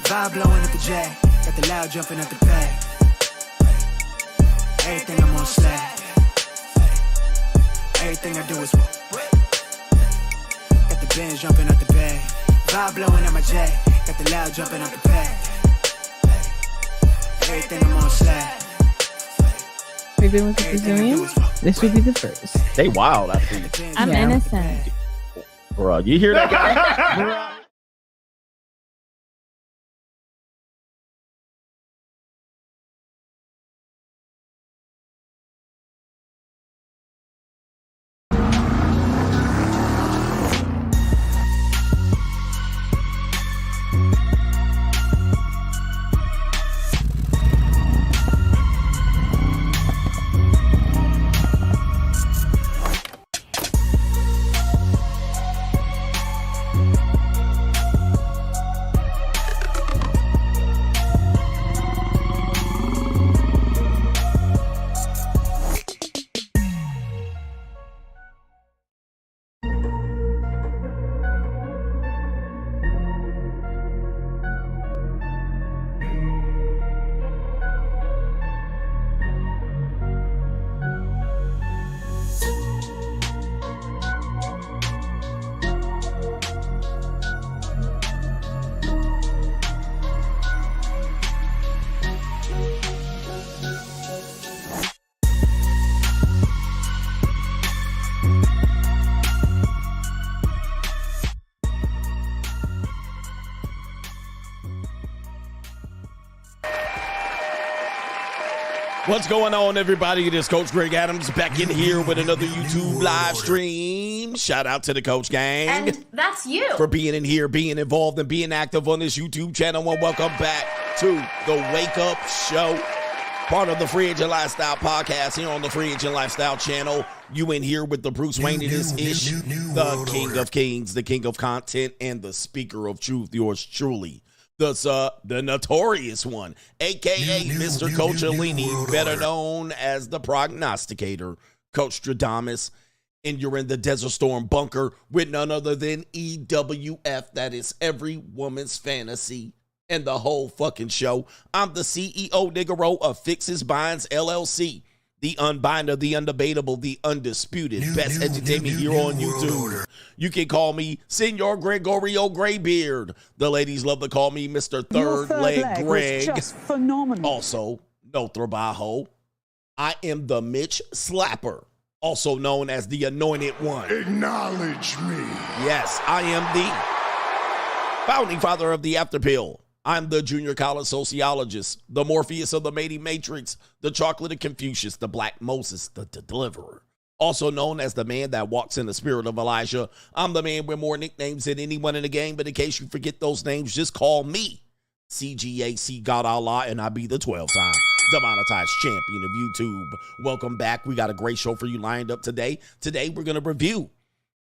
Vibe blowing at the J. Got the loud jumping at the bag. Everything I'm on slack. Everything I do is got the bands jumping at the bag. Vibe blowing at my J. Got the loud jumping at the bag. Everything I'm on slack. We've been with the Brazilians. This would be the first. They wild, I think. I'm innocent. Bro, you hear that guy? What's going on, everybody? It is Coach Greg Adams back in here with another YouTube live stream. Shout out to the Coach Gang. And that's you. For being in here, being involved, and being active on this YouTube channel. And welcome back to the Wake Up Show, part of the Free Agent Lifestyle podcast here on the Free Agent Lifestyle channel. You in here with the Bruce Wayne of this ish, the King of Kings, the King of Content, and the Speaker of Truth, yours truly. The Notorious one, a.k.a. Mr. Coach Alini, better known as the Prognosticator, Coach Stradamus, and you're in the Desert Storm bunker with none other than EWF, that is every woman's fantasy and the whole fucking show. I'm the CEO, Niggero, of Fixes Binds, LLC, the unbinder, the undebatable, the undisputed best entertainment here on YouTube. You can call me Senor Gregorio Graybeard. The ladies love to call me Mr. Third Leg Greg. Just phenomenal. Also, no trabajo. I am the Mitch Slapper, also known as the Anointed One. Acknowledge me. Yes, I am the founding father of the After Pill. I'm the junior college sociologist, the Morpheus of the Mating Matrix, the Chocolate of Confucius, the Black Moses, the Deliverer. Also known as the man that walks in the spirit of Elijah. I'm the man with more nicknames than anyone in the game, but in case you forget those names, just call me CGA, see God Allah, and I be the 12-time demonetized champion of YouTube. Welcome back. We got a great show for you lined up today. Today, we're going to review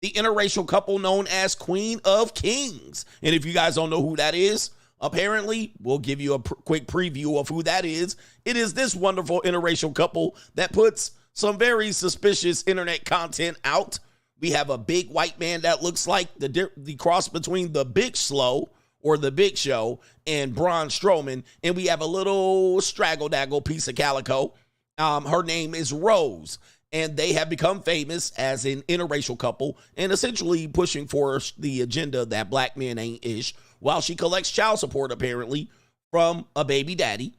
the interracial couple known as Queen of Kings. And if you guys don't know who that is, apparently, we'll give you a quick preview of who that is. It is this wonderful interracial couple that puts some very suspicious internet content out. We have a big white man that looks like the cross between the Big Slow or the Big Show and Braun Strowman. And we have a little straggle-daggle piece of calico. Her name is Rose. And they have become famous as an interracial couple and essentially pushing for the agenda that black men ain't ish, while she collects child support, apparently, from a baby daddy.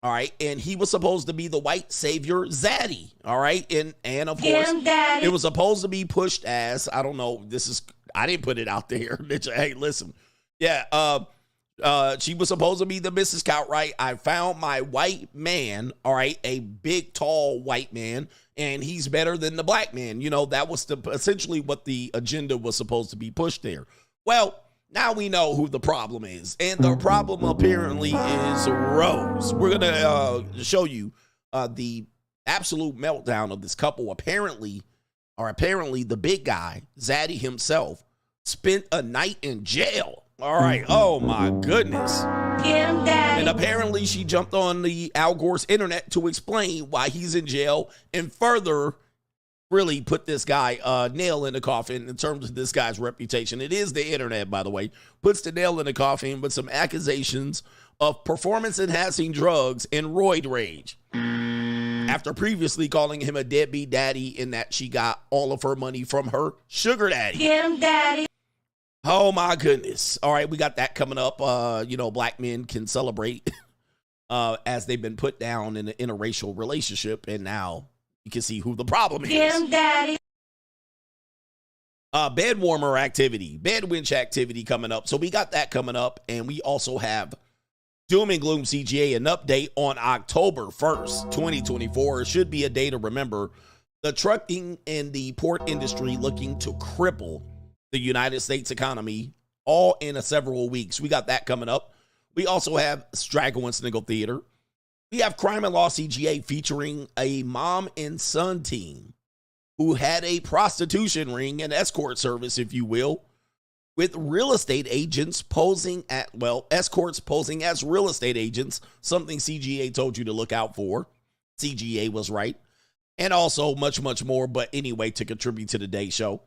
All right. And he was supposed to be the white savior, Zaddy. All right. And of course, it was supposed to be pushed as, I don't know, I didn't put it out there. Hey, listen. Yeah. She was supposed to be the Mrs. Cartwright. I found my white man. All right. A big, tall white man. And he's better than the black man. You know, that was essentially what the agenda was supposed to be pushed there. Well, now we know who the problem is. And the problem apparently is Rose. We're going to show you the absolute meltdown of this couple. Apparently the big guy, Zaddy himself, spent a night in jail. All right. Oh, my goodness. Get him, Daddy. And apparently she jumped on the Al Gore's internet to explain why he's in jail and further really put this guy nail in the coffin in terms of this guy's reputation. It is the internet, by the way. Puts the nail in the coffin with some accusations of performance-enhancing drugs and roid rage. After previously calling him a deadbeat daddy in that she got all of her money from her sugar daddy. Get him, daddy. Oh, my goodness. All right, we got that coming up. Black men can celebrate as they've been put down in an interracial relationship, and now you can see who the problem is. Get him, daddy. Bed warmer activity, bed winch activity coming up. So we got that coming up, and we also have Doom and Gloom CGA, an update on October 1st, 2024. It should be a day to remember. The trucking and the port industry looking to cripple the United States economy all in several weeks. We got that coming up. We also have Straggle and Sniggle Theater. We have Crime and Law CGA featuring a mom and son team who had a prostitution ring and escort service, if you will, with real estate agents posing escorts posing as real estate agents, something CGA told you to look out for. CGA was right. And also much, much more. But anyway, to contribute to today's show,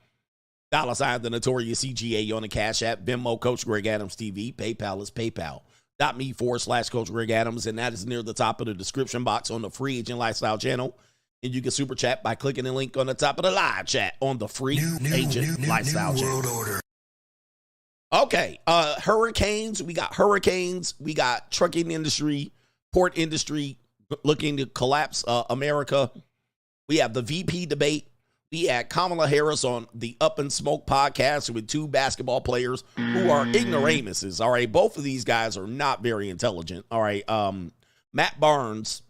$ the Notorious CGA on the Cash App, Venmo, Coach Greg Adams TV, PayPal is PayPal.me/Coach Greg Adams, and that is near the top of the description box on the Free Agent Lifestyle channel. And you can super chat by clicking the link on the top of the live chat on the Free Agent Lifestyle channel. Okay, hurricanes. We got hurricanes. We got trucking industry, port industry looking to collapse America. We have the VP debate. We had Kamala Harris on the Up and Smoke podcast with two basketball players who are ignoramuses. All right, both of these guys are not very intelligent. All right, Matt Barnes.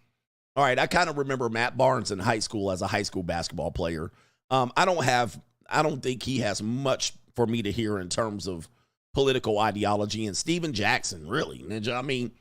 All right, I kind of remember Matt Barnes in high school as a high school basketball player. I don't think he has much for me to hear in terms of political ideology. And Steven Jackson, really, Ninja. I mean,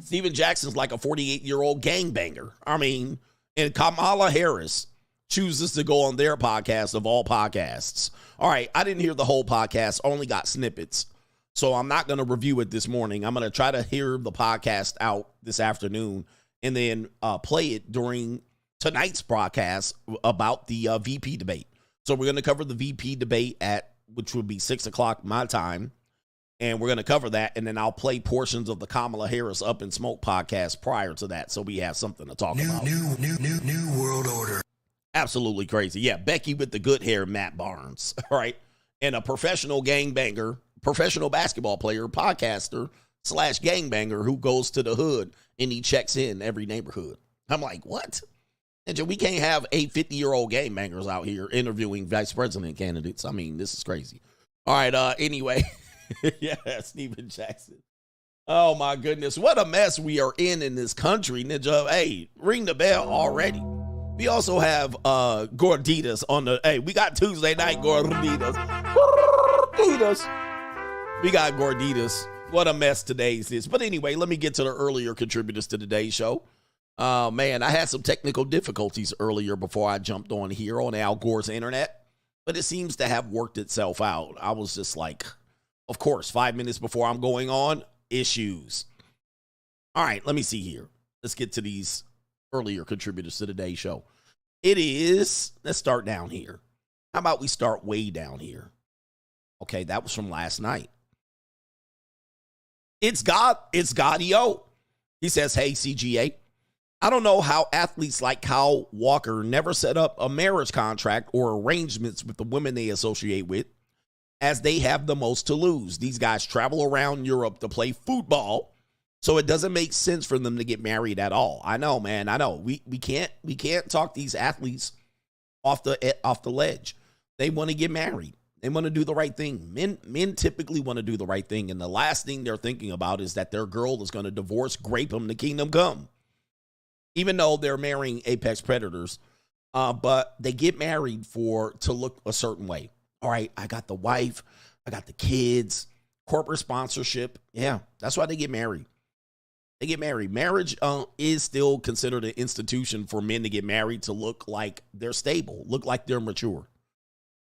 Steven Jackson's like a 48-year-old gangbanger. I mean, and Kamala Harris chooses to go on their podcast of all podcasts. All right, I didn't hear the whole podcast, only got snippets. So I'm not going to review it this morning. I'm going to try to hear the podcast out this afternoon and then play it during tonight's broadcast about the VP debate. So we're going to cover the VP debate which would be 6 o'clock my time. And we're going to cover that. And then I'll play portions of the Kamala Harris Up and Smoke podcast prior to that. So we have something to talk about. New world order. Absolutely crazy. Yeah. Becky with the good hair, Matt Barnes. All right. And a professional gangbanger, professional basketball player, podcaster / gangbanger who goes to the hood and he checks in every neighborhood. I'm like, what? And we can't have 50-year-old gangbangers out here interviewing vice president candidates. I mean, this is crazy. All right. Anyway. Yeah, Steven Jackson. Oh, my goodness. What a mess we are in this country, Ninja. Hey, ring the bell already. We also have Gorditas on the... Hey, we got Tuesday night Gorditas. We got Gorditas. What a mess today's is. But anyway, let me get to the earlier contributors to today's show. Man, I had some technical difficulties earlier before I jumped on here on Al Gore's internet. But it seems to have worked itself out. I was just like... Of course, 5 minutes before I'm going on, issues. All right, let me see here. Let's get to these earlier contributors to today's show. Let's start down here. How about we start way down here? Okay, that was from last night. It's Godio. He says, hey, CGA, I don't know how athletes like Kyle Walker never set up a marriage contract or arrangements with the women they associate with, as they have the most to lose. These guys travel around Europe to play football, so it doesn't make sense for them to get married at all. I know, man. I know. We can't talk these athletes off the ledge. They want to get married. They want to do the right thing. Men typically want to do the right thing, and the last thing they're thinking about is that their girl is going to divorce, grape them, the kingdom come. Even though they're marrying apex predators, but they get married to look a certain way. All right, I got the wife, I got the kids, corporate sponsorship. Yeah, that's why they get married. They get married. Marriage is still considered an institution for men to get married to look like they're stable, look like they're mature.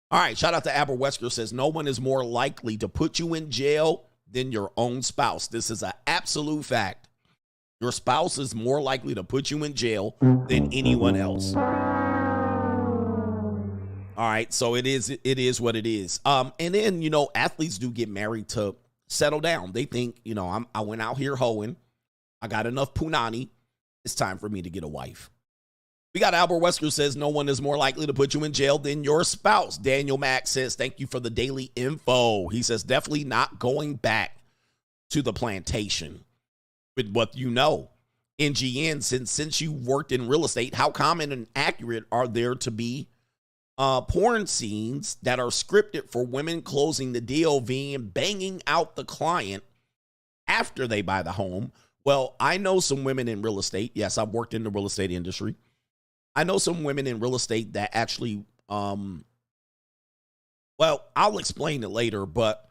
All right, shout out to Aber Wesker, says, no one is more likely to put you in jail than your own spouse. This is an absolute fact. Your spouse is more likely to put you in jail than anyone else. All right, so it is what it is. And then, you know, athletes do get married to settle down. They think, you know, I went out here hoeing. I got enough punani. It's time for me to get a wife. We got Albert Wesker says no one is more likely to put you in jail than your spouse. Daniel Mack says thank you for the daily info. He says definitely not going back to the plantation with what you know. NGN, since you worked in real estate, how common and accurate are there to be porn scenes that are scripted for women closing the DOV and banging out the client after they buy the home? Well, I know some women in real estate. Yes, I've worked in the real estate industry. I know some women in real estate that actually, well, I'll explain it later, but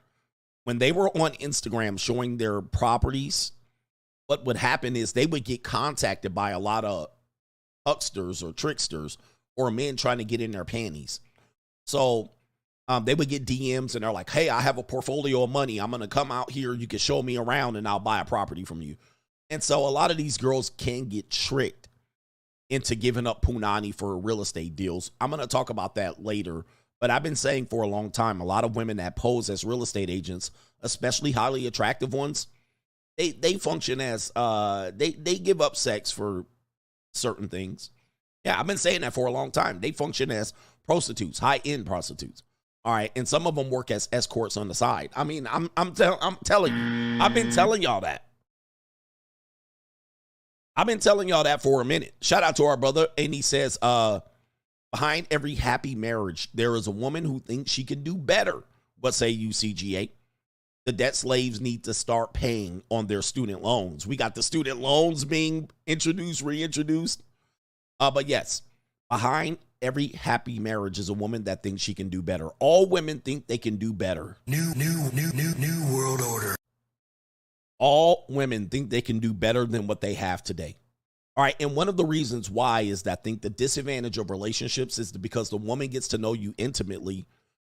when they were on Instagram showing their properties, what would happen is they would get contacted by a lot of hucksters or tricksters or men trying to get in their panties. So they would get DMs and they're like, hey, I have a portfolio of money. I'm going to come out here. You can show me around and I'll buy a property from you. And so a lot of these girls can get tricked into giving up punani for real estate deals. I'm going to talk about that later. But I've been saying for a long time, a lot of women that pose as real estate agents, especially highly attractive ones, they function as, they give up sex for certain things. Yeah, I've been saying that for a long time. They function as prostitutes, high-end prostitutes. All right, and some of them work as escorts on the side. I mean, I'm telling you, I've been telling y'all that. I've been telling y'all that for a minute. Shout out to our brother, and he says, behind every happy marriage, there is a woman who thinks she can do better. What say you, CGA? The debt slaves need to start paying on their student loans. We got the student loans being reintroduced. But yes, behind every happy marriage is a woman that thinks she can do better. All women think they can do better. New world order. All women think they can do better than what they have today. All right, and one of the reasons why is that I think the disadvantage of relationships is because the woman gets to know you intimately,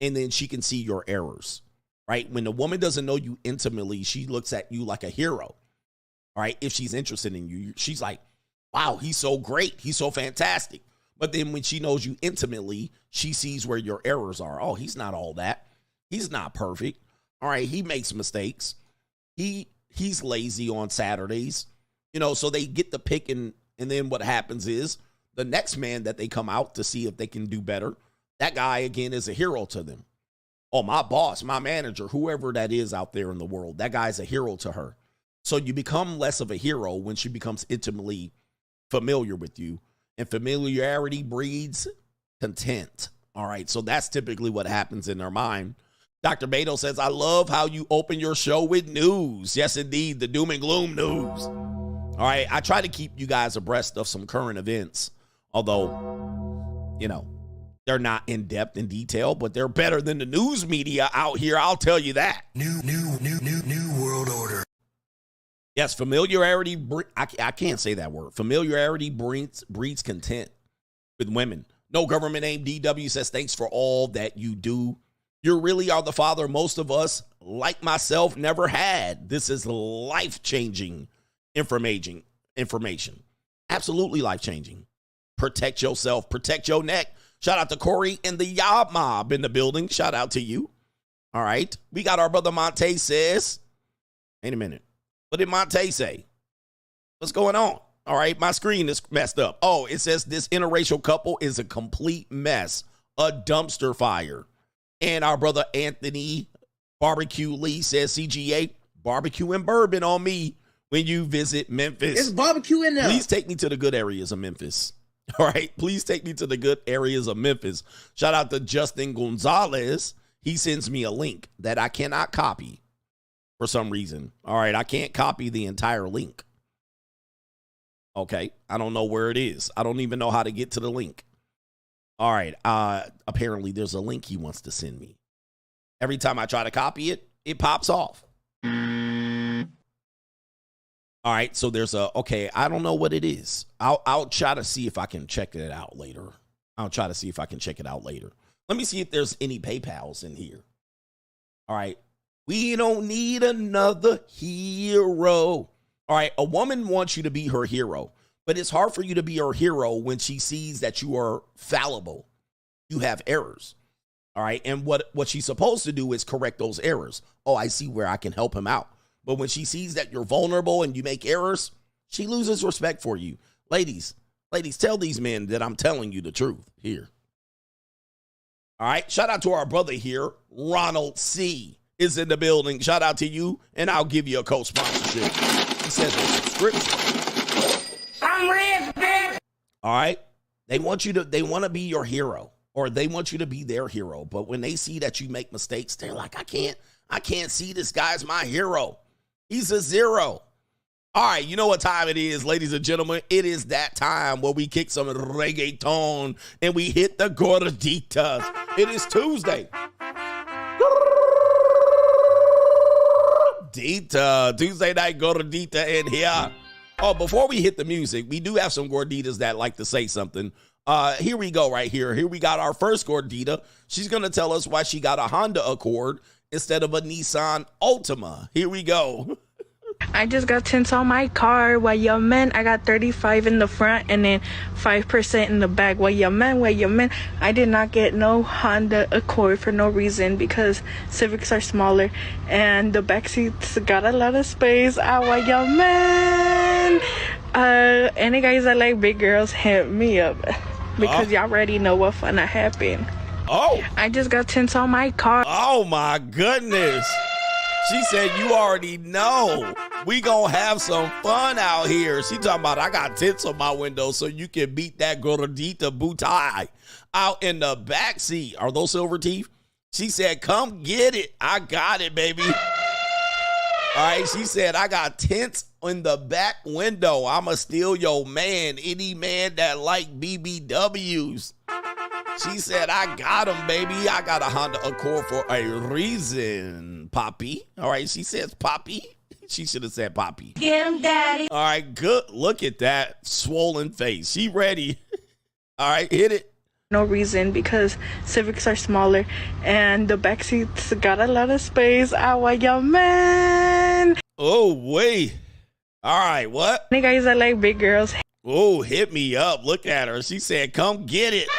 and then she can see your errors, right? When the woman doesn't know you intimately, she looks at you like a hero, all right? If she's interested in you, she's like, wow, he's so great. He's so fantastic. But then when she knows you intimately, she sees where your errors are. Oh, he's not all that. He's not perfect. All right, he makes mistakes. He's lazy on Saturdays. You know, so they get the pick, and then what happens is the next man that they come out to see if they can do better, that guy, again, is a hero to them. Oh, my boss, my manager, whoever that is out there in the world, that guy's a hero to her. So you become less of a hero when she becomes intimately familiar with you, and familiarity breeds content. All right, so that's typically what happens in their mind. Dr. Beto says, I love how you open your show with news. Yes, indeed, the doom and gloom news. All right, I try to keep you guys abreast of some current events, although, you know, they're not in depth and detail, but they're better than the news media out here, I'll tell you that. New world order. Yes, familiarity, I can't say that word. Familiarity breeds content with women. No government name DW says, thanks for all that you do. You really are the father most of us, like myself, never had. This is life-changing information. Absolutely life-changing. Protect yourself. Protect your neck. Shout out to Corey and the Yob Mob in the building. Shout out to you. All right. We got our brother Monte says. Wait a minute. What did Monte say? What's going on? All right. My screen is messed up. Oh, it says this interracial couple is a complete mess. A dumpster fire. And our brother Anthony Barbecue Lee says, CGA, barbecue and bourbon on me when you visit Memphis. It's barbecue in there. Please take me to the good areas of Memphis. All right. Please take me to the good areas of Memphis. Shout out to Justin Gonzalez. He sends me a link that I cannot copy for some reason. All right. I can't copy the entire link. Okay. I don't know where it is. I don't even know how to get to the link. All right. Apparently there's a link he wants to send me. Every time I try to copy it, it pops off. All right. So there's okay. I don't know what it is. I'll try to see if I can check it out later. Let me see if there's any PayPals in here. All right. We don't need another hero. All right. A woman wants you to be her hero, but it's hard for you to be her hero when she sees that you are fallible. you have errors. All right. And what she's supposed to do is correct those errors. Oh, I see where I can help him out. But when she sees that you're vulnerable and you make errors, she loses respect for you. Ladies, tell these men that I'm telling you the truth here. All right. Shout out to our brother here. Ronald C is in the building. Shout out to you. And I'll give you a co-sponsorship. He says a subscription. I'm rich, bitch. All right. They want to be your hero, or they want you to be their hero. But when they see that you make mistakes, they're like, I can't see this guy's my hero. He's a zero. All right, you know what time it is, ladies and gentlemen. It is that time where we kick some reggaeton and we hit the gorditas. It is Tuesday. Tuesday night gordita in here. Oh, before we hit the music, we do have some gorditas that like to say something. Here we go right here. Here we got our first gordita. She's going to tell us why she got a Honda Accord instead of a Nissan Altima. Here we go. I just got tints on my car. While your man, I got 35 in the front and then 5% in the back. While your man, I did not get no Honda Accord for no reason because Civics are smaller and the back seats got a lot of space. While your man, any guys that like big girls, hit me up because y'all already know what finna happen. Oh, I just got tints on my car. Oh my goodness. She said, you already know. We gonna have some fun out here. She talking about, I got tents on my window so you can beat that gordita booty out in the back seat. Are those silver teeth? She said, come get it. I got it, baby. All right, she said, I got tents in the back window. I'ma steal your man, any man that like BBWs. She said, I got him, baby. I got a Honda Accord for a reason, Poppy. All right, she says Poppy. She should have said Poppy. Get him, Daddy. All right, good. Look at that swollen face. She ready. All right, hit it. No reason because Civics are smaller and the back seats got a lot of space. Want your man. Oh, wait. All right, what? Any guys that like big girls. Oh, hit me up. Look at her. She said, come get it.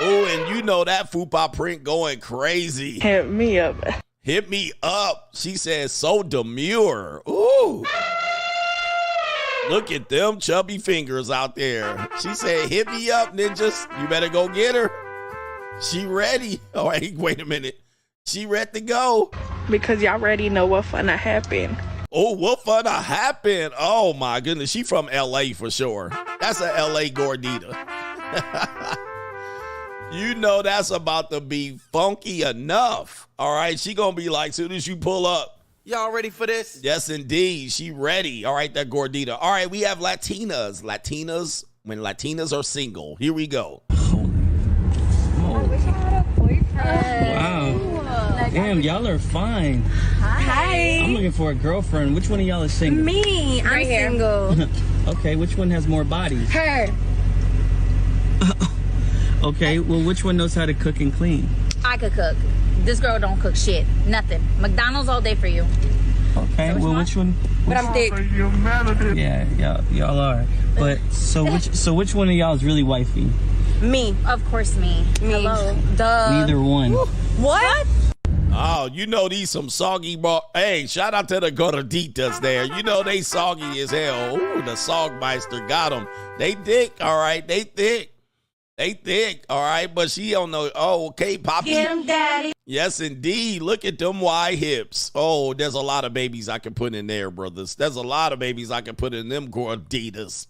Oh, and you know that fupa print going crazy. Hit me up. Hit me up. She says, so demure. Ooh. Look at them chubby fingers out there. She said, hit me up, ninjas. You better go get her. She ready. All right, wait a minute. She ready to go. Because y'all already know what finna happen. Oh, what finna happen? Oh, my goodness. She from L.A. for sure. That's a L.A. gordita. You know that's about to be funky enough. All right, she gonna be like, soon as you pull up. Y'all ready for this? Yes, indeed. She ready. All right, that gordita. All right, we have Latinas. When Latinas are single. Here we go. I wish I had a boyfriend. Wow. Like, Damn, y'all are fine. Hi. I'm looking for a girlfriend. Which one of y'all is single? Me. I'm single. Okay, which one has more bodies? Her. Okay, well, which one knows how to cook and clean? I could cook. This girl don't cook shit. Nothing. McDonald's all day for you. Okay, well, which one? But I'm thick. Yeah, y'all are. But so which one of y'all is really wifey? Me. Of course me. Hello. Duh. Neither one. What? Oh, you know these some soggy Hey, shout out to the gorditas there. You know they soggy as hell. Ooh, the Sogmeister got them. They thick, all right. They thick. They thick, all right, but she don't know. Oh, okay, Poppy. Get him, Daddy. Yes, indeed. Look at them wide hips. Oh, there's a lot of babies I can put in there, brothers. There's a lot of babies I can put in them gorditas.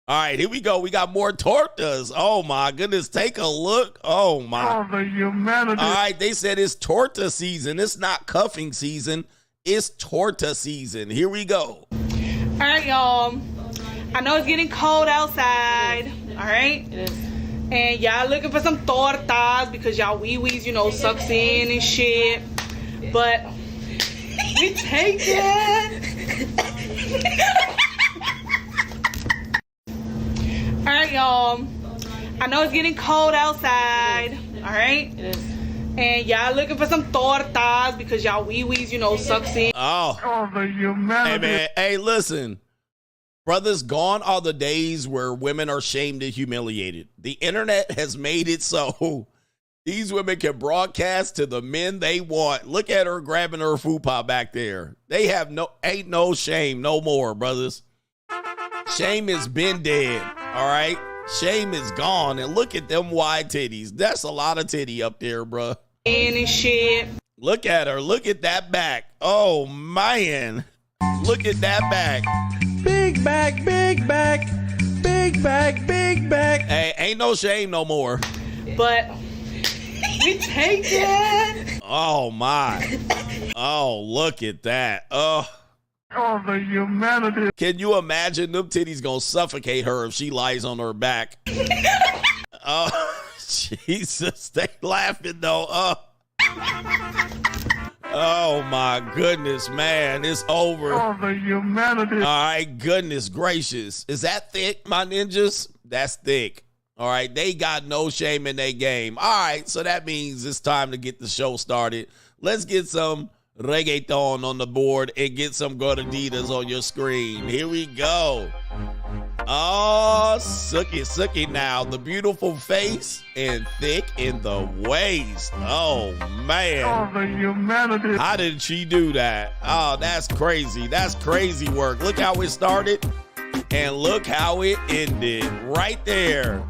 All right, here we go. We got more tortas. Oh, my goodness. Take a look. Oh, my. Oh, the humanity. All right, they said it's torta season. It's not cuffing season. It's torta season. Here we go. All right, y'all. I know it's getting cold outside. All right? It is. And y'all looking for some tortas because y'all wee-wees, you know, sucks in and shit. But we take it. All right, y'all. I know it's getting cold outside. All right? It is. And y'all looking for some tortas because y'all wee-wees, you know, sucks in. Oh, the humanity. Hey, man. Hey, listen. Brothers, gone are the days where women are shamed and humiliated. The internet has made it so these women can broadcast to the men they want. Look at her grabbing her fupa back there. They have ain't no shame no more, brothers. Shame has been dead, all right? Shame is gone, and look at them wide titties. That's a lot of titty up there, bruh. And shit. Look at her. Look at that back. Oh, man. Look at that back. Big back, big back, big back, big back. Hey, ain't no shame no more. But we take it. Oh, my. Oh, look at that. Oh, the humanity. Can you imagine them titties gonna suffocate her if she lies on her back? Oh, Jesus. They laughing, though. Oh, my goodness, man. It's over. The humanity. All right, goodness gracious. Is that thick, my ninjas? That's thick. All right, they got no shame in their game. All right, so that means it's time to get the show started. Let's get some reggaeton on the board and get some gorditas on your screen. Here we go. Oh, Sookie now. The beautiful face and thick in the waist. Oh, man. The humanity. How did she do that? Oh, that's crazy. That's crazy work. Look how it started and look how it ended right there.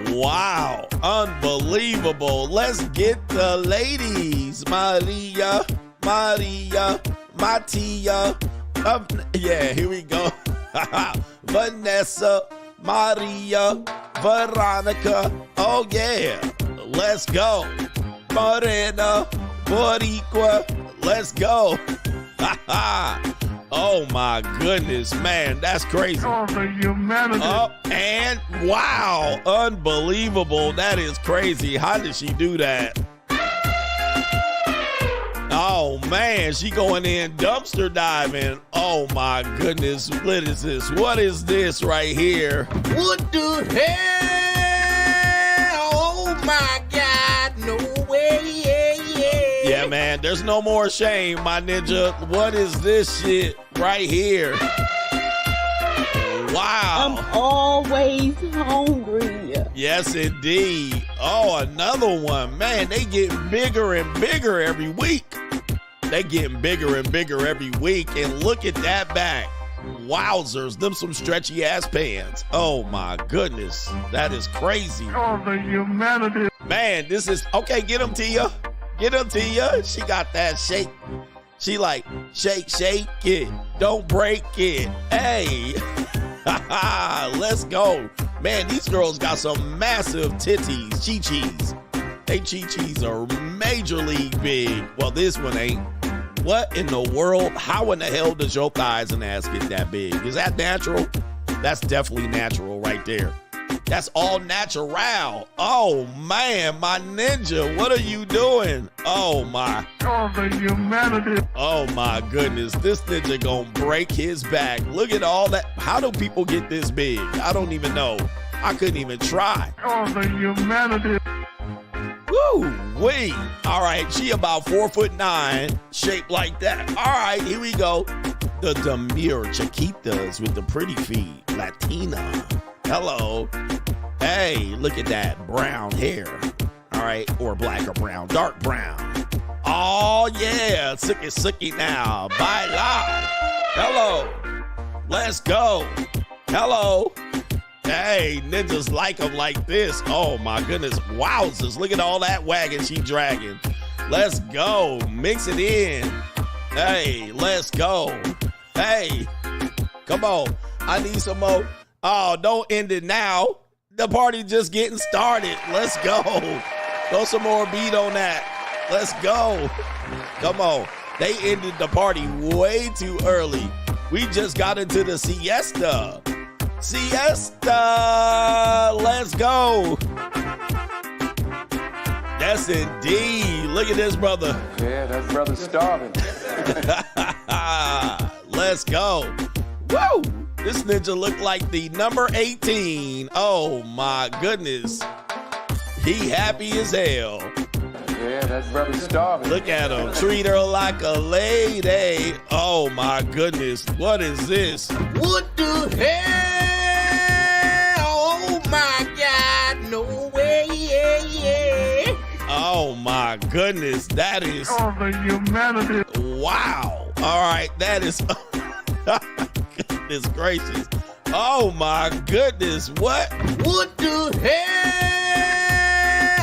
Wow, unbelievable. Let's get the ladies. Maria, Matia. Yeah, here we go. Vanessa, Maria, Veronica. Oh, yeah. Let's go. Morena, Boricua. Let's go. Oh, my goodness, man. That's crazy. The humanity. Oh, and wow. Unbelievable. That is crazy. How did she do that? Oh, man. She going in dumpster diving. Oh, my goodness. What is this? What is this right here? What the hell? Oh, my God. No way. Yeah, man. There's no more shame, my ninja. What is this shit right here? Wow. I'm always hungry. Yes, indeed. Oh, another one. Man, they getting bigger and bigger every week. They getting bigger and bigger every week. And look at that back. Wowzers. Them some stretchy ass pants. Oh, my goodness. That is crazy. The humanity. Man, this is... Okay, get him, Tia. Get him, Tia. She got that shake. She like, shake, shake it. Don't break it. Hey. Let's go. Man, these girls got some massive titties. Chi-chis. They chi-chis are majorly big. Well, this one ain't. What in the world? How in the hell does your thighs and ass get that big? Is that natural? That's definitely natural right there. That's all natural. Oh, man, my ninja, what are you doing? Oh, my. The humanity. Oh, my goodness. This ninja gonna break his back. Look at all that. How do people get this big? I don't even know. I couldn't even try. The humanity. Woo, wee. All right, she about 4'9", shaped like that. All right, here we go. The demure Chiquitas with the pretty feet. Latina. Hello. Hey, look at that brown hair. All right, or black or brown, dark brown. Oh, yeah, Sookie now. Baila. Hello. Let's go. Hello. Hey, ninjas like them like this. Oh, my goodness. Wowzers. Look at all that wagon she dragging. Let's go. Mix it in. Hey, let's go. Hey, come on. I need some more. Oh, don't end it now. The party just getting started. Let's go. Throw some more beat on that. Let's go. Come on. They ended the party way too early. We just got into the siesta. Siesta. Let's go. Yes, indeed. Look at this, brother. Yeah, that brother's starving. Let's go. Woo! This ninja looked like the number 18. Oh, my goodness. He happy as hell. Yeah, that brother's starving. Look at him. Treat her like a lady. Oh, my goodness. What is this? What the hell? Oh my God, no way, yeah, yeah. Oh, my goodness. That is... Oh, the humanity. Wow. All right. That is... Goodness gracious. Oh, my goodness. What? What the hell?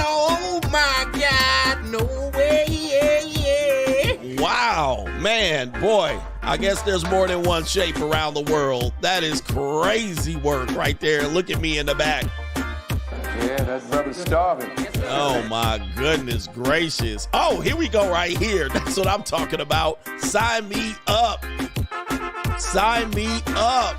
Oh my God, no way, yeah, yeah. Wow. Man, boy. I guess there's more than one shape around the world. That is crazy work right there. Look at me in the back. Yeah, that brother's starving. Oh, my goodness gracious. Oh, here we go right here. That's what I'm talking about. Sign me up. Sign me up.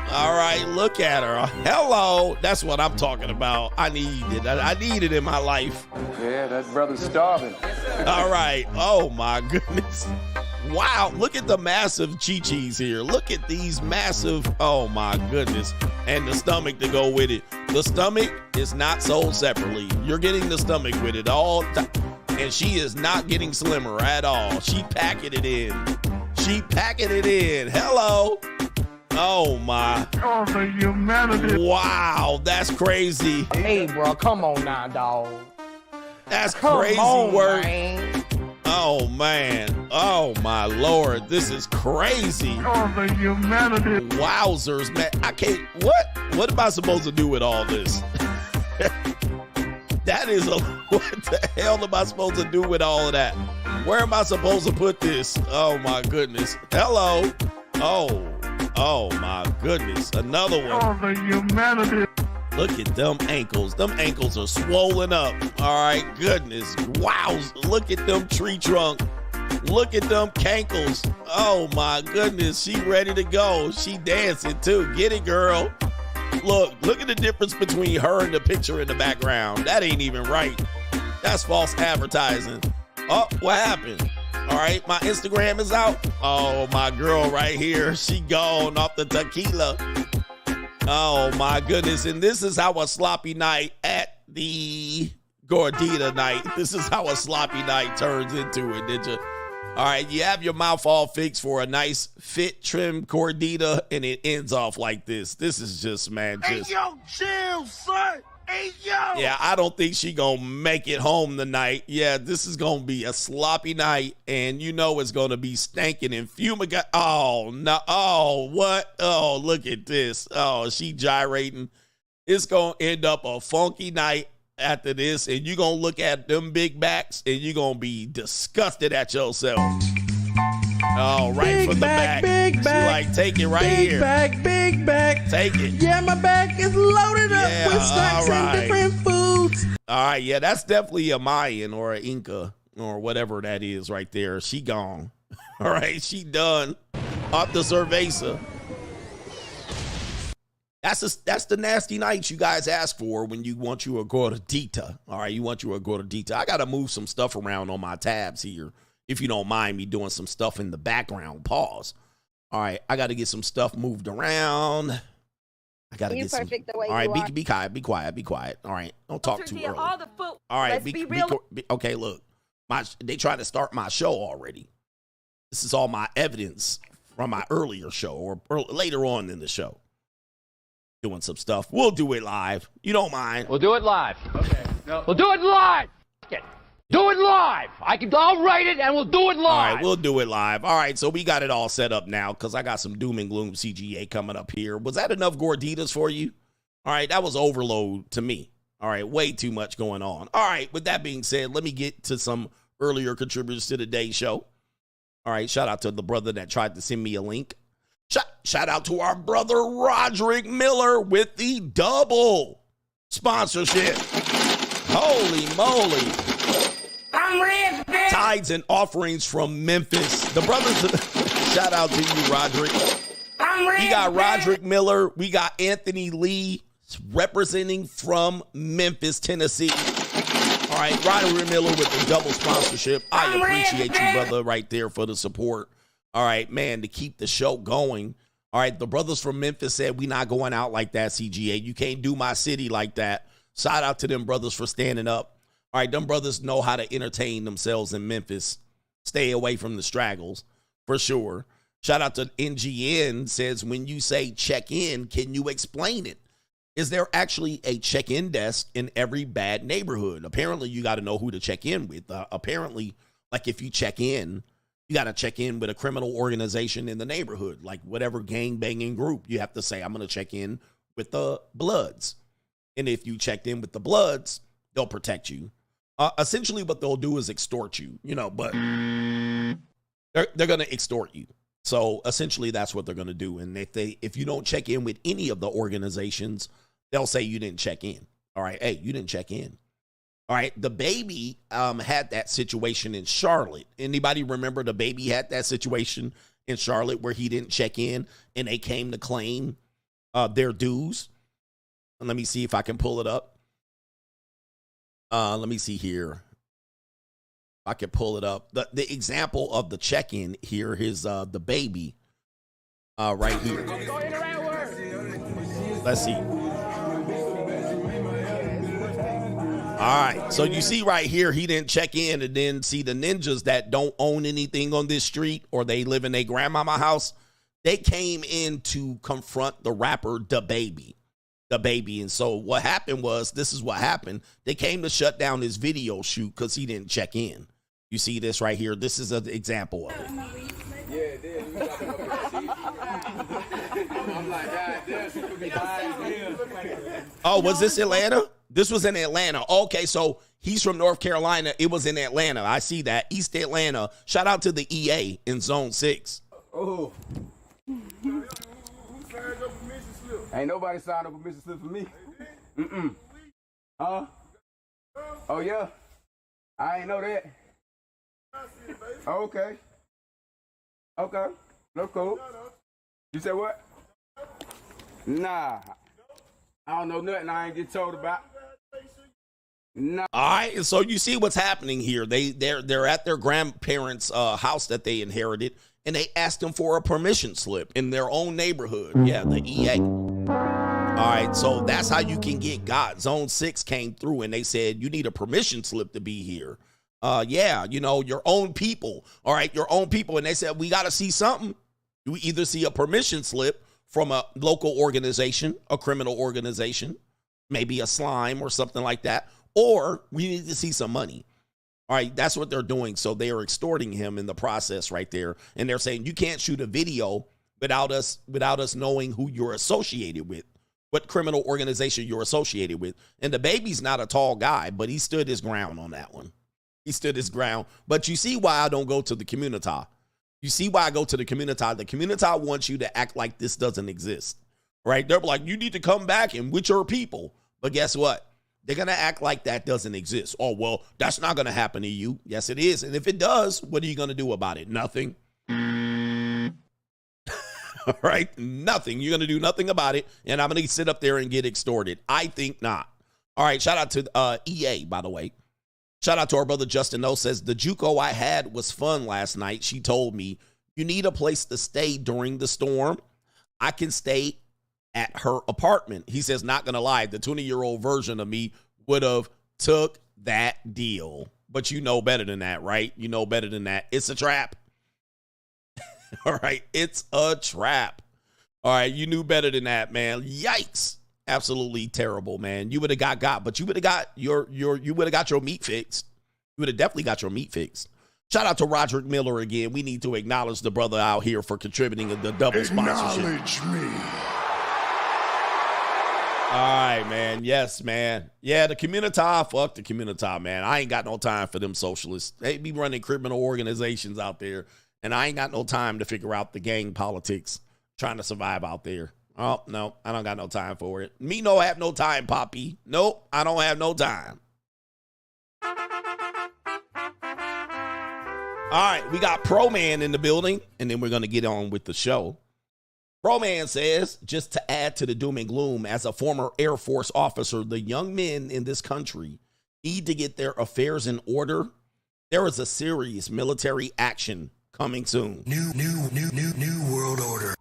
All right, look at her. Hello. That's what I'm talking about. I need it. I need it in my life. Yeah, that brother's starving. All right. Oh, my goodness. Wow. Look at the massive chi-chis here. Look at these massive, oh, my goodness. And the stomach to go with it. The stomach is not sold separately. You're getting the stomach with it all the time. And she is not getting slimmer at all. She packing it in. She packing it in. Hello. Oh, my. Oh, the humanity. Wow, that's crazy. Hey, bro, come on now, dog. That's Come crazy on, work. man. Oh, man. Oh, my Lord. This is crazy. Oh, the humanity. Wowzers, man. I can't. What am I supposed to do with all this? That is a. What the hell am I supposed to do with all of that? Where am I supposed to put this? Oh, my goodness. Hello. Oh, my goodness. Another one. Oh, the humanity. Look at them ankles. Them ankles are swollen up. All right, goodness. Wow. Look at them tree trunk. Look at them cankles. Oh, my goodness. She ready to go. She dancing, too. Get it, girl. Look at the difference between her and the picture in the background. That ain't even right. That's false advertising. Oh, what happened? All right, my Instagram is out. Oh, my girl right here. She gone off the tequila. Oh, my goodness. And this is how a sloppy night at the Gordita night. This is how a sloppy night turns into it, did you? All right, you have your mouth all fixed for a nice fit trim Gordita, and it ends off like this. This is just, man, just... Hey, yo, chill, son. Hey, yo. Yeah, I don't think she gonna make it home tonight. Yeah, this is gonna be a sloppy night, and you know it's gonna be stinking and fumigate. Oh, no. Oh, what? Oh, look at this. Oh, she gyrating. It's gonna end up a funky night after this, and you're gonna look at them big backs, and you're gonna be disgusted at yourself. Oh, right big from the back. Big back. She like, take it right big here. Big back. Take it. Yeah, my back is loaded up Yeah, with snacks all right. and different foods. All right, yeah, that's definitely a Mayan or an Inca or whatever that is right there. She gone. All right, she done. Off the cerveza. That's the nasty nights you guys ask for when you want you a Gordita. All right, you want you a Gordita. I got to move some stuff around on my tabs here, if you don't mind me doing some stuff in the background. Pause. All right, I got to get some stuff moved around. I got to get some. All right, be quiet. All right, don't talk too early. All right, okay, look. They tried to start my show already. This is all my evidence from my earlier show or later on in the show. Doing some stuff. We'll do it live. You don't mind. We'll do it live. Okay. No. We'll do it live. Do it live. I'll write it and we'll do it live. All right, we'll do it live. All right, so we got it all set up now because I got some Doom and Gloom CGA coming up here. Was that enough Gorditas for you? All right, that was overload to me. All right, way too much going on. All right, with that being said, let me get to some earlier contributors to today's show. All right, shout out to the brother that tried to send me a link. Shout out to our brother Roderick Miller with the double sponsorship. Holy moly. I'm rich, bitch. Tithes and offerings from Memphis. The brothers, shout out to you, Roderick. I'm rich, We got Roderick Miller. We got Anthony Lee representing from Memphis, Tennessee. All right, Roderick Miller with the double sponsorship. I appreciate you, brother, right there for the support. All right, man, to keep the show going. All right, the brothers from Memphis said we not going out like that, CGA. You can't do my city like that. Shout out to them brothers for standing up. All right, them brothers know how to entertain themselves in Memphis. Stay away from the Straggles, for sure. Shout out to NGN, says, when you say check in, can you explain it? Is there actually a check-in desk in every bad neighborhood? Apparently, you got to know who to check in with. Apparently, like if you check in, you got to check in with a criminal organization in the neighborhood, like whatever gang-banging group. You have to say, I'm going to check in with the Bloods. And if you checked in with the Bloods, they'll protect you. Essentially, what they'll do is extort you, but they're going to extort you. So essentially, that's what they're going to do. And if you don't check in with any of the organizations, they'll say you didn't check in. All right, hey, you didn't check in. All right, the baby had that situation in Charlotte. Anybody remember the baby had that situation in Charlotte where he didn't check in and they came to claim their dues? And let me see if I can pull it up. Let me see here. I can pull it up. The example of the check-in here is the baby right here. Let's see. All right. So you see right here, he didn't check in, and then see the ninjas that don't own anything on this street or they live in their grandmama house. They came in to confront the rapper, the baby. And so what happened was, this is what happened. They came to shut down his video shoot because he didn't check in. You see this right here? This is an example of it. Oh, was this Atlanta? This was in Atlanta. Okay, so he's from North Carolina. It was in Atlanta. I see that. East Atlanta. Shout out to the EA in Zone 6. Oh. Ain't nobody signed up a permission slip for me. Mm-mm. Huh? Oh, yeah? I ain't know that. Okay. Okay. No cool. You said what? Nah. I don't know nothing I ain't get told about. Nah. All right, so you see what's happening here. They're at their grandparents' house that they inherited, and they asked them for a permission slip in their own neighborhood. Yeah, the EA. All right, so that's how you can get got. Zone 6 came through, and they said, you need a permission slip to be here. Yeah, your own people. All right, your own people. And they said, we got to see something. We either see a permission slip from a local organization, a criminal organization, maybe a slime or something like that, or we need to see some money. All right, that's what they're doing. So they are extorting him in the process right there. And they're saying, you can't shoot a video without us knowing who you're associated with, what criminal organization you're associated with. And the baby's not a tall guy, but he stood his ground on that one. He stood his ground. But you see why I don't go to the community. You see why I go to the community. The community wants you to act like this doesn't exist, right? They're like, you need to come back and with your people. But guess what? They're going to act like that doesn't exist. Oh, well, that's not going to happen to you. Yes, it is. And if it does, what are you going to do about it? Nothing. All right? Nothing. You're going to do nothing about it. And I'm going to sit up there and get extorted. I think not. All right. Shout out to EA, by the way. Shout out to our brother Justin O, says, the JUCO I had was fun last night. She told me, you need a place to stay during the storm. I can stay at her apartment. He says, not going to lie, the 20-year-old version of me would have took that deal. But you know better than that, right? You know better than that. It's a trap. All right. It's a trap. All right. You knew better than that, man. Yikes. Absolutely terrible, man. You would have got, but you would have got you would have got your meat fixed. You would have definitely got your meat fixed. Shout out to Roderick Miller again. We need to acknowledge the brother out here for contributing the double sponsorship. Acknowledge me. All right, man. Yes, man. Yeah, the community, fuck the community, man. I ain't got no time for them socialists. They be running criminal organizations out there, and I ain't got no time to figure out the gang politics, trying to survive out there. Oh, no, I don't got no time for it. Me no have no time, Poppy. Nope, I don't have no time. All right, we got Pro Man in the building, and then we're going to get on with the show. Pro Man says, just to add to the doom and gloom, as a former Air Force officer, the young men in this country need to get their affairs in order. There is a serious military action coming soon. New world order.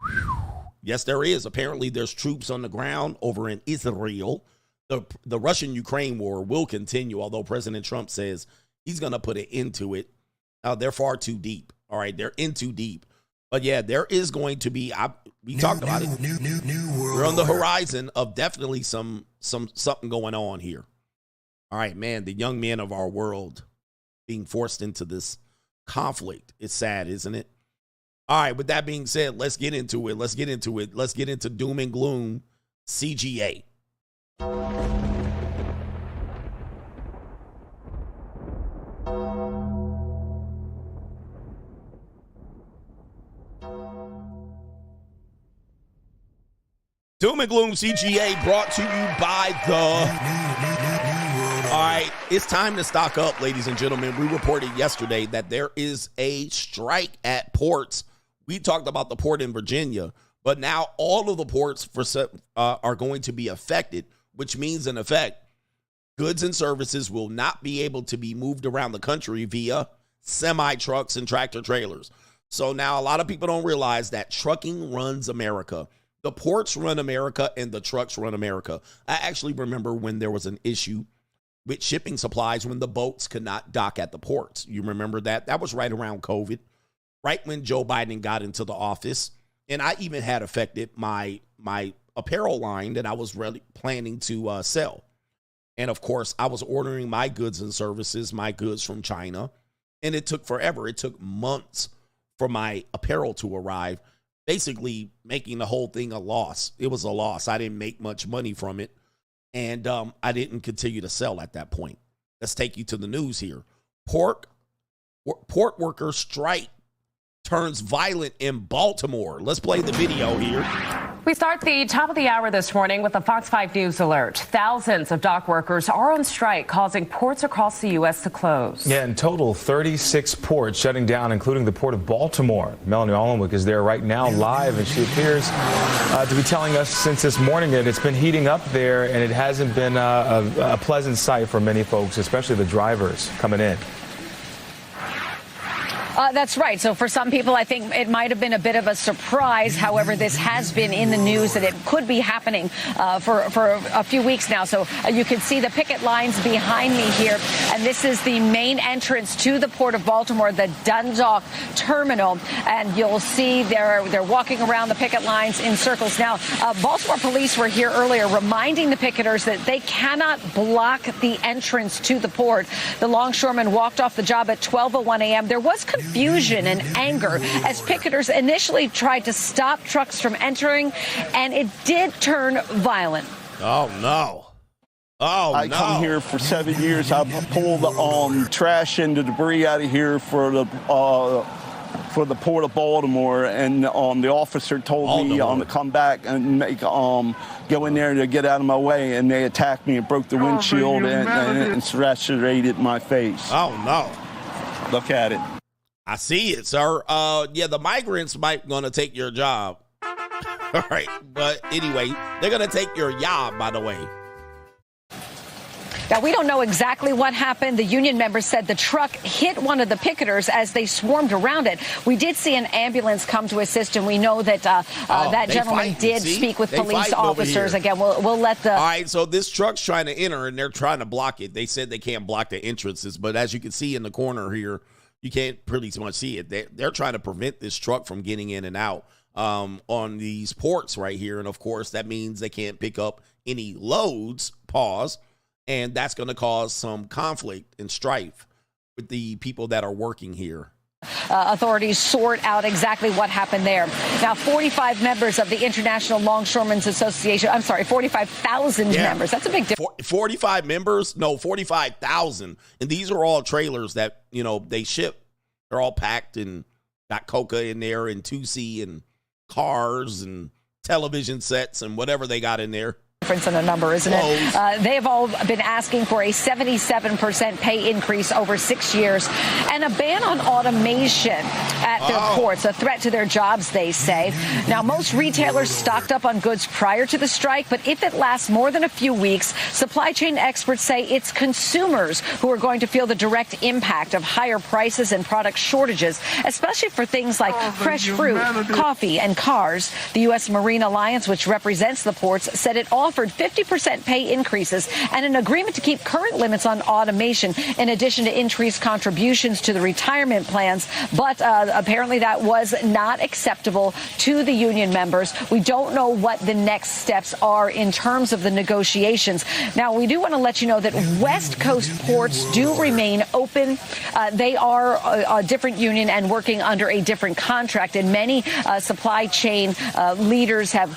Yes, there is. Apparently, there's troops on the ground over in Israel the Russian-Ukraine war will continue, although President Trump says he's going to put an end to it. They're far too deep. All right, they're in too deep. But yeah, there is going to be. We talked about it. We're on the horizon of definitely something going on here. All right, man, the young men of our world being forced into this conflict. It's sad, isn't it? All right, with that being said, let's get into it. Let's get into Doom and Gloom CGA. Doom and Gloom CGA brought to you by All right, it's time to stock up, ladies and gentlemen. We reported yesterday that there is a strike at ports. We talked about the port in Virginia, but now all of the ports are going to be affected, which means, in effect, goods and services will not be able to be moved around the country via semi-trucks and tractor trailers. So now a lot of people don't realize that trucking runs America. The ports run America and the trucks run America. I actually remember when there was an issue with shipping supplies when the boats could not dock at the ports. You remember that? That was right around COVID, right when Joe Biden got into the office. And I even had affected my apparel line that I was really planning to sell. And of course, I was ordering my goods and services, my goods from China. And it took forever. It took months for my apparel to arrive, basically making the whole thing a loss. It was a loss. I didn't make much money from it. And I didn't continue to sell at that point. Let's take you to the news here. Port worker strike turns violent in Baltimore. Let's play the video here. We start the top of the hour this morning with a Fox 5 News alert. Thousands of dock workers are on strike, causing ports across the U.S. to close. Yeah, in total, 36 ports shutting down, including the port of Baltimore. Melanie Allenwick is there right now live, and she appears to be telling us since this morning that it's been heating up there, and it hasn't been a pleasant sight for many folks, especially the drivers coming in. That's right. So for some people, I think it might have been a bit of a surprise. However, this has been in the news that it could be happening for a few weeks now. So you can see the picket lines behind me here. And this is the main entrance to the Port of Baltimore, the Dundalk Terminal. And you'll see they're walking around the picket lines in circles. Now, Baltimore police were here earlier reminding the picketers that they cannot block the entrance to the port. The longshoremen walked off the job at 12:01 a.m. There was confusion and anger as picketers initially tried to stop trucks from entering, and it did turn violent. Oh, no. Oh, I come here for 7 years. I pull the trash and the debris out of here for the Port of Baltimore, and the officer told me to come back and make go in there to get out of my way, and they attacked me and broke the windshield and lacerated my face. Oh, no. Look at it. I see it, sir. Yeah, the migrants might gonna take your job. All right, but anyway, they're gonna take your job, by the way. Now, we don't know exactly what happened. The union members said the truck hit one of the picketers as they swarmed around it. We did see an ambulance come to assist, and we know that that gentleman did speak with police officers. Again, we'll let the... All right, so this truck's trying to enter, and they're trying to block it. They said they can't block the entrances, but as you can see in the corner here, you can't pretty much see it. They're trying to prevent this truck from getting in and out on these ports right here. And, of course, that means they can't pick up any loads, and that's going to cause some conflict and strife with the people that are working here. Authorities sort out exactly what happened there. Now, 45 members of the International Longshoremen's Association, 45,000 members. That's a big difference. 45 members? No, 45,000. And these are all trailers that, they ship. They're all packed and got coca in there and 2C and cars and television sets and whatever they got in there. Difference in the number, isn't it? They have all been asking for a 77% pay increase over 6 years and a ban on automation at their ports, a threat to their jobs, they say. Now, most retailers stocked up on goods prior to the strike, but if it lasts more than a few weeks, supply chain experts say it's consumers who are going to feel the direct impact of higher prices and product shortages, especially for things like fresh fruit, coffee, and cars. The U.S. Marine Alliance, which represents the ports, said it offers offered 50% pay increases and an agreement to keep current limits on automation, in addition to increased contributions to the retirement plans. But apparently that was not acceptable to the union members. We don't know what the next steps are in terms of the negotiations. Now, we do want to let you know that West Coast ports do remain open. They are a different union and working under a different contract, and many supply chain leaders have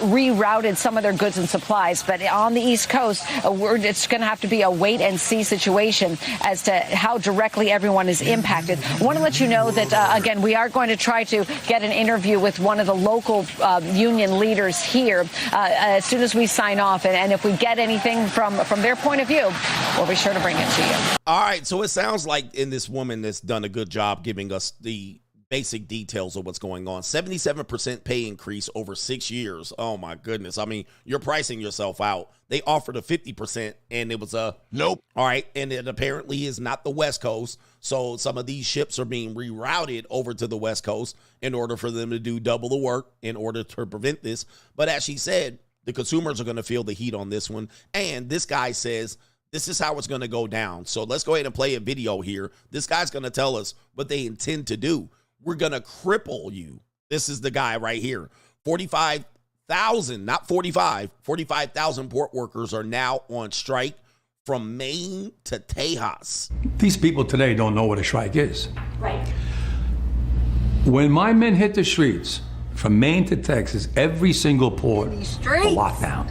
rerouted some of their goods and supplies. But on the East Coast, it's going to have to be a wait-and-see situation as to how directly everyone is impacted. I want to let you know that, again, we are going to try to get an interview with one of the local union leaders here as soon as we sign off. And if we get anything from their point of view, we'll be sure to bring it to you. All right, so it sounds like in this woman that's done a good job giving us the basic details of what's going on. 77% pay increase over 6 years. Oh, my goodness. I mean, you're pricing yourself out. They offered a 50%, and it was a nope. All right, and it apparently is not the West Coast, so some of these ships are being rerouted over to the West Coast in order for them to do double the work in order to prevent this. But as she said, the consumers are going to feel the heat on this one, and this guy says this is how it's going to go down. So let's go ahead and play a video here. This guy's going to tell us what they intend to do. We're going to cripple you. This is the guy right here. 45,000, not 45, 45,000 port workers are now on strike from Maine to Tejas. These people today don't know what a strike is. Right. When my men hit the streets from Maine to Texas, every single port, a lockdown.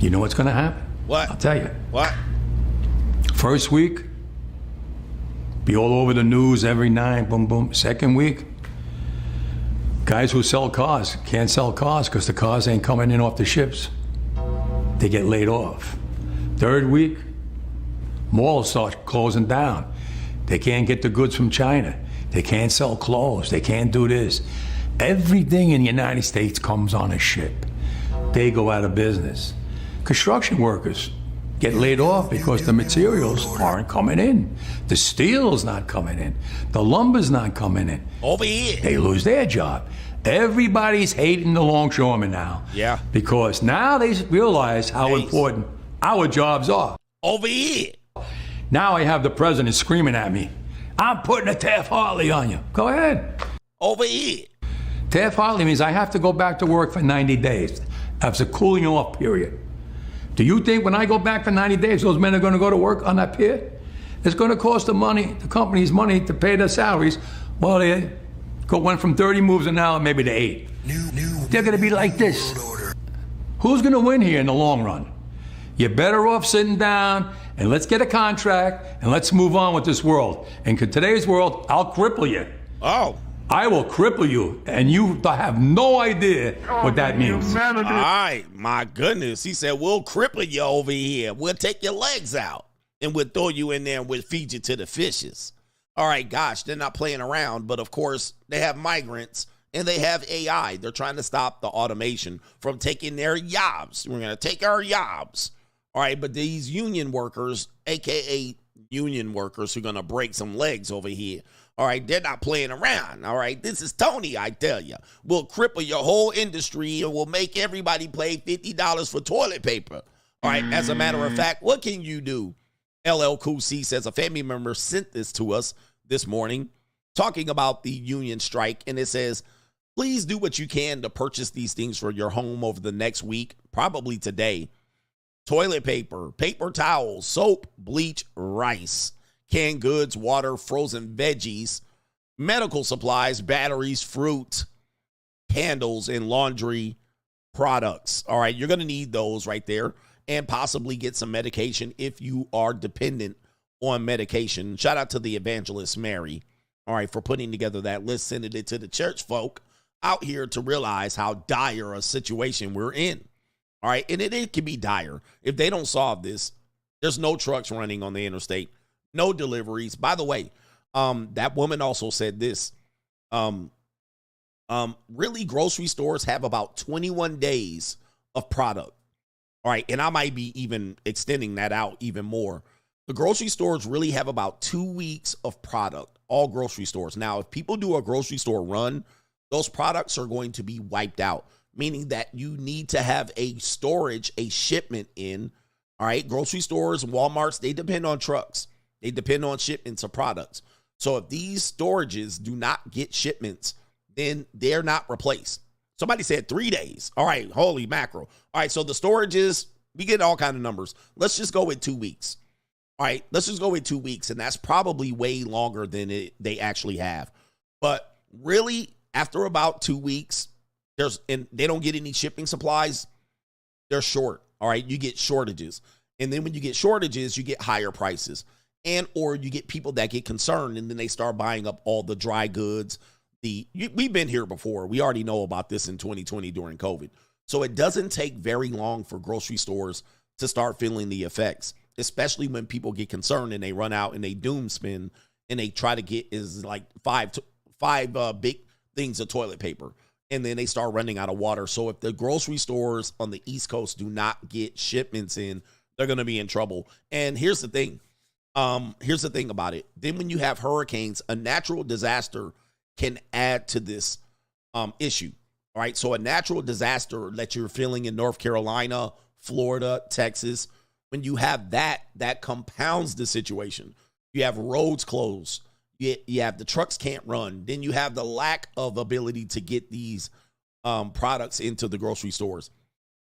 You know what's going to happen? What? I'll tell you. What? First week, be all over the news every night, boom, boom. Second week, guys who sell cars can't sell cars because the cars ain't coming in off the ships. They get laid off. Third week, malls start closing down. They can't get the goods from China. They can't sell clothes. They can't do this. Everything in the United States comes on a ship. They go out of business. Construction workers get laid off because the materials aren't coming in. The steel's not coming in. The lumber's not coming in. Over here. They lose their job. Everybody's hating the longshoremen now. Yeah. Because now they realize how important our jobs are. Over here. Now I have the president screaming at me, I'm putting a Taft-Hartley on you. Go ahead. Over here. Taft-Hartley means I have to go back to work for 90 days. That's a cooling off period. Do you think when I go back for 90 days, those men are going to go to work on that pier? It's going to cost the company's money to pay their salaries. Well, they went from 30 moves an hour maybe to 8. They're going to be like this. Who's going to win here in the long run? You're better off sitting down and let's get a contract and let's move on with this world. And in today's world, I'll cripple you. Oh. I will cripple you, and you have no idea what that means. All right, my goodness. He said, we'll cripple you over here. We'll take your legs out, and we'll throw you in there and we'll feed you to the fishes. All right, gosh, they're not playing around, but of course, they have migrants, and they have AI. They're trying to stop the automation from taking their jobs. We're going to take our jobs. All right, but these union workers, a.k.a. union workers who are going to break some legs over here, all right, they're not playing around. All right, this is Tony, I tell you. We'll cripple your whole industry and we'll make everybody pay $50 for toilet paper. All right, as a matter of fact, what can you do? LL Cool C says a family member sent this to us this morning talking about the union strike. And it says, please do what you can to purchase these things for your home over the next week, probably today. Toilet paper, paper towels, soap, bleach, rice, canned goods, water, frozen veggies, medical supplies, batteries, fruit, candles, and laundry products. All right, you're going to need those right there and possibly get some medication if you are dependent on medication. Shout out to the evangelist Mary, all right, for putting together that list, sending it to the church folk out here to realize how dire a situation we're in. All right, and it can be dire. If they don't solve this, there's no trucks running on the interstate. No deliveries. By the way, that woman also said this. Really, grocery stores have about 21 days of product. All right, and I might be even extending that out even more. The grocery stores really have about 2 weeks of product, all grocery stores. Now, if people do a grocery store run, those products are going to be wiped out. meaning that you need to have a storage, a shipment in. All right, grocery stores, Walmarts, they depend on trucks. They depend on shipments of products. So if these storages do not get shipments, then they're not replaced. Somebody said 3 days. All right, holy mackerel. All right, so the storages, we get all kind of numbers. Let's just go with 2 weeks. All right, let's just go with 2 weeks, and that's probably way longer than they actually have. But really, after about 2 weeks, and they don't get any shipping supplies, they're short. All right, you get shortages. And then when you get shortages, you get higher prices. And or you get people that get concerned, and then they start buying up all the dry goods. We've been here before. We already know about this in 2020 during COVID. So it doesn't take very long for grocery stores to start feeling the effects, especially when people get concerned and they run out and they doom spin and they try to get five big things of toilet paper. And then they start running out of water. So if the grocery stores on the East Coast do not get shipments in, they're going to be in trouble. And here's the thing. Here's the thing about it. Then when you have hurricanes, a natural disaster can add to this issue. All right. So a natural disaster that you're feeling in North Carolina, Florida, Texas, when you have that compounds the situation. You have roads closed. You have the trucks can't run. Then you have the lack of ability to get these products into the grocery stores.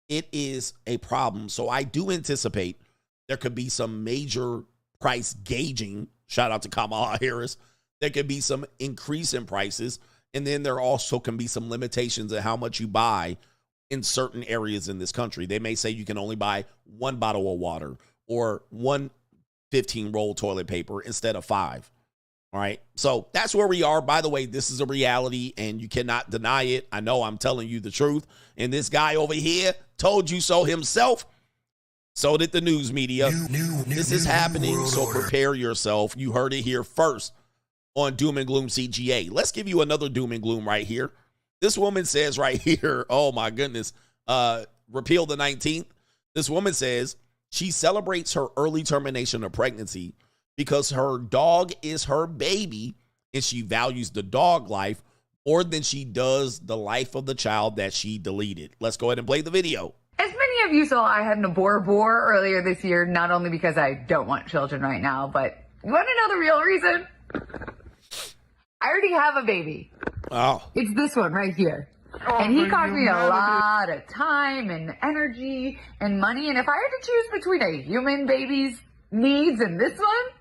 It is a problem. So I do anticipate there could be some major price gauging. Shout out to Kamala Harris. There could be some increase in prices. And then there also can be some limitations of how much you buy in certain areas in this country. They may say you can only buy 1 bottle of water or 1 15-roll toilet paper instead of 5. All right. So that's where we are. By the way, this is a reality and you cannot deny it. I know I'm telling you the truth. And this guy over here told you so himself. So did the news media. This is happening. So prepare yourself. You heard it here first on Doom and Gloom CGA. Let's give you another Doom and Gloom right here. This woman says right here, oh my goodness, repeal the 19th. This woman says she celebrates her early termination of pregnancy because her dog is her baby and she values the dog life more than she does the life of the child that she deleted. Let's go ahead and play the video. As many of you saw, I had an abort earlier this year, not only because I don't want children right now, but you want to know the real reason? I already have a baby. Oh. It's this one right here. And he cost me a lot of time and energy and money. And if I had to choose between a human baby's needs and this one,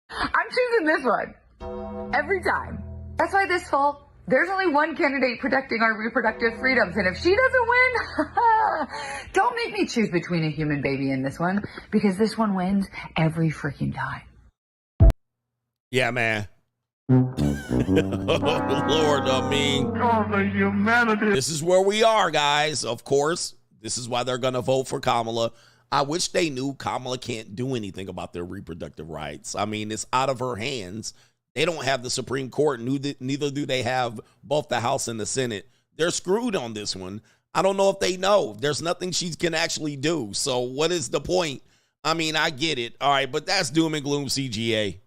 I'm choosing this one. Every time. That's why this fall, there's only one candidate protecting our reproductive freedoms. And if she doesn't win, don't make me choose between a human baby and this one, because this one wins every freaking time. Yeah, man. Lord, I mean, the humanity. This is where we are, guys. Of course, this is why they're going to vote for Kamala. I wish they knew Kamala can't do anything about their reproductive rights. I mean, it's out of her hands. They don't have the Supreme Court. Neither do they have both the House and the Senate. They're screwed on this one. I don't know if they know. There's nothing she can actually do. So what is the point? I mean, I get it. All right, but that's Doom and Gloom CGA.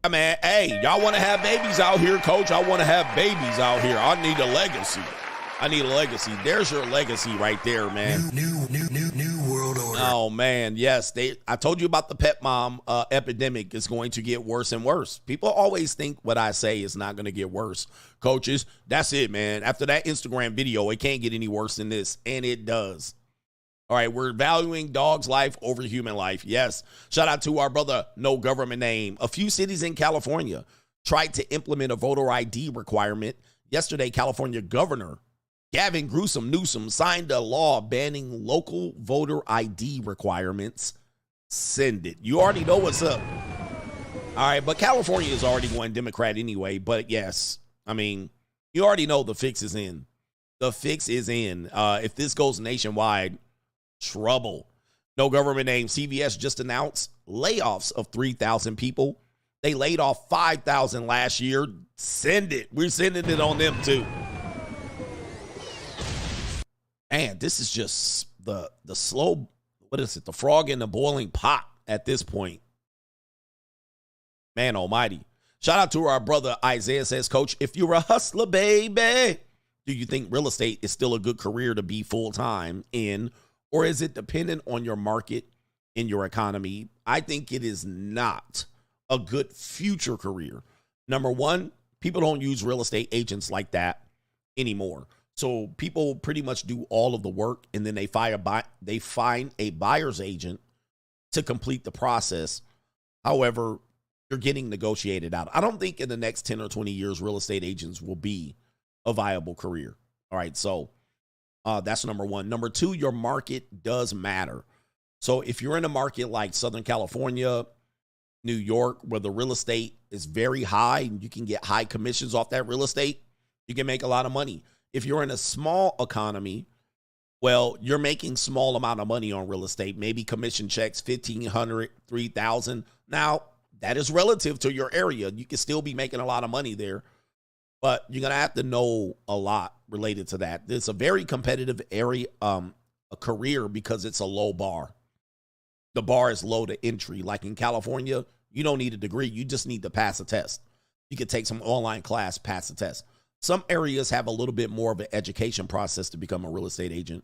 Man, hey, y'all want to have babies out here, coach? I want to have babies out here. I need a legacy. I need a legacy. There's your legacy right there, man. New world order. Oh, man, yes. I told you about the pet mom epidemic is going to get worse and worse. People always think what I say is not going to get worse. Coaches, that's it, man. After that Instagram video, it can't get any worse than this, and it does. All right, we're valuing dog's life over human life. Yes. Shout out to our brother, no government name. A few cities in California tried to implement a voter ID requirement. Yesterday, California Governor Gavin Newsom signed a law banning local voter ID requirements. Send it. You already know what's up. All right, but California is already going Democrat anyway. But yes, I mean, you already know the fix is in. The fix is in. If this goes nationwide, trouble. No government name. CVS just announced layoffs of 3,000 people. They laid off 5,000 last year. Send it. We're sending it on them too. And this is just the slow what is it? The frog in the boiling pot at this point. Man almighty. Shout out to our brother Isaiah says, Coach, if you're a hustler, baby, do you think real estate is still a good career to be full-time in, or is it dependent on your market in your economy? I think it is not a good future career. Number one, people don't use real estate agents like that anymore. So people pretty much do all of the work, and then they find a buyer's agent to complete the process. However, you're getting negotiated out. I don't think in the next 10 or 20 years, real estate agents will be a viable career. All right, so that's number one. Number two, your market does matter. So if you're in a market like Southern California, New York, where the real estate is very high and you can get high commissions off that real estate, you can make a lot of money. If you're in a small economy, well, you're making small amount of money on real estate, maybe commission checks, $1,500, $3,000. Now, that is relative to your area. You can still be making a lot of money there, but you're going to have to know a lot related to that. It's a very competitive area, a career, because it's a low bar. The bar is low to entry. Like in California, you don't need a degree. You just need to pass a test. You could take some online class, pass the test. Some areas have a little bit more of an education process to become a real estate agent.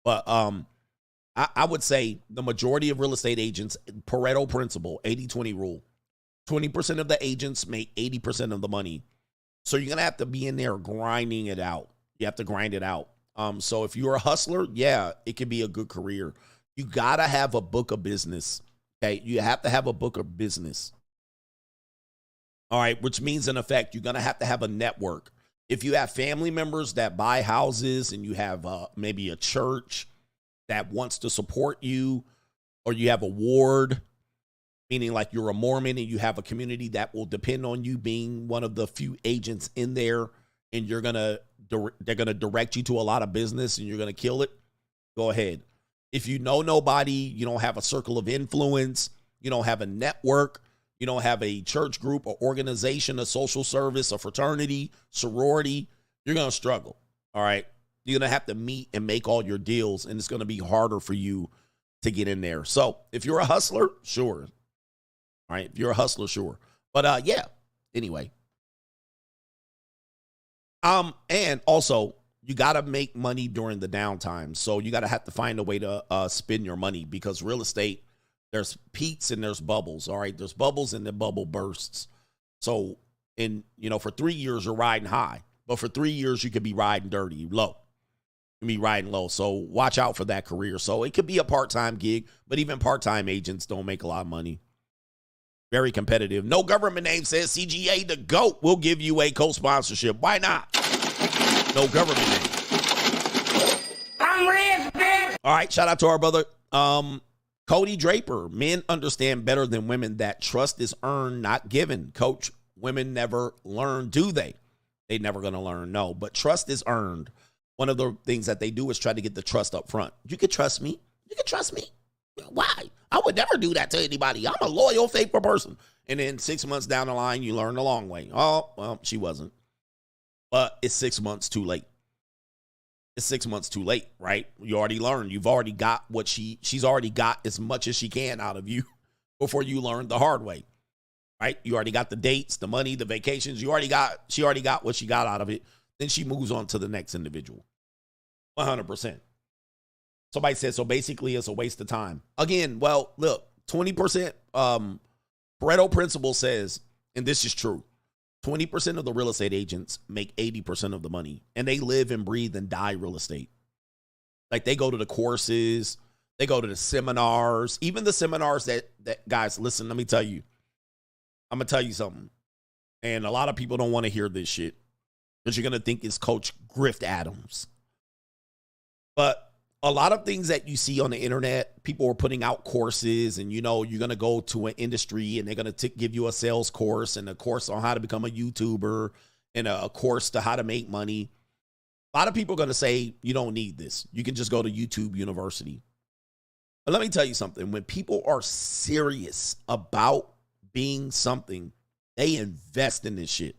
But I would say the majority of real estate agents, Pareto principle, 80-20 rule, 20% of the agents make 80% of the money. So you're going to have to be in there grinding it out. You have to grind it out. So if you're a hustler, yeah, it can be a good career. You got to have a book of business. Okay, you have to have a book of business. All right, which means in effect, you're going to have a network. If you have family members that buy houses and you have maybe a church that wants to support you, or you have a ward, meaning like you're a Mormon and you have a community that will depend on you being one of the few agents in there, and they're going to direct you to a lot of business and you're going to kill it, go ahead. If you know nobody, you don't have a circle of influence, you don't have a network, you don't have a church group, or organization, a social service, a fraternity, sorority, you're going to struggle. All right. You're going to have to meet and make all your deals, and it's going to be harder for you to get in there. So if you're a hustler, sure. All right. If you're a hustler, sure. But yeah, anyway. And also, you got to make money during the downtime. So you got to have to find a way to spend your money, because real estate, there's peaks and there's bubbles. All right. There's bubbles and the bubble bursts. So for 3 years, you're riding high, but for 3 years, you could be riding dirty, low. You can be riding low. So watch out for that career. So it could be a part-time gig, but even part-time agents don't make a lot of money. Very competitive. No government name says CGA the GOAT will give you a co-sponsorship. Why not? No government name. I'm rich, bitch. All right. Shout out to our brother, Cody Draper. Men understand better than women that trust is earned, not given. Coach, women never learn, do they? They never going to learn, no. But trust is earned. One of the things that they do is try to get the trust up front. You can trust me. You can trust me. Why? I would never do that to anybody. I'm a loyal, faithful person. And then 6 months down the line, you learn the long way. Oh, well, she wasn't. But it's 6 months too late. It's 6 months too late, right? You already learned. You've already got what she's already got as much as she can out of you before you learn the hard way, right? You already got the dates, the money, the vacations. She already got what she got out of it. Then she moves on to the next individual. 100%. Somebody said, so basically it's a waste of time. Again, well, look, 20%, Pareto principle says, and this is true, 20% of the real estate agents make 80% of the money, and they live and breathe and die real estate. Like, they go to the courses, they go to the seminars, even the seminars that guys, listen, let me tell you, I'm going to tell you something. And a lot of people don't want to hear this shit, because you're going to think it's Coach Grift Adams. But a lot of things that you see on the internet, people are putting out courses, and, you're going to go to an industry and they're going to give you a sales course and a course on how to become a YouTuber and a course to how to make money. A lot of people are going to say, you don't need this. You can just go to YouTube University. But let me tell you something. When people are serious about being something, they invest in this shit.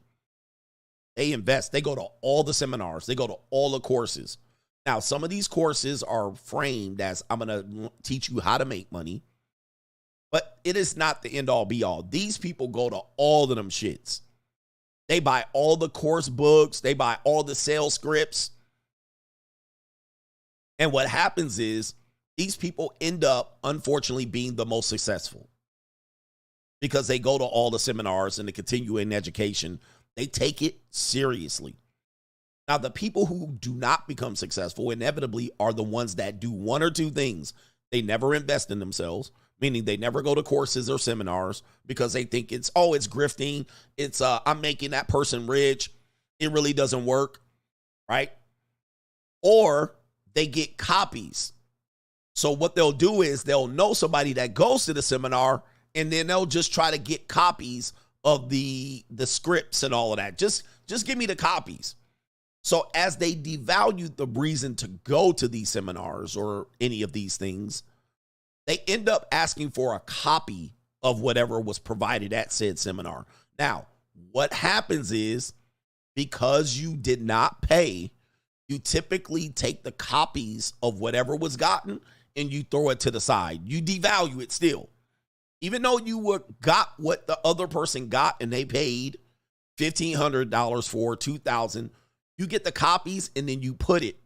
They invest. They go to all the seminars. They go to all the courses. Now, some of these courses are framed as I'm going to teach you how to make money, but it is not the end all be all. These people go to all of them shits. They buy all the course books. They buy all the sales scripts. And what happens is these people end up, unfortunately, being the most successful because they go to all the seminars and the continuing education. They take it seriously. Now, the people who do not become successful inevitably are the ones that do one or two things. They never invest in themselves, meaning they never go to courses or seminars because they think it's grifting. It's, I'm making that person rich. It really doesn't work, right? Or they get copies. So what they'll do is they'll know somebody that goes to the seminar, and then they'll just try to get copies of the scripts and all of that. Just give me the copies. So as they devalue the reason to go to these seminars or any of these things, they end up asking for a copy of whatever was provided at said seminar. Now, what happens is because you did not pay, you typically take the copies of whatever was gotten and you throw it to the side. You devalue it still. Even though you got what the other person got and they paid $1,500 for, $2,000, you get the copies and then you put it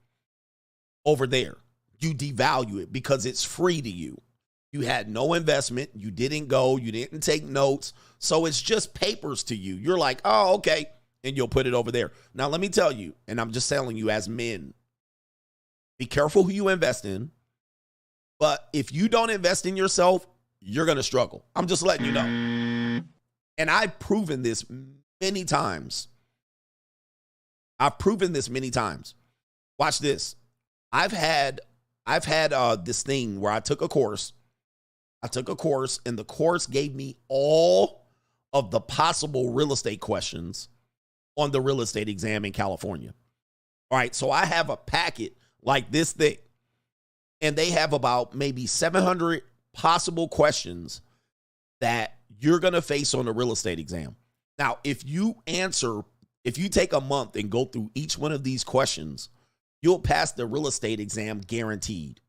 over there. You devalue it because it's free to you. You had no investment. You didn't go. You didn't take notes. So it's just papers to you. You're like, oh, okay. And you'll put it over there. Now, let me tell you, and I'm just telling you as men, be careful who you invest in. But if you don't invest in yourself, you're going to struggle. I'm just letting you know. And I've proven this many times. Watch this. I've had this thing where I took a course. And the course gave me all of the possible real estate questions on the real estate exam in California. All right, so I have a packet like this thick, and they have about maybe 700 possible questions that you're going to face on the real estate exam. Now, if you take a month and go through each one of these questions, you'll pass the real estate exam guaranteed.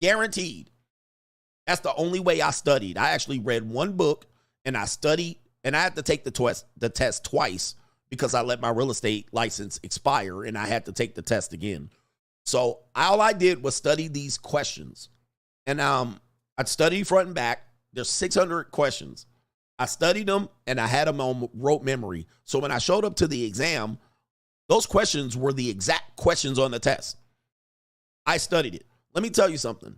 Guaranteed. That's the only way I studied. I actually read one book and I studied, and I had to take the test twice because I let my real estate license expire and I had to take the test again. So all I did was study these questions. And I'd study front and back. There's 600 questions. I studied them and I had them on rote memory. So when I showed up to the exam, those questions were the exact questions on the test. I studied it. Let me tell you something.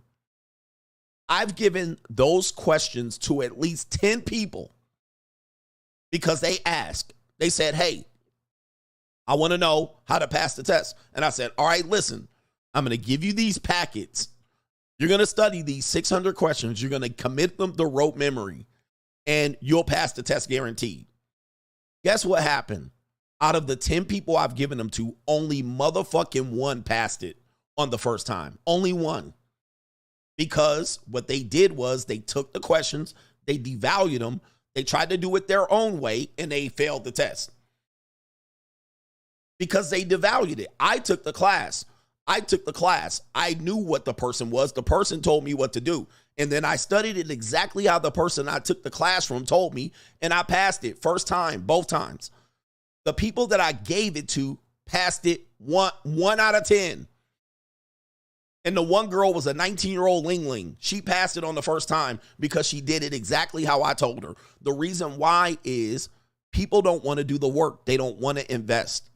I've given those questions to at least 10 people because they asked. They said, hey, I want to know how to pass the test. And I said, all right, listen, I'm going to give you these packets. You're going to study these 600 questions. You're going to commit them to rote memory, and you'll pass the test guaranteed. Guess what happened? Out of the 10 people I've given them to, only motherfucking one passed it on the first time. Only one. Because what they did was they took the questions, they devalued them, they tried to do it their own way, and they failed the test. Because they devalued it. I took the class. I knew what the person was. The person told me what to do. And then I studied it exactly how the person I took the class from told me, and I passed it first time, both times. The people that I gave it to passed it one out of 10. And the one girl was a 19-year-old Lingling. She passed it on the first time because she did it exactly how I told her. The reason why is people don't want to do the work. They don't want to invest.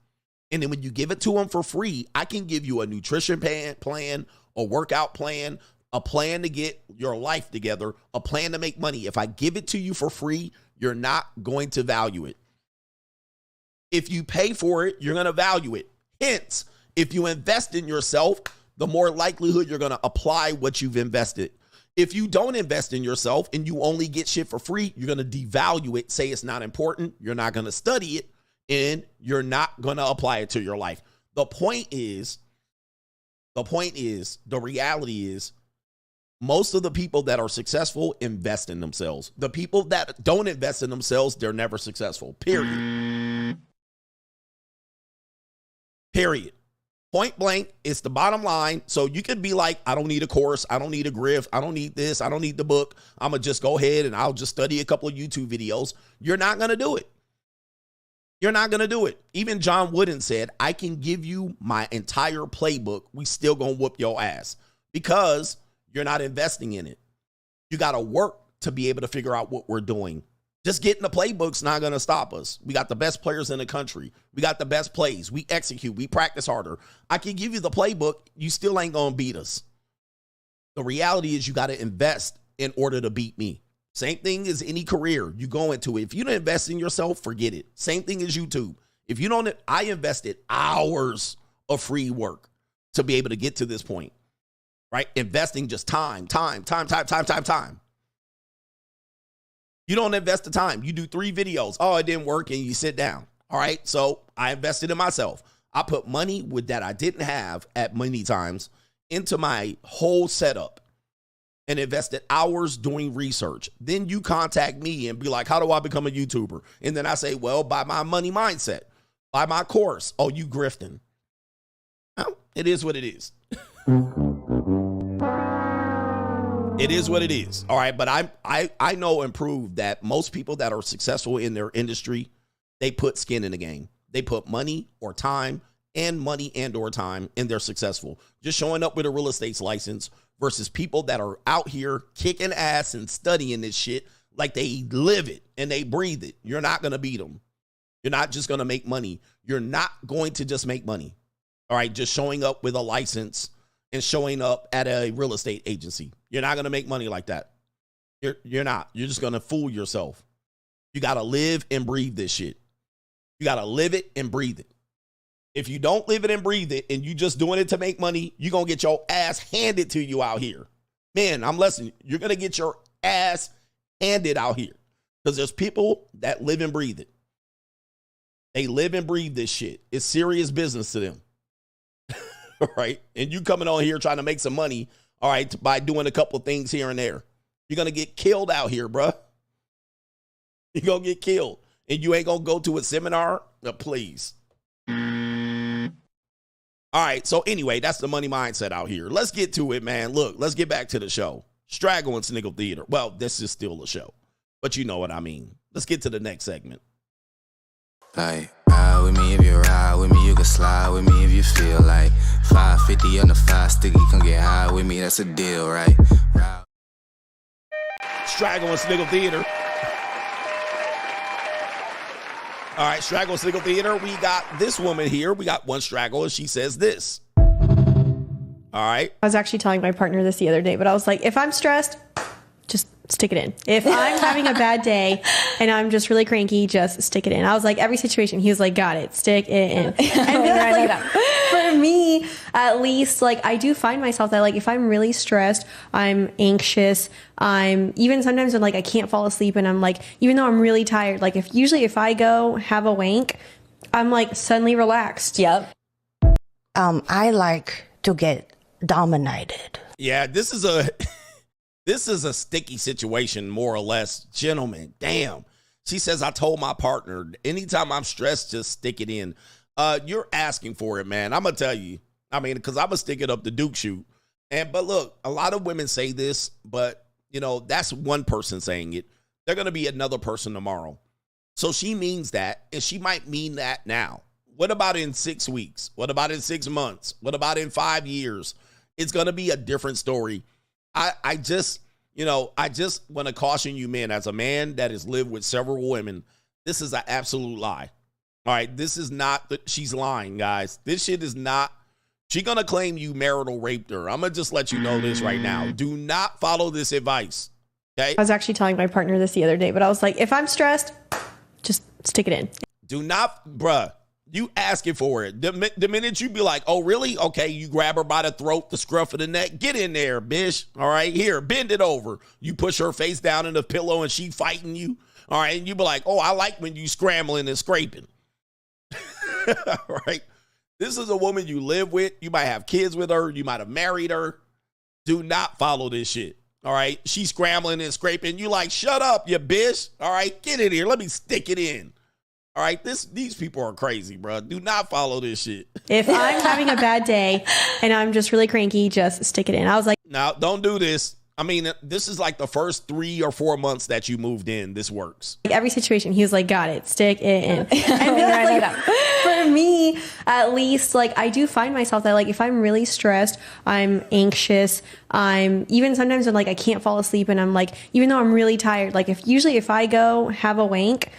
And then when you give it to them for free, I can give you a nutrition plan, a workout plan, a plan to get your life together, a plan to make money. If I give it to you for free, you're not going to value it. If you pay for it, you're going to value it. Hence, if you invest in yourself, the more likelihood you're going to apply what you've invested. If you don't invest in yourself and you only get shit for free, you're going to devalue it, say it's not important, you're not going to study it, and you're not going to apply it to your life. The reality is, most of the people that are successful invest in themselves. The people that don't invest in themselves, they're never successful. Period. Point blank, it's the bottom line. So you could be like, I don't need a course. I don't need a grift. I don't need this. I don't need the book. I'm going to just go ahead and I'll just study a couple of YouTube videos. You're not going to do it. You're not going to do it. Even John Wooden said, I can give you my entire playbook. We still going to whoop your ass because you're not investing in it. You got to work to be able to figure out what we're doing. Just getting the playbook's not going to stop us. We got the best players in the country. We got the best plays. We execute. We practice harder. I can give you the playbook. You still ain't going to beat us. The reality is you got to invest in order to beat me. Same thing as any career you go into. If you don't invest in yourself, forget it. Same thing as YouTube. If you don't, I invested hours of free work to be able to get to this point, right? Investing just time. You don't invest the time. You do 3 videos. Oh, it didn't work, and you sit down. All right, so I invested in myself. I put money with that I didn't have at many times into my whole setup and invested hours doing research. Then you contact me and be like, how do I become a YouTuber? And then I say, well, buy my money mindset. Buy my course. Oh, you grifting. Well, it is what it is. It is what it is. All right. But I know and prove that most people that are successful in their industry, they put skin in the game. They put money or time and or time, and they're successful. Just showing up with a real estate license versus people that are out here kicking ass and studying this shit like they live it and they breathe it. You're not going to beat them. You're not just going to make money. You're not going to just make money. All right. Just showing up with a license and showing up at a real estate agency. You're not going to make money like that. You're not. You're just going to fool yourself. You got to live and breathe this shit. You got to live it and breathe it. If you don't live it and breathe it and you just doing it to make money, you're going to get your ass handed to you out here. Man, I'm listening. You're going to get your ass handed out here because there's people that live and breathe it. They live and breathe this shit. It's serious business to them. All right. And you coming on here trying to make some money, all right, by doing a couple of things here and there. You're going to get killed out here, bruh. You're going to get killed. And you ain't going to go to a seminar? Please. All right. So anyway, that's the money mindset out here. Let's get to it, man. Look, let's get back to the show. Straggle and Sniggle Theater. Well, this is still a show, but you know what I mean. Let's get to the next segment. Like, ride with me if you ride with me, you can slide with me if you feel like 550 on the 5 sticky, come get high with me, that's a deal, right? Straggle and Sniggle Theater. All right, Straggle and Sniggle Theater. We got this woman here. We got one Straggle, and she says this. All right. I was actually telling my partner this the other day, but I was like, if I'm stressed, just stick it in. If I'm having a bad day and I'm just really cranky, just stick it in. I was like, every situation, he was like, got it, stick it in. And then, like, for me, at least, like, I do find myself that, like, if I'm really stressed, I'm anxious, I'm even sometimes when, like, I can't fall asleep and I'm like, even though I'm really tired, like, if I go have a wank, I'm like suddenly relaxed. Yep. I like to get dominated. Yeah, this is a sticky situation, more or less. Gentlemen, damn. She says, I told my partner, anytime I'm stressed, just stick it in. You're asking for it, man. I'm going to tell you. I mean, because I'm going to stick it up the Duke shoot. But look, a lot of women say this, but, you know, that's one person saying it. They're going to be another person tomorrow. So she means that, and she might mean that now. What about in 6 weeks? What about in 6 months? What about in 5 years? It's going to be a different story. I just want to caution you, men, as a man that has lived with several women, this is an absolute lie. All right, this is not, she's lying, guys. This shit is not, she's going to claim you marital raped her. I'm going to just let you know this right now. Do not follow this advice, okay? I was actually telling my partner this the other day, but I was like, if I'm stressed, just stick it in. Do not, bruh. You asking for it. The minute you be like, oh, really? Okay, you grab her by the throat, the scruff of the neck. Get in there, bitch. All right, here, bend it over. You push her face down in the pillow and she fighting you. All right, and you be like, oh, I like when you scrambling and scraping. All right. This is a woman you live with. You might have kids with her. You might have married her. Do not follow this shit. All right. She's scrambling and scraping. You like, shut up, you bitch. All right. Get in here. Let me stick it in. All right, these people are crazy, bro. Do not follow this shit. If I'm having a bad day and I'm just really cranky, just stick it in. I was like, now, don't do this. I mean, this is like the first 3 or 4 months that you moved in. This works. Every situation, he was like, got it, stick it in. And then, like, for me, at least, like, I do find myself that, like, if I'm really stressed, I'm anxious, I'm even sometimes when, like, I can't fall asleep and I'm like, even though I'm really tired, like, if I go have a wank,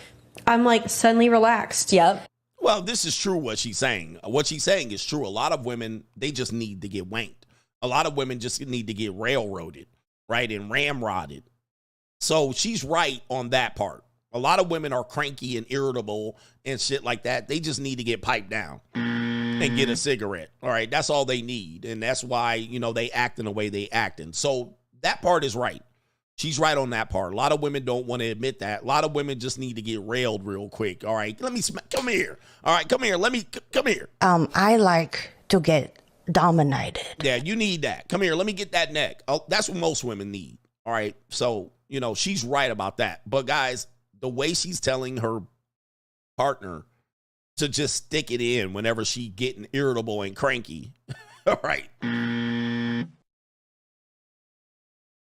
I'm like suddenly relaxed. Yep. Well, this is true what she's saying. What she's saying is true. A lot of women, they just need to get wanked. A lot of women just need to get railroaded, right, and ramrodded. So she's right on that part. A lot of women are cranky and irritable and shit like that. They just need to get piped down and get a cigarette. All right, that's all they need. And that's why, you know, they act in the way they acting. So that part is right. She's right on that part. A lot of women don't want to admit that. A lot of women just need to get railed real quick. All right, come here. All right, come here. Come here. I like to get dominated. Yeah, you need that. Come here. Let me get that neck. Oh, that's what most women need. All right. So, you know, she's right about that. But guys, the way she's telling her partner to just stick it in whenever she getting irritable and cranky. All right.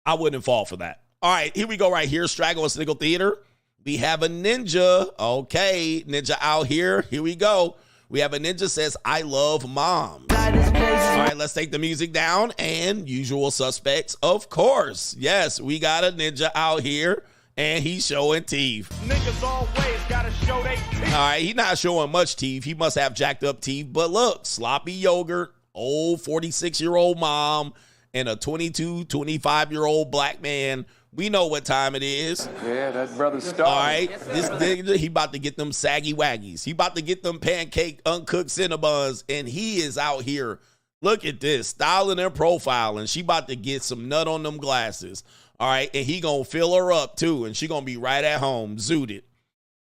I wouldn't fall for that. All right, here we go right here. Straggle and Sniggle Theater. We have a ninja. Okay, ninja out here. Here we go. We have a ninja says, I love mom. All right, let's take the music down. And usual suspects, of course. Yes, we got a ninja out here, and he's showing teeth. Niggas always gotta show they teeth. All right, he's not showing much teeth. He must have jacked up teeth. But look, sloppy yogurt, old 46-year-old mom, and a 22, 25-year-old black man. We know what time it is. Yeah, that brother's starving. All right, this nigga, he about to get them saggy waggies. He about to get them pancake uncooked Cinnabons, and he is out here. Look at this, styling and profiling. She about to get some nut on them glasses. All right, and he gonna fill her up too, and she gonna be right at home, zooted.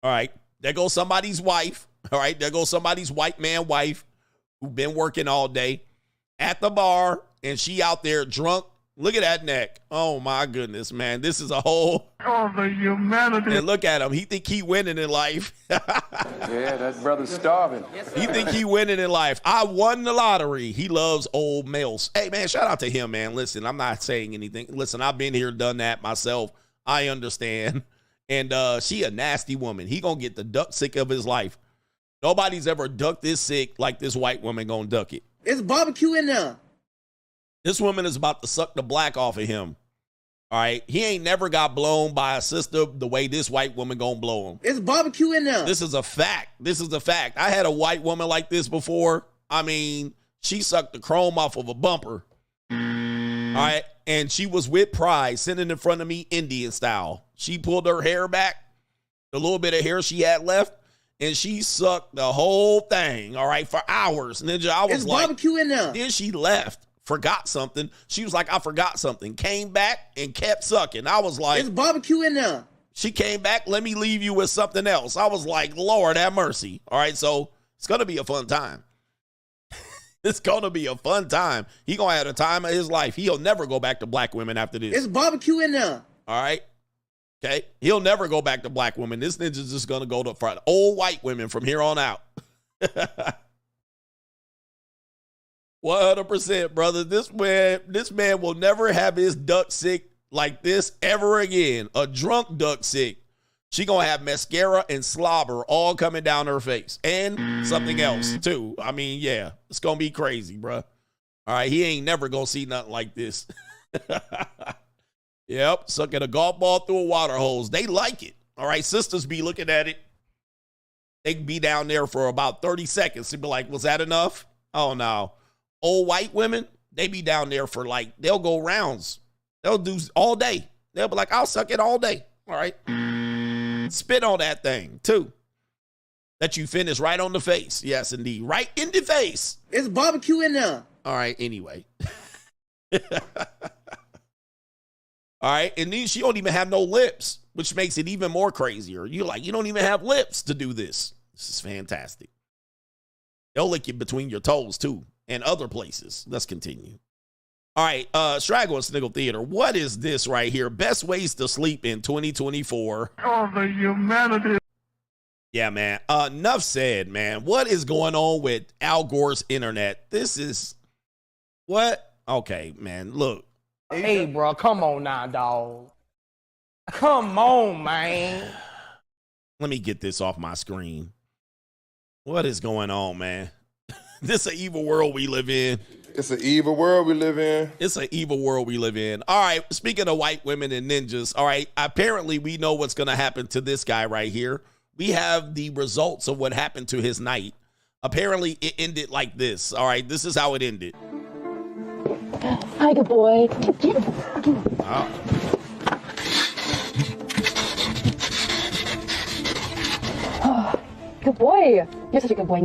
All right, there goes somebody's wife. All right, there goes somebody's white man wife who been working all day at the bar, and she out there drunk. Look at that neck. Oh, my goodness, man. This is a whole... Oh, the humanity. And look at him. He think he winning in life. Yeah, that brother's starving. He think he winning in life. I won the lottery. He loves old males. Hey, man, shout out to him, man. Listen, I'm not saying anything. Listen, I've been here, done that myself. I understand. And she a nasty woman. He gonna get the duck sick of his life. Nobody's ever ducked this sick like this white woman gonna duck it. It's barbecue in there. This woman is about to suck the black off of him. All right. He ain't never got blown by a sister the way this white woman gonna blow him. It's barbecue in there. This is a fact. This is a fact. I had a white woman like this before. I mean, she sucked the chrome off of a bumper. All right. And she was with pride, sitting in front of me Indian style. She pulled her hair back, the little bit of hair she had left, and she sucked the whole thing, all right, for hours. Ninja, I was it's like, barbecue in there. Then she left. Forgot something. She was like, I forgot something. Came back and kept sucking. I was like, it's barbecue in there. She came back, let me leave you with something else. I was like, Lord have mercy. All right, so it's going to be a fun time. It's going to be a fun time. He going to have the time of his life. He'll never go back to black women after this. It's barbecue in there. All right. Okay. He'll never go back to black women. This ninja's just going to go to front. Old white women from here on out. 100%, brother. This man will never have his duck sick like this ever again. A drunk duck sick. She gonna have mascara and slobber all coming down her face. And something else, too. I mean, yeah. It's gonna be crazy, bro. All right, he ain't never gonna see nothing like this. Yep, sucking a golf ball through a water hose. They like it. All right, sisters be looking at it. They can be down there for about 30 seconds and be like, was that enough? Oh, no. Old white women, they be down there for like, they'll go rounds. They'll do all day. They'll be like, I'll suck it all day. All right. Spit on that thing, too. Let you finish right on the face. Yes, indeed. Right in the face. It's barbecue in there. All right, anyway. All right, and then she don't even have no lips, which makes it even more crazier. You're like, you don't even have lips to do this. This is fantastic. They'll lick you between your toes, too, and other places. Let's continue. All right, Straggle and Sniggle Theater. What is this right here? Best ways to sleep in 2024. Oh, the humanity. Yeah, man. Enough said, man. What is going on with Al Gore's internet? This is what? Okay, man. Look. Hey, bro, come on now, dog. Come on, man. Let me get this off my screen. What is going on, man? This is an evil world we live in. It's an evil world we live in. It's an evil world we live in. All right, speaking of white women and ninjas, all right, apparently we know what's going to happen to this guy right here. We have the results of what happened to his night. Apparently, it ended like this. All right, this is how it ended. Hi, good boy. Good boy. You're such a good boy.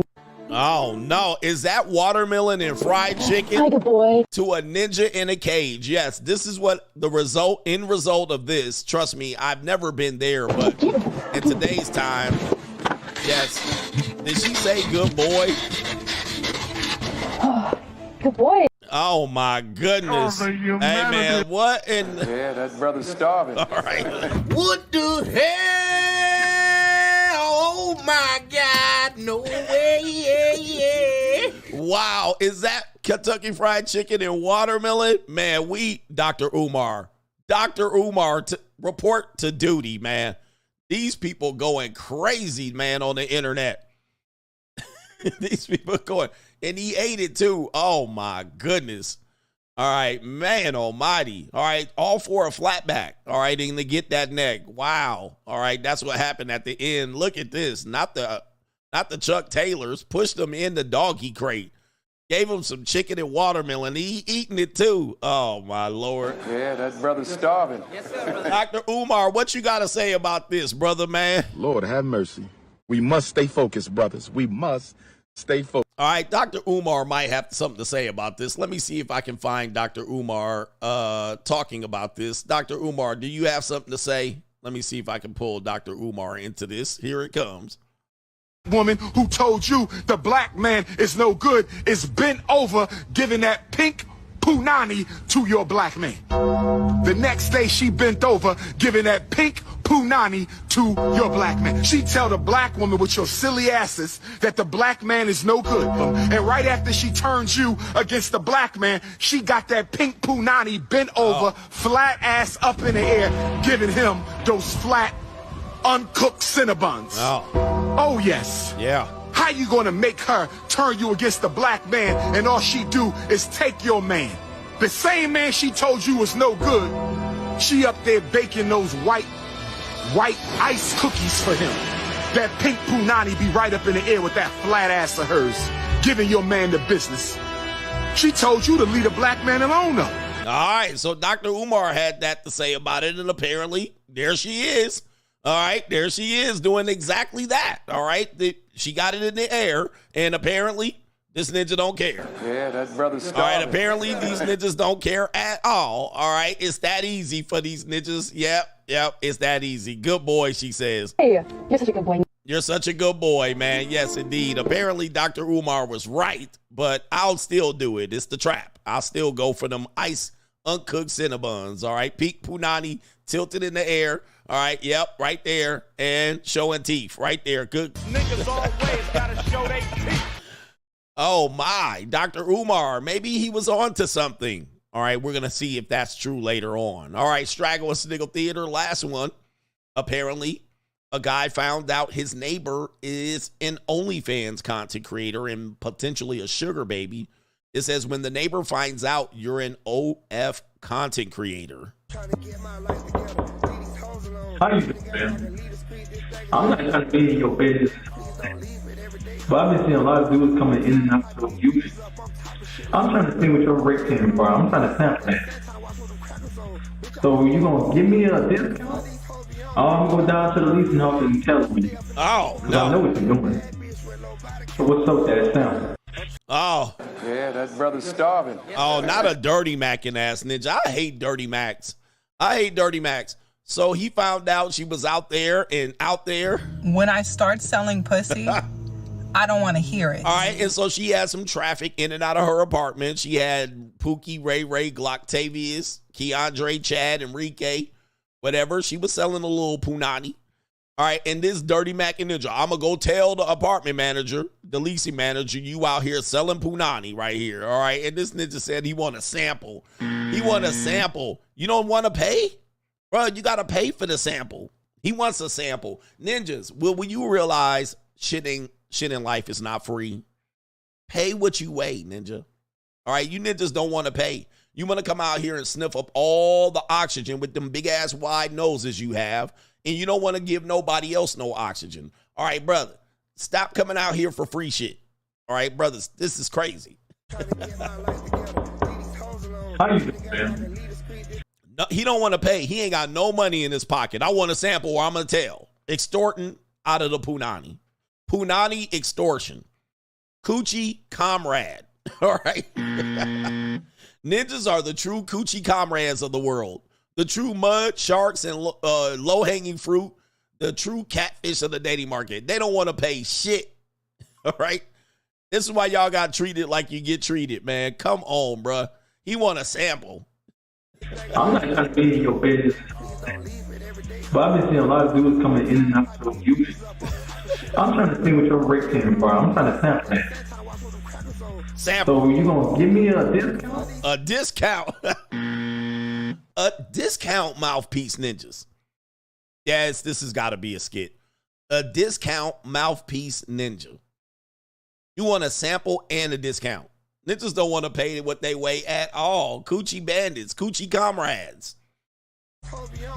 Oh, no. Is that watermelon and fried chicken? Hi, good boy. To a ninja in a cage. Yes, this is what the end result of this. Trust me, I've never been there, but in today's time, yes. Did she say good boy? Good boy. Oh, my goodness. Hey, man, what in... Yeah, that brother's starving. All right. What the hell? Oh my God, no way. Wow, is that Kentucky Fried Chicken and watermelon? Man, Dr. Umar, report to duty, man. These people going crazy, man, on the internet. These people going, and he ate it too. Oh my goodness. All right, man almighty. All right, all for a flatback. All right, and to get that neck. Wow. All right, that's what happened at the end. Look at this. Not the Chuck Taylors. Pushed them in the doggy crate. Gave him some chicken and watermelon. He eating it too. Oh my Lord. Yeah, that brother's starving. Yes, sir, Dr. Umar, what you got to say about this, brother, man? Lord have mercy. We must stay focused, brothers. We must stay focused. All right, Dr. Umar might have something to say about this. Let me see if I can find Dr. Umar talking about this. Dr. Umar, do you have something to say? Let me see if I can pull Dr. Umar into this. Here it comes. Woman who told you the black man is no good is bent over giving that pink punani to your black man. The next day she bent over giving that pink punani to your black man. She tell the black woman with your silly asses that the black man is no good. And right after she turns you against the black man, she got that pink punani bent over, flat ass up in the air, giving him those flat, uncooked Cinnabons. Oh yes. Yeah. How you gonna make her turn you against the black man and all she do is take your man? The same man she told you was no good, she up there baking those white ice cookies for him. That pink punani be right up in the air with that flat ass of hers, giving your man the business. She told you to leave the black man alone though. All right, so Dr. Umar had that to say about it, and apparently there she is. All right, there she is doing exactly that. All right, she got it in the air, and apparently this ninja don't care. Yeah, that brother's starving. All right, apparently these ninjas don't care at all. All right, it's that easy for these ninjas. Yep, it's that easy. Good boy, she says. Hey, you're such a good boy. You're such a good boy, man. Yes, indeed. Apparently Dr. Umar was right, but I'll still do it. It's the trap. I'll still go for them ice uncooked Cinnabons. All right, peak punani tilted in the air. All right, yep, right there, and showing teeth right there. Good. Niggas always gotta show they teeth. Oh my, Dr. Umar, maybe he was on to something. All right, we're gonna see if that's true later on. All right, Straggle and Sniggle Theater, last one. Apparently, a guy found out his neighbor is an OnlyFans content creator and potentially a sugar baby. It says when the neighbor finds out you're an OF content creator. How you doing, man? I'm not trying to be in your business, but I've been seeing a lot of dudes coming in and out of your YouTube. I'm trying to see what your rate can, bro. I'm trying to sample that. So you gonna give me a discount? I'm gonna go down to the leasing house and tell me. Oh, no. I know what you're doing. So what's up that sample? Oh. Yeah, that brother's starving. Oh, not a dirty macking ass ninja. I hate dirty Macs. So he found out she was out there. When I start selling pussy, I don't want to hear it. All right, and so she had some traffic in and out of her apartment. She had Pookie, Ray, Glocktavius, Keandre, Chad, Enrique, whatever. She was selling a little punani. All right, and this Dirty Mac and Ninja, I'm going to go tell the apartment manager, the leasing manager, you out here selling punani right here, all right? And this ninja said he want a sample. He want a sample. You don't want to pay? Bro, you got to pay for the sample. He wants a sample. Ninjas, will you realize shit in life is not free? Pay what you weigh, ninja. All right, you ninjas don't want to pay. You want to come out here and sniff up all the oxygen with them big-ass wide noses you have, and you don't want to give nobody else no oxygen. All right, brother, stop coming out here for free shit. All right, brothers, this is crazy. How you doing, man? No, he don't want to pay. He ain't got no money in his pocket. I want a sample or I'm going to tell. Extorting out of the punani. Punani extortion. Coochie comrade. All right. Ninjas are the true coochie comrades of the world. The true mud, sharks, and low-hanging fruit. The true catfish of the dating market. They don't want to pay shit. All right. This is why y'all got treated like you get treated, man. Come on, bruh. He want a sample. I'm not trying to be in your business, but I've been seeing a lot of dudes coming in and out of you. I'm trying to see what your rate is, bro. I'm trying to sample that. Sample. So you gonna give me a discount? A discount. A discount, mouthpiece ninjas. Yes, this has got to be a skit. A discount mouthpiece ninja. You want a sample and a discount. Ninjas don't want to pay what they weigh at all. Coochie bandits, coochie comrades.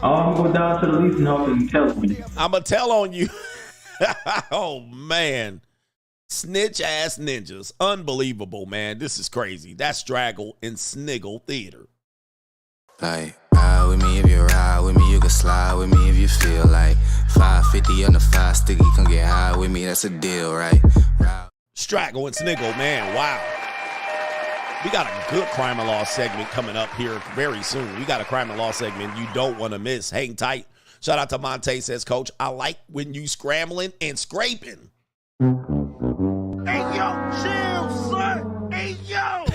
I'm going down to the leasing house and tell on you. I'm going to tell on you. Oh, man. Snitch ass ninjas. Unbelievable, man. This is crazy. That's Straggle in Sniggle Theater. Like, ride with me if you ride with me, you can slide with me if you feel like 550 on the 5 sticky, come get high with me, that's a deal, right? Straggle and Sniggle, man, wow. We got a good crime and law segment coming up here very soon. We got a crime and law segment you don't want to miss. Hang tight. Shout out to Monte, says, Coach, I like when you scrambling and scraping. Hey, yo, chill, son. Hey, yo.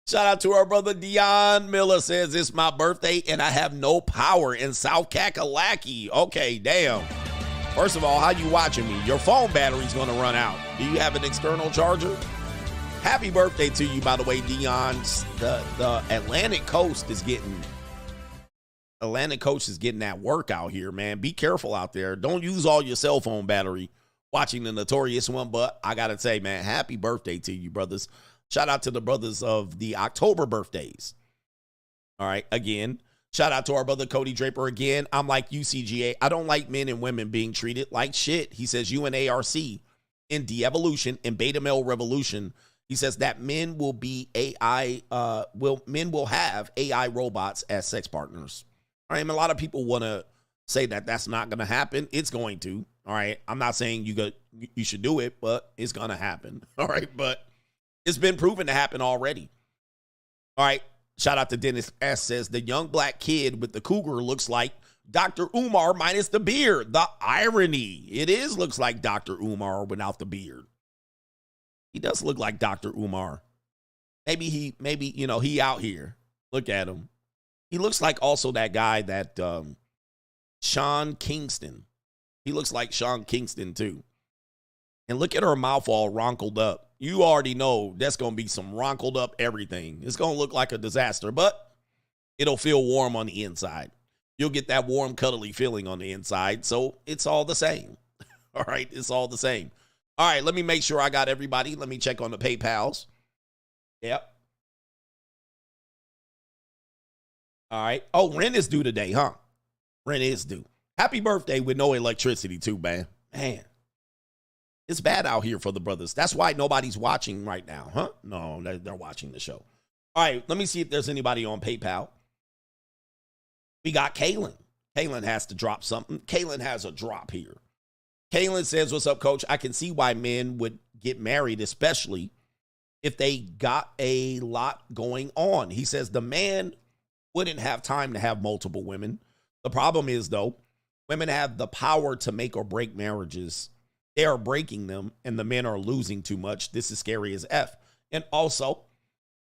Shout out to our brother Dion Miller, says, it's my birthday and I have no power in South Kakalaki. Okay, damn. First of all, how you watching me? Your phone battery's going to run out. Do you have an external charger? Happy birthday to you, by the way, Dion. The Atlantic Coast is getting that work out here, man. Be careful out there. Don't use all your cell phone battery watching the Notorious one, but I got to say, man, happy birthday to you, brothers. Shout out to the brothers of the October birthdays. All right, again, shout out to our brother Cody Draper again. I'm like you, CGA. I don't like men and women being treated like shit. He says UNARC in de-evolution and beta male revolution. He says that men will be men will have AI robots as sex partners. All right, and a lot of people want to say that that's not going to happen. It's going to. All right, I'm not saying you should do it, but it's going to happen. All right, but it's been proven to happen already. All right, shout out to Dennis S. says the young black kid with the cougar looks like Dr. Umar minus the beard. The irony. It looks like Dr. Umar without the beard. He does look like Dr. Umar. Maybe he out here. Look at him. He looks like also that guy that Sean Kingston. He looks like Sean Kingston too. And look at her mouth all wrinkled up. You already know that's going to be some wrinkled up everything. It's going to look like a disaster, but it'll feel warm on the inside. You'll get that warm, cuddly feeling on the inside. So it's all the same. All right. It's all the same. All right, let me make sure I got everybody. Let me check on the PayPals. Yep. All right. Oh, rent is due today, huh? Rent is due. Happy birthday with no electricity too, man. Man, it's bad out here for the brothers. That's why nobody's watching right now, huh? No, they're watching the show. All right, let me see if there's anybody on PayPal. We got Kaylin. Kaylin has to drop something. Kaylin has a drop here. Kaylin says, what's up, Coach? I can see why men would get married, especially if they got a lot going on. He says the man wouldn't have time to have multiple women. The problem is, though, women have the power to make or break marriages. They are breaking them, and the men are losing too much. This is scary as F. And also,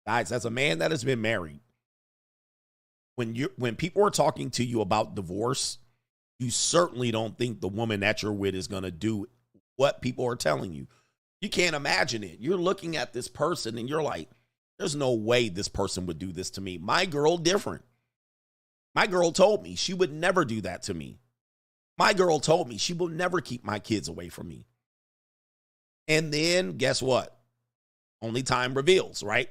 guys, as a man that has been married, when people are talking to you about divorce, you certainly don't think the woman that you're with is going to do what people are telling you. You can't imagine it. You're looking at this person and you're like, there's no way this person would do this to me. My girl different. My girl told me she would never do that to me. My girl told me she will never keep my kids away from me. And then guess what? Only time reveals, right?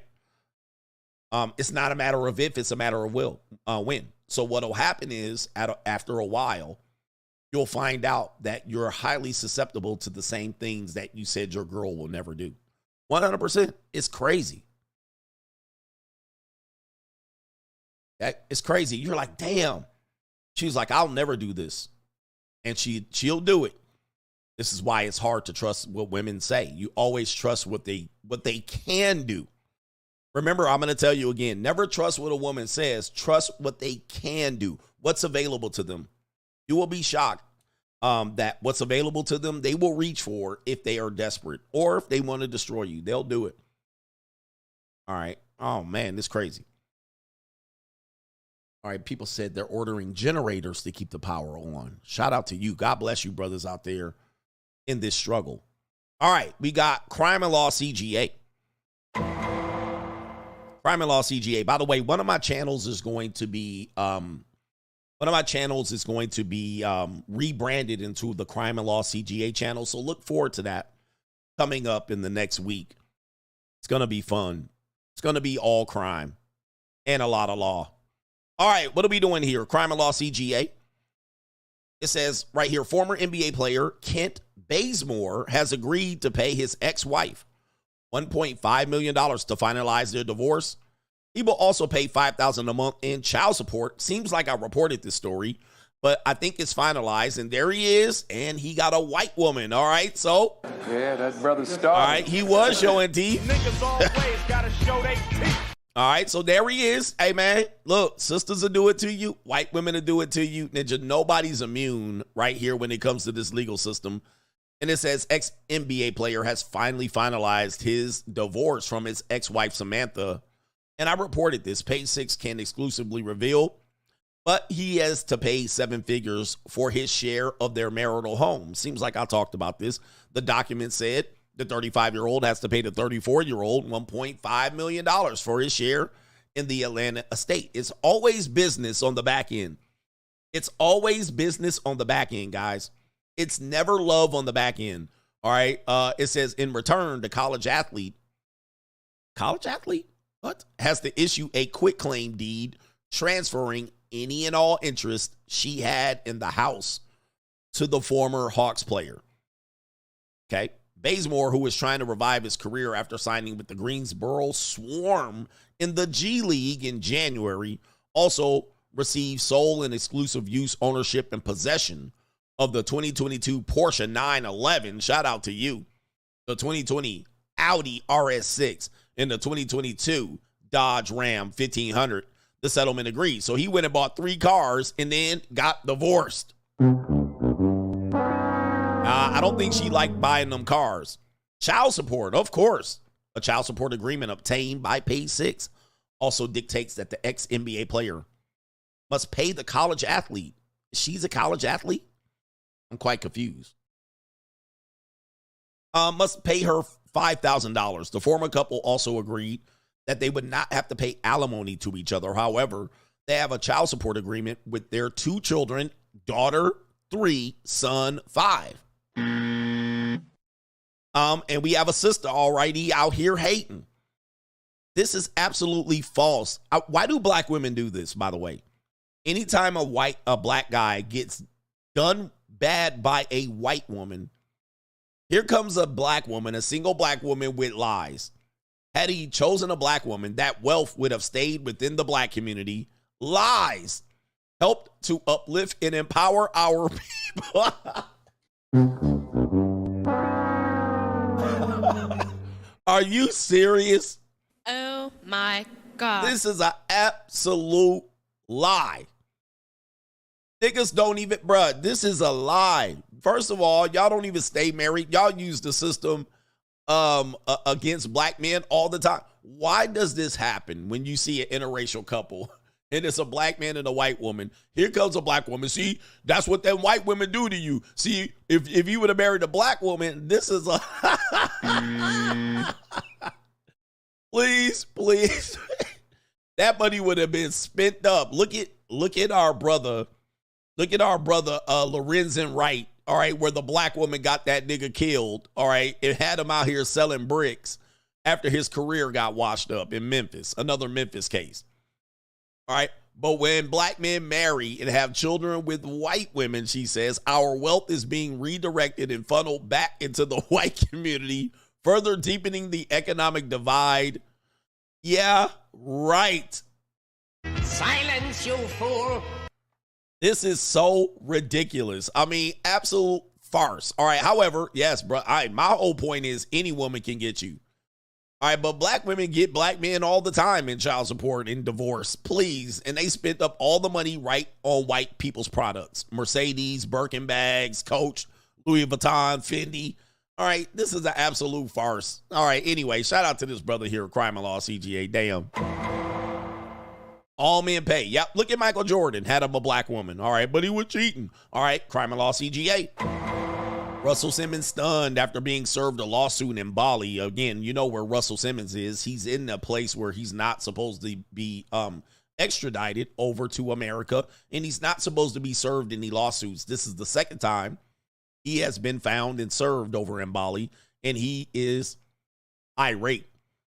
It's not a matter of if, it's a matter of when. So what'll happen is after a while, you'll find out that you're highly susceptible to the same things that you said your girl will never do. 100%. It's crazy. It's crazy. You're like, damn. She's like, I'll never do this. And she'll do it. This is why it's hard to trust what women say. You always trust what they can do. Remember, I'm going to tell you again, never trust what a woman says. Trust what they can do, what's available to them. You will be shocked that what's available to them, they will reach for if they are desperate or if they want to destroy you. They'll do it. All right. Oh, man, this is crazy. All right, people said they're ordering generators to keep the power on. Shout out to you. God bless you, brothers out there in this struggle. All right, we got Crime and Law CGA. Crime and Law CGA. By the way, one of my channels is going to be rebranded into the Crime and Law CGA channel. So look forward to that coming up in the next week. It's going to be fun. It's going to be all crime and a lot of law. All right, what are we doing here? Crime and Law CGA. It says right here, former NBA player Kent Bazemore has agreed to pay his ex-wife $1.5 million to finalize their divorce. He will also pay $5,000 a month in child support. Seems like I reported this story, but I think it's finalized. And there he is, and he got a white woman. All right, so. Yeah, that brother starving. All right, he was showing teeth. Niggas always gotta show they teeth. All right, so there he is. Hey, man, look, sisters will do it to you. White women will do it to you. Ninja, nobody's immune right here when it comes to this legal system. And it says ex-NBA player has finally finalized his divorce from his ex-wife, Samantha. And I reported this. Page 6 can't exclusively reveal, but he has to pay 7 figures for his share of their marital home. Seems like I talked about this. The document said the 35-year-old has to pay the 34-year-old $1.5 million for his share in the Atlanta estate. It's always business on the back end. It's always business on the back end, guys. It's never love on the back end. All right. It says in return, the college athlete, what? Has to issue a quitclaim deed transferring any and all interest she had in the house to the former Hawks player. Okay. Bazemore, who was trying to revive his career after signing with the Greensboro Swarm in the G League in January, also received sole and exclusive use, ownership, and possession of the 2022 Porsche 911. Shout out to you. The 2020 Audi RS6 and the 2022 Dodge Ram 1500. The settlement agreed. So he went and bought 3 cars and then got divorced. I don't think she liked buying them cars. Child support, of course. A child support agreement obtained by Page 6 also dictates that the ex-NBA player must pay the college athlete. She's a college athlete? I'm quite confused. Must pay her $5,000. The former couple also agreed that they would not have to pay alimony to each other. However, they have a child support agreement with their 2 children, daughter 3, son 5. And we have a sister already out here hating. This is absolutely false. Why do black women do this, by the way? Anytime a black guy gets done bad by a white woman, here comes a black woman, a single black woman with lies. Had he chosen a black woman, that wealth would have stayed within the black community. Lies helped to uplift and empower our people. Are you serious? Oh my God. This is an absolute lie. Niggas don't even, bruh, this is a lie. First of all, y'all don't even stay married. Y'all use the system against black men all the time. Why does this happen when you see an interracial couple and it's a black man and a white woman. Here comes a black woman. See, that's what them white women do to you. See, if you would have married a black woman, this is a please. That money would have been spent up. Look at our brother. Look at our brother Lorenzen Wright. All right, where the black woman got that nigga killed. All right, it had him out here selling bricks after his career got washed up in Memphis. Another Memphis case. All right, but when black men marry and have children with white women, she says, our wealth is being redirected and funneled back into the white community, further deepening the economic divide. Yeah, right. Silence, you fool. This is so ridiculous. I mean, absolute farce. All right. However, yes, bro. My whole point is any woman can get you. All right. But black women get black men all the time in child support and divorce. Please. And they spent up all the money right on white people's products. Mercedes, Birkin bags, Coach, Louis Vuitton, Fendi. All right. This is an absolute farce. All right. Anyway, shout out to this brother here, Crime and Law CGA. Damn. All men pay. Yep. Look at Michael Jordan. Had him a black woman. All right. But he was cheating. All right. Crime and Law CGA. Russell Simmons stunned after being served a lawsuit in Bali. Again, you know where Russell Simmons is. He's in a place where he's not supposed to be extradited over to America. And he's not supposed to be served any lawsuits. This is the second time he has been found and served over in Bali. And he is irate.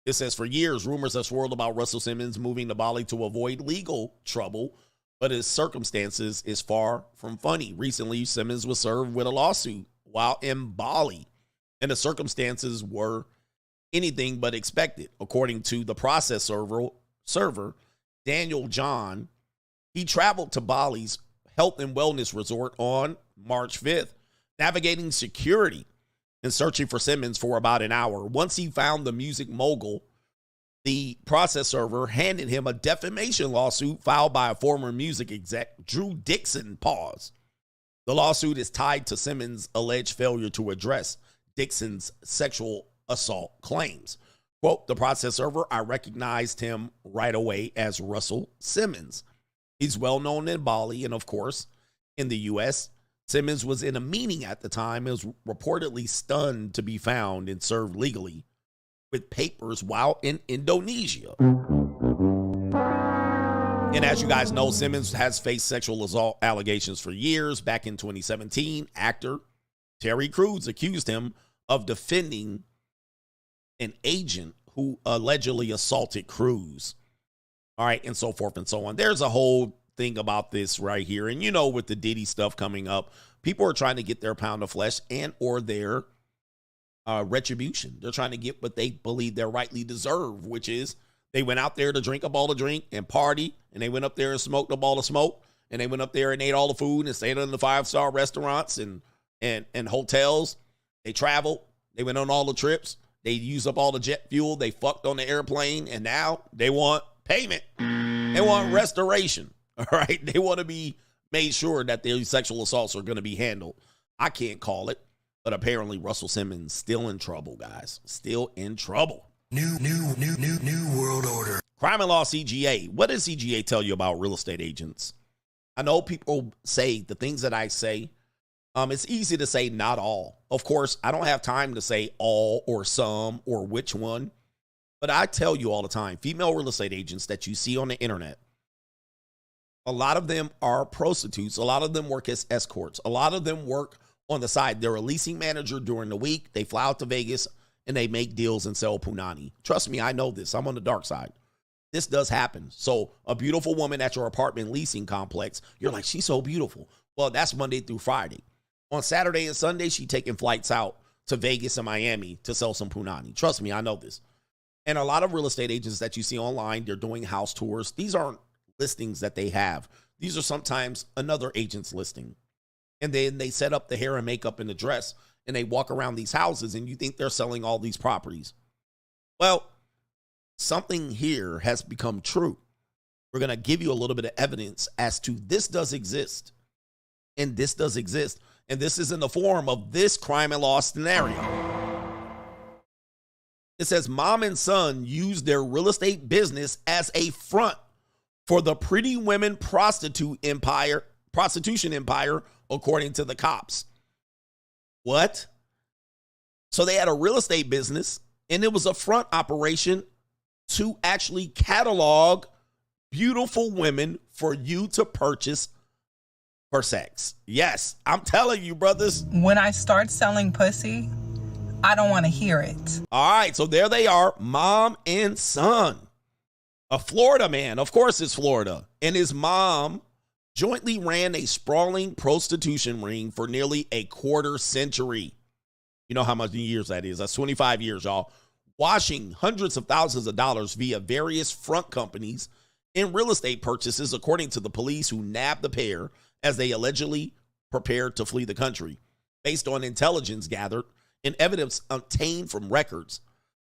It says, for years, rumors have swirled about Russell Simmons moving to Bali to avoid legal trouble, but his circumstances is far from funny. Recently, Simmons was served with a lawsuit while in Bali, and the circumstances were anything but expected. According to the process server, Daniel John, he traveled to Bali's health and wellness resort on March 5th, navigating security and searching for Simmons for about an hour. Once he found the music mogul, the process server handed him a defamation lawsuit filed by a former music exec, Drew Dixon. Pause. The lawsuit is tied to Simmons' alleged failure to address Dixon's sexual assault claims. Quote, the process server, I recognized him right away as Russell Simmons. He's well known in Bali and, of course, in the U.S., Simmons was in a meeting at the time and was reportedly stunned to be found and served legally with papers while in Indonesia. And as you guys know, Simmons has faced sexual assault allegations for years. Back in 2017, actor Terry Crews accused him of defending an agent who allegedly assaulted Crews. All right, and so forth and so on. There's a whole thing about this right here. And you know, with the Diddy stuff coming up, people are trying to get their pound of flesh and or their retribution. They're trying to get what they believe they rightly deserve, which is they went out there to drink up all the drink and party, and they went up there and smoked up all the smoke, and they went up there and ate all the food and stayed in the 5-star restaurants and hotels. They traveled. They went on all the trips. They used up all the jet fuel. They fucked on the airplane, and now they want payment. They want restoration. All right, they want to be made sure that their sexual assaults are going to be handled. I can't call it, but apparently Russell Simmons still in trouble, guys. Still in trouble. New world order. Crime and Law CGA. What does CGA tell you about real estate agents? I know people say the things that I say. It's easy to say not all. Of course, I don't have time to say all or some or which one, but I tell you all the time, female real estate agents that you see on the internet, a lot of them are prostitutes. A lot of them work as escorts. A lot of them work on the side. They're a leasing manager during the week. They fly out to Vegas and they make deals and sell punani. Trust me, I know this. I'm on the dark side. This does happen. So a beautiful woman at your apartment leasing complex, you're like, she's so beautiful. Well, that's Monday through Friday. On Saturday and Sunday, she's taking flights out to Vegas and Miami to sell some punani. Trust me, I know this. And a lot of real estate agents that you see online, they're doing house tours. These aren't listings that they have. These are sometimes another agent's listing. And then they set up the hair and makeup and the dress and they walk around these houses and you think they're selling all these properties. Well, something here has become true. We're going to give you a little bit of evidence as to this does exist. And this does exist. And this is in the form of this crime and law scenario. It says mom and son used their real estate business as a front for the pretty women prostitution empire, according to the cops. What? So they had a real estate business, and it was a front operation to actually catalog beautiful women for you to purchase for sex. Yes, I'm telling you, brothers. When I start selling pussy, I don't want to hear it. All right, so there they are, mom and son. A Florida man, of course it's Florida, and his mom jointly ran a sprawling prostitution ring for nearly a quarter century. You know how many years that is? That's 25 years, y'all. Washing hundreds of thousands of dollars via various front companies in real estate purchases, according to the police who nabbed the pair as they allegedly prepared to flee the country. Based on intelligence gathered and evidence obtained from records,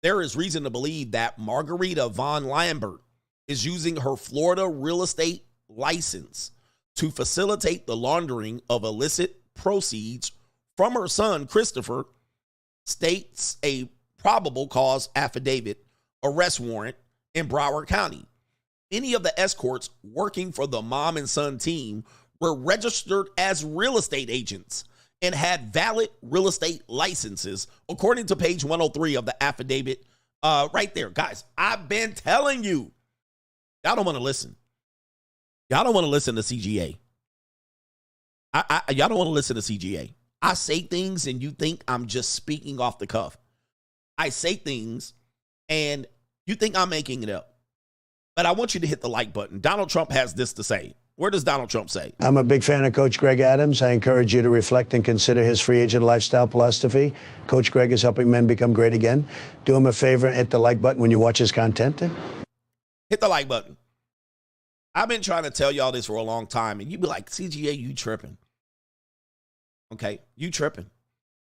there is reason to believe that Margarita Von Lambert is using her Florida real estate license to facilitate the laundering of illicit proceeds from her son, Christopher, states a probable cause affidavit arrest warrant in Broward County. Many of the escorts working for the mom and son team were registered as real estate agents and had valid real estate licenses, according to page 103 of the affidavit right there. Guys, I've been telling you, y'all don't want to listen. Y'all don't want to listen to CGA. Y'all don't want to listen to CGA. I say things and you think I'm just speaking off the cuff. I say things and you think I'm making it up. But I want you to hit the like button. Donald Trump has this to say. Where does Donald Trump say? I'm a big fan of Coach Greg Adams. I encourage you to reflect and consider his free agent lifestyle philosophy. Coach Greg is helping men become great again. Do him a favor and hit the like button when you watch his content. Hit the like button. I've been trying to tell y'all this for a long time, and you be like, CGA, you tripping. Okay, you tripping.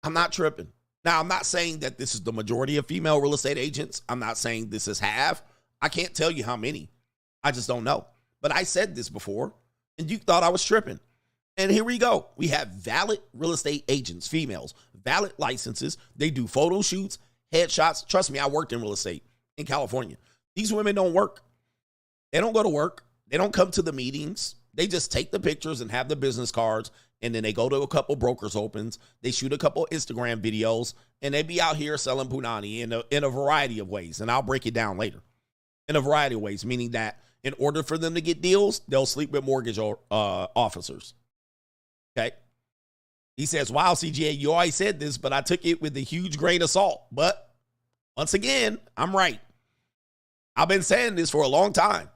I'm not tripping. Now, I'm not saying that this is the majority of female real estate agents. I'm not saying this is half. I can't tell you how many. I just don't know. But I said this before, and you thought I was tripping. And here we go. We have valid real estate agents, females, valid licenses. They do photo shoots, headshots. Trust me, I worked in real estate in California. These women don't work. They don't go to work. They don't come to the meetings. They just take the pictures and have the business cards, and then they go to a couple brokers' opens. They shoot a couple Instagram videos, and they be out here selling punani in a variety of ways. And I'll break it down later. In a variety of ways, meaning that in order for them to get deals, they'll sleep with mortgage officers. Okay? He says, wow, CGA, you always said this, but I took it with a huge grain of salt. But once again, I'm right. I've been saying this for a long time.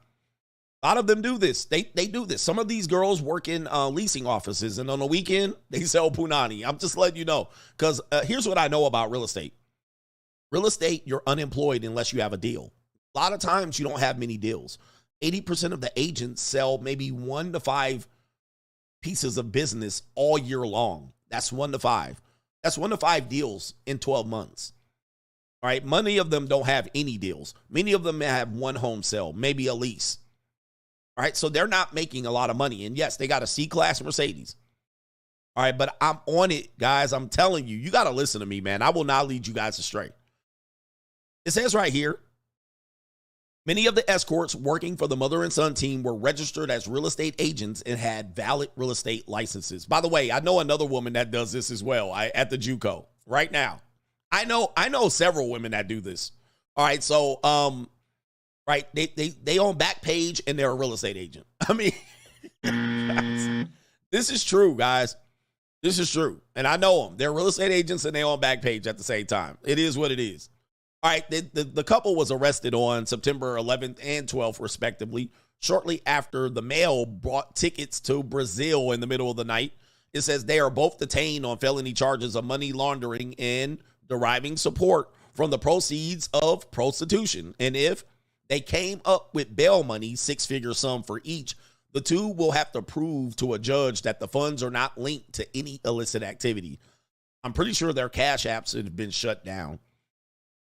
A lot of them do this. They do this. Some of these girls work in leasing offices, and on the weekend, they sell punani. I'm just letting you know, because here's what I know about real estate. Real estate, you're unemployed unless you have a deal. A lot of times, you don't have many deals. 80% of the agents sell maybe 1 to 5 pieces of business all year long. That's 1 to 5. That's 1 to 5 deals in 12 months. All right. Many of them don't have any deals. Many of them have one home sale, maybe a lease. All right. So they're not making a lot of money. And yes, they got a C-Class Mercedes. All right. But I'm on it, guys. I'm telling you, you got to listen to me, man. I will not lead you guys astray. It says right here, many of the escorts working for the mother and son team were registered as real estate agents and had valid real estate licenses. By the way, I know another woman that does this as well at the JUCO right now. I know several women that do this. All right, so right, they own Backpage and they're a real estate agent. I mean, guys, this is true, guys. This is true, and I know them. They're real estate agents and they own Backpage at the same time. It is what it is. All right, the couple was arrested on September 11th and 12th, respectively, shortly after the mail brought tickets to Brazil in the middle of the night. It says they are both detained on felony charges of money laundering and deriving support from the proceeds of prostitution. And if they came up with bail money, 6-figure sum for each, the two will have to prove to a judge that the funds are not linked to any illicit activity. I'm pretty sure their cash apps have been shut down.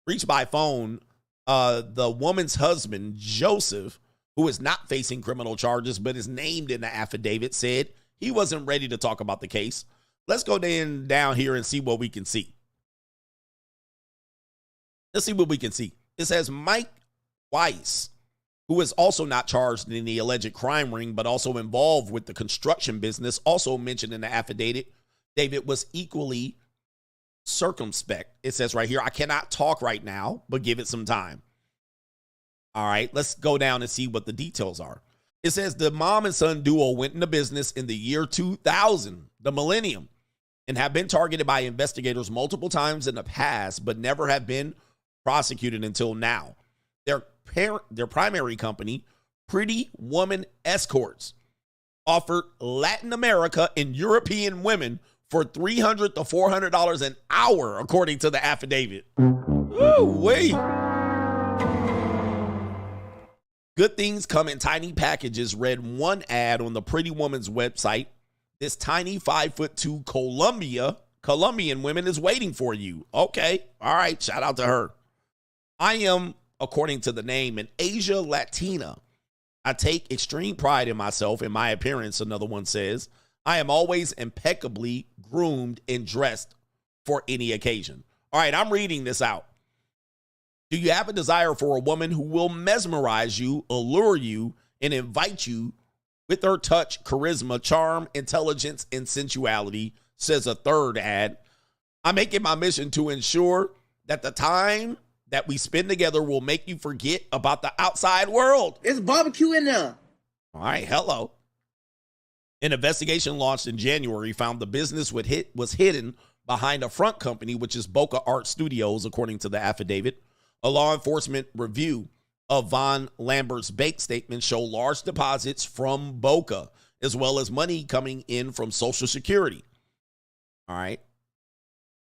Reached by phone, the woman's husband, Joseph, who is not facing criminal charges but is named in the affidavit, said he wasn't ready to talk about the case. Let's go down here and see what we can see. Let's see what we can see. It says Mike Weiss who is also not charged in the alleged crime ring, but also involved with the construction business, also mentioned in the affidavit, David was equally circumspect. It says right here, I cannot talk right now, but give it some time. All right, let's go down and see what the details are. It says the mom and son duo went into business in the year 2000, the millennium, and have been targeted by investigators multiple times in the past, but never have been prosecuted until now. Their primary company, Pretty Woman Escorts, offered Latin America and European women for $300 to $400 an hour, according to the affidavit. Ooh-wee. Good things come in tiny packages, read one ad on the Pretty Woman's website. This tiny 5'2" Colombian woman is waiting for you. Okay. All right. Shout out to her. I am, according to the name, an Asia Latina. I take extreme pride in myself and my appearance, another one says. I am always impeccably groomed and dressed for any occasion. All right. I'm reading this out. Do you have a desire for a woman who will mesmerize you, allure you, and invite you with her touch, charisma, charm, intelligence, and sensuality, says a third ad. I make it my mission to ensure that the time that we spend together will make you forget about the outside world. It's barbecue in there. All right, hello. An investigation launched in January found the business was hidden behind a front company, which is Boca Art Studios, according to the affidavit. A law enforcement review of Von Lambert's bank statement show large deposits from Boca, as well as money coming in from Social Security. All right.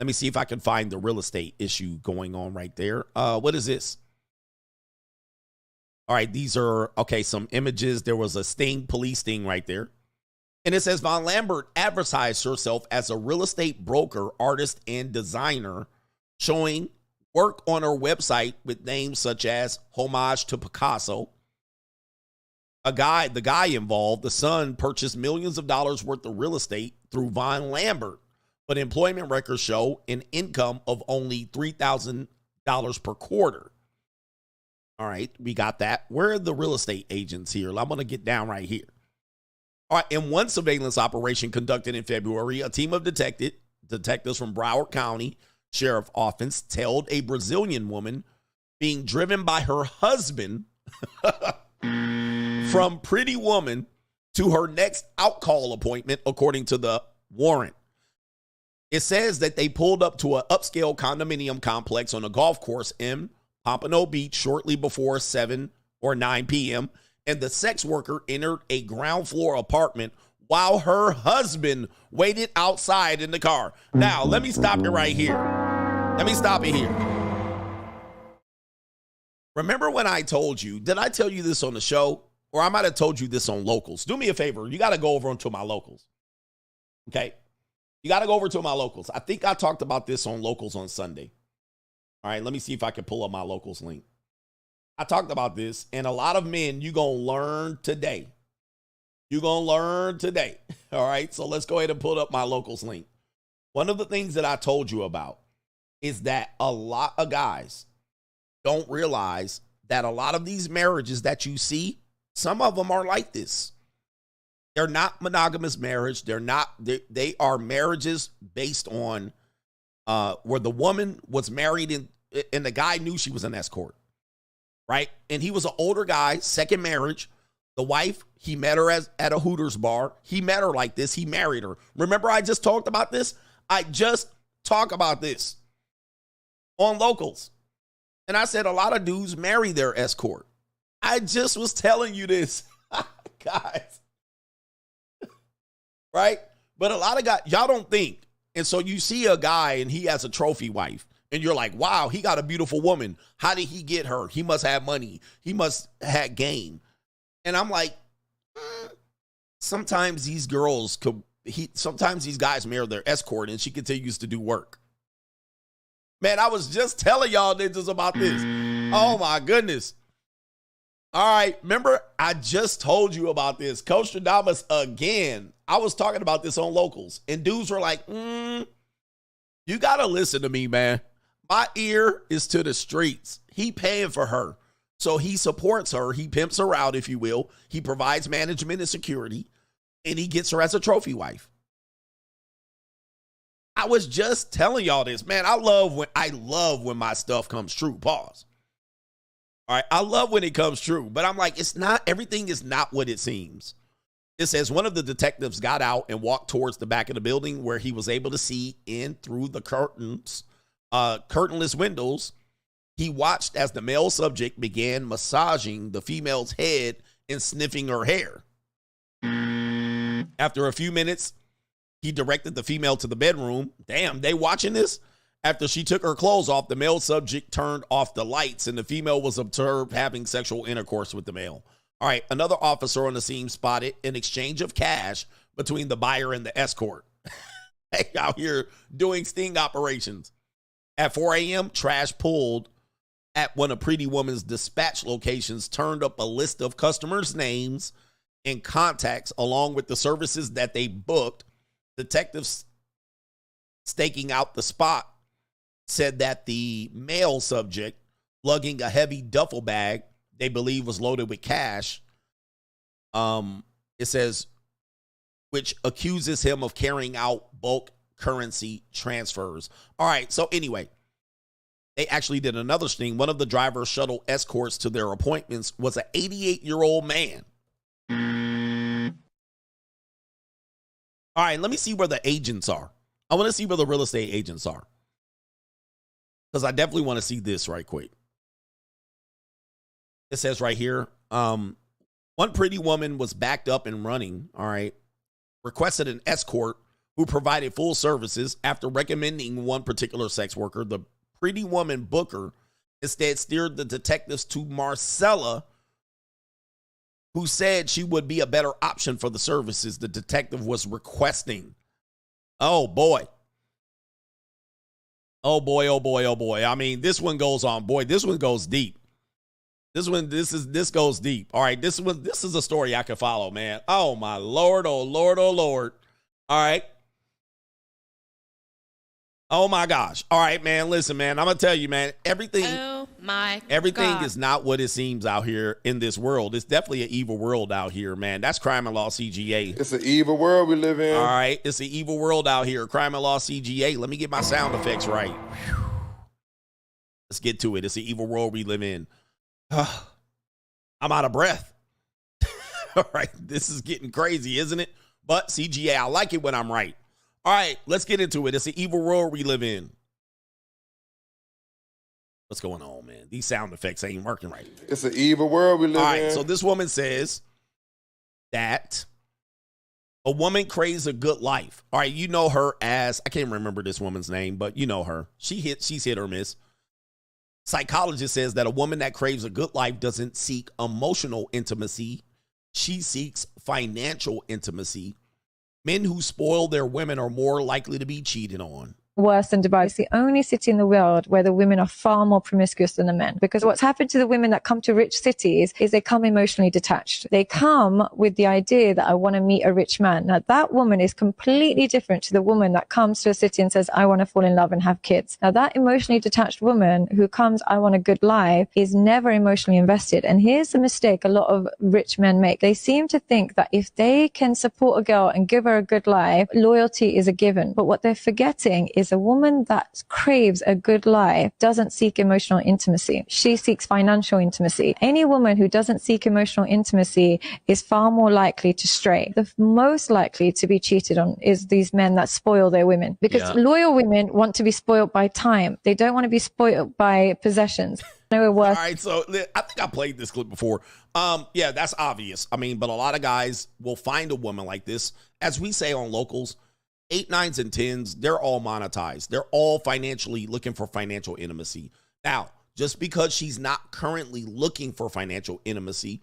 Let me see if I can find the real estate issue going on right there. What is this? All right, these are, okay, some images. There was a police sting right there. And it says Von Lambert advertised herself as a real estate broker, artist, and designer, showing work on her website with names such as Homage to Picasso. The guy involved, the son, purchased millions of dollars worth of real estate through Von Lambert, but employment records show an income of only $3,000 per quarter. All right, we got that. Where are the real estate agents here? I'm going to get down right here. All right, in one surveillance operation conducted in February, a team of detectives from Broward County Sheriff Office tailed a Brazilian woman being driven by her husband from Pretty Woman to her next out-call appointment, according to the warrant. It says that they pulled up to an upscale condominium complex on a golf course in Pompano Beach shortly before 7 or 9 p.m., and the sex worker entered a ground floor apartment while her husband waited outside in the car. Now, let me stop it right here. Let me stop it here. Remember when I told you, did I tell you this on the show? Or I might have told you this on Locals. Do me a favor. You got to go over to my Locals. Okay? You got to go over to my Locals. I think I talked about this on Locals on Sunday. All right, let me see if I can pull up my Locals link. I talked about this, and a lot of men, you're going to learn today. You're going to learn today. All right, so let's go ahead and pull up my Locals link. One of the things that I told you about is that a lot of guys don't realize that a lot of these marriages that you see, some of them are like this. They're not monogamous marriage. They are marriages based on where the woman was married and the guy knew she was an escort, right? And he was an older guy, second marriage. The wife, he met her at a Hooters bar. He met her like this. He married her. Remember I just talked about this? I just talked about this on Locals. And I said a lot of dudes marry their escort. I just was telling you this, guys. Right? But a lot of guys, y'all don't think. And so you see a guy and he has a trophy wife. And you're like, wow, he got a beautiful woman. How did he get her? He must have money. He must have game. And I'm like, sometimes these guys marry their escort and she continues to do work. Man, I was just telling y'all niggas about this. Oh my goodness. All right, remember I just told you about this. Coach Stradamus again. I was talking about this on Locals, and dudes were like, you got to listen to me, man. My ear is to the streets. He paying for her. So he supports her. He pimps her out, if you will. He provides management and security, and he gets her as a trophy wife. I was just telling y'all this, man. I love when my stuff comes true. Pause. All right, I love when it comes true, but I'm like, everything is not what it seems. It says one of the detectives got out and walked towards the back of the building where he was able to see in through the curtainless windows. He watched as the male subject began massaging the female's head and sniffing her hair. After a few minutes, he directed the female to the bedroom. Damn, they watching this? After she took her clothes off, the male subject turned off the lights and the female was observed having sexual intercourse with the male. All right, another officer on the scene spotted an exchange of cash between the buyer and the escort. Hey, out here doing sting operations. At 4 a.m., trash pulled at one of Pretty Woman's dispatch locations turned up a list of customers' names and contacts along with the services that they booked. Detectives staking out the spot said that the male subject lugging a heavy duffel bag they believe was loaded with cash, it says, which accuses him of carrying out bulk currency transfers. All right, so anyway, they actually did another sting. One of the driver's shuttle escorts to their appointments was an 88-year-old man. All right, let me see where the agents are. I want to see where the real estate agents are, because I definitely want to see this right quick. It says right here, one Pretty Woman was backed up and running, all right, requested an escort who provided full services. After recommending one particular sex worker, the Pretty Woman booker instead steered the detectives to Marcella, who said she would be a better option for the services the detective was requesting. Oh, boy. Oh, boy, oh, boy, oh, boy. I mean, this one goes on. Boy, this one goes deep. This goes deep. All right, this is a story I can follow, man. Oh, my Lord, oh, Lord, oh, Lord. All right. Oh, my gosh. All right, man. Listen, man, I'm going to tell you, man, everything is not what it seems out here in this world. It's definitely an evil world out here, man. That's Crime and Law CGA. It's an evil world we live in. All right. It's an evil world out here. Crime and Law CGA. Let me get my sound effects right. Let's get to it. It's an evil world we live in. I'm out of breath. All right. This is getting crazy, isn't it? But CGA, I like it when I'm right. All right, let's get into it. It's an evil world we live in. What's going on, man? These sound effects ain't working right. It's an evil world we live in. All right, so this woman says that a woman craves a good life. All right, you know her as, I can't remember this woman's name, but you know her. She's hit or miss. Psychologist says that a woman that craves a good life doesn't seek emotional intimacy. She seeks financial intimacy. Men who spoil their women are more likely to be cheated on. Worse than Dubai. It's the only city in the world where the women are far more promiscuous than the men. Because what's happened to the women that come to rich cities is they come emotionally detached. They come with the idea that I want to meet a rich man. Now that woman is completely different to the woman that comes to a city and says, I want to fall in love and have kids. Now that emotionally detached woman who comes, I want a good life, is never emotionally invested. And here's the mistake a lot of rich men make. They seem to think that if they can support a girl and give her a good life, loyalty is a given. But what they're forgetting is a woman that craves a good life doesn't seek emotional intimacy. She seeks financial intimacy. Any woman who doesn't seek emotional intimacy is far more likely to stray. The most likely to be cheated on is these men that spoil their women. Because loyal women want to be spoiled by time. They don't want to be spoiled by possessions. All right, so I think I played this clip before. Yeah, that's obvious. I mean, but a lot of guys will find a woman like this. As we say on Locals, 8, 9s, and 10s, they're all monetized. They're all financially looking for financial intimacy. Now, just because she's not currently looking for financial intimacy,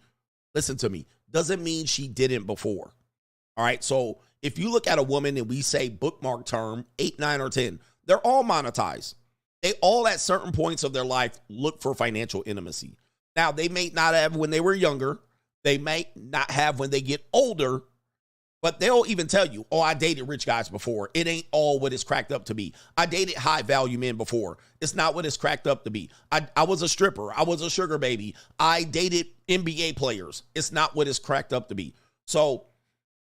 listen to me, doesn't mean she didn't before. All right, so if you look at a woman and we say bookmark term, 8, 9, or 10, they're all monetized. They all at certain points of their life look for financial intimacy. Now, they may not have when they were younger. They may not have when they get older. But they'll even tell you, oh, I dated rich guys before. It ain't all what it's cracked up to be. I dated high value men before. It's not what it's cracked up to be. I was a stripper. I was a sugar baby. I dated NBA players. It's not what it's cracked up to be. So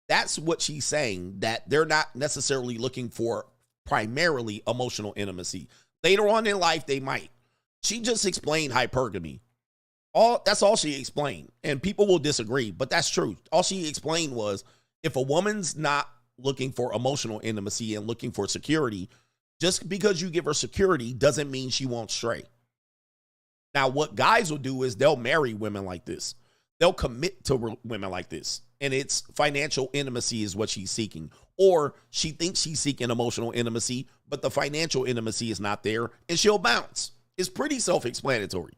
that's what she's saying, that they're not necessarily looking for primarily emotional intimacy. Later on in life, they might. She just explained hypergamy. That's all she explained. And people will disagree, but that's true. All she explained was, if a woman's not looking for emotional intimacy and looking for security, just because you give her security doesn't mean she won't stray. Now, what guys will do is they'll marry women like this. They'll commit to women like this. And it's financial intimacy is what she's seeking. Or she thinks she's seeking emotional intimacy, but the financial intimacy is not there, and she'll bounce. It's pretty self-explanatory.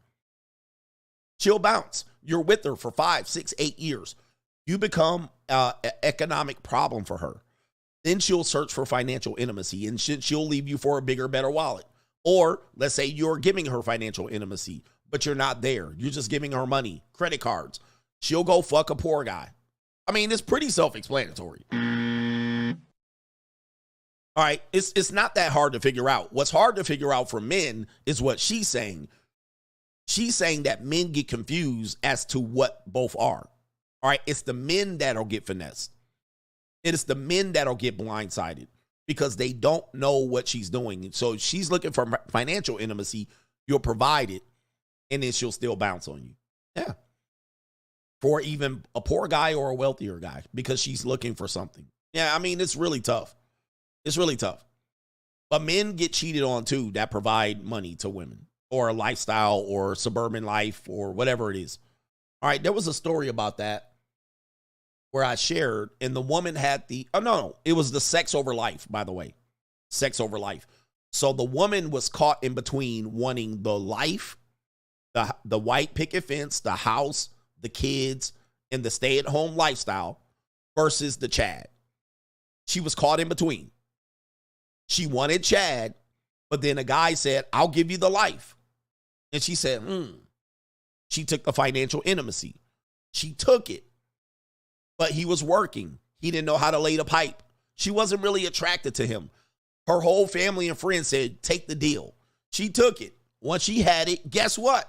She'll bounce. You're with her for 5, 6, 8 years. You become an economic problem for her. Then she'll search for financial intimacy, and she'll leave you for a bigger, better wallet. Or let's say you're giving her financial intimacy, but you're not there. You're just giving her money, credit cards. She'll go fuck a poor guy. I mean, it's pretty self-explanatory. All right, it's not that hard to figure out. What's hard to figure out for men is what she's saying. She's saying that men get confused as to what both are. All right, it's the men that'll get finessed. It is the men that'll get blindsided because they don't know what she's doing. So she's looking for financial intimacy. You'll provide it, and then she'll still bounce on you. Yeah. For even a poor guy or a wealthier guy, because she's looking for something. Yeah, I mean, it's really tough. It's really tough. But men get cheated on, too, that provide money to women or a lifestyle or suburban life or whatever it is. All right, there was a story about that where I shared, and the woman had it was the sex over life, by the way. Sex over life. So the woman was caught in between wanting the life, the white picket fence, the house, the kids, and the stay-at-home lifestyle versus the Chad. She was caught in between. She wanted Chad, but then a guy said, I'll give you the life. And she said, She took the financial intimacy. She took it. But he was working. He didn't know how to lay the pipe. She wasn't really attracted to him. Her whole family and friends said, take the deal. She took it. Once she had it, guess what?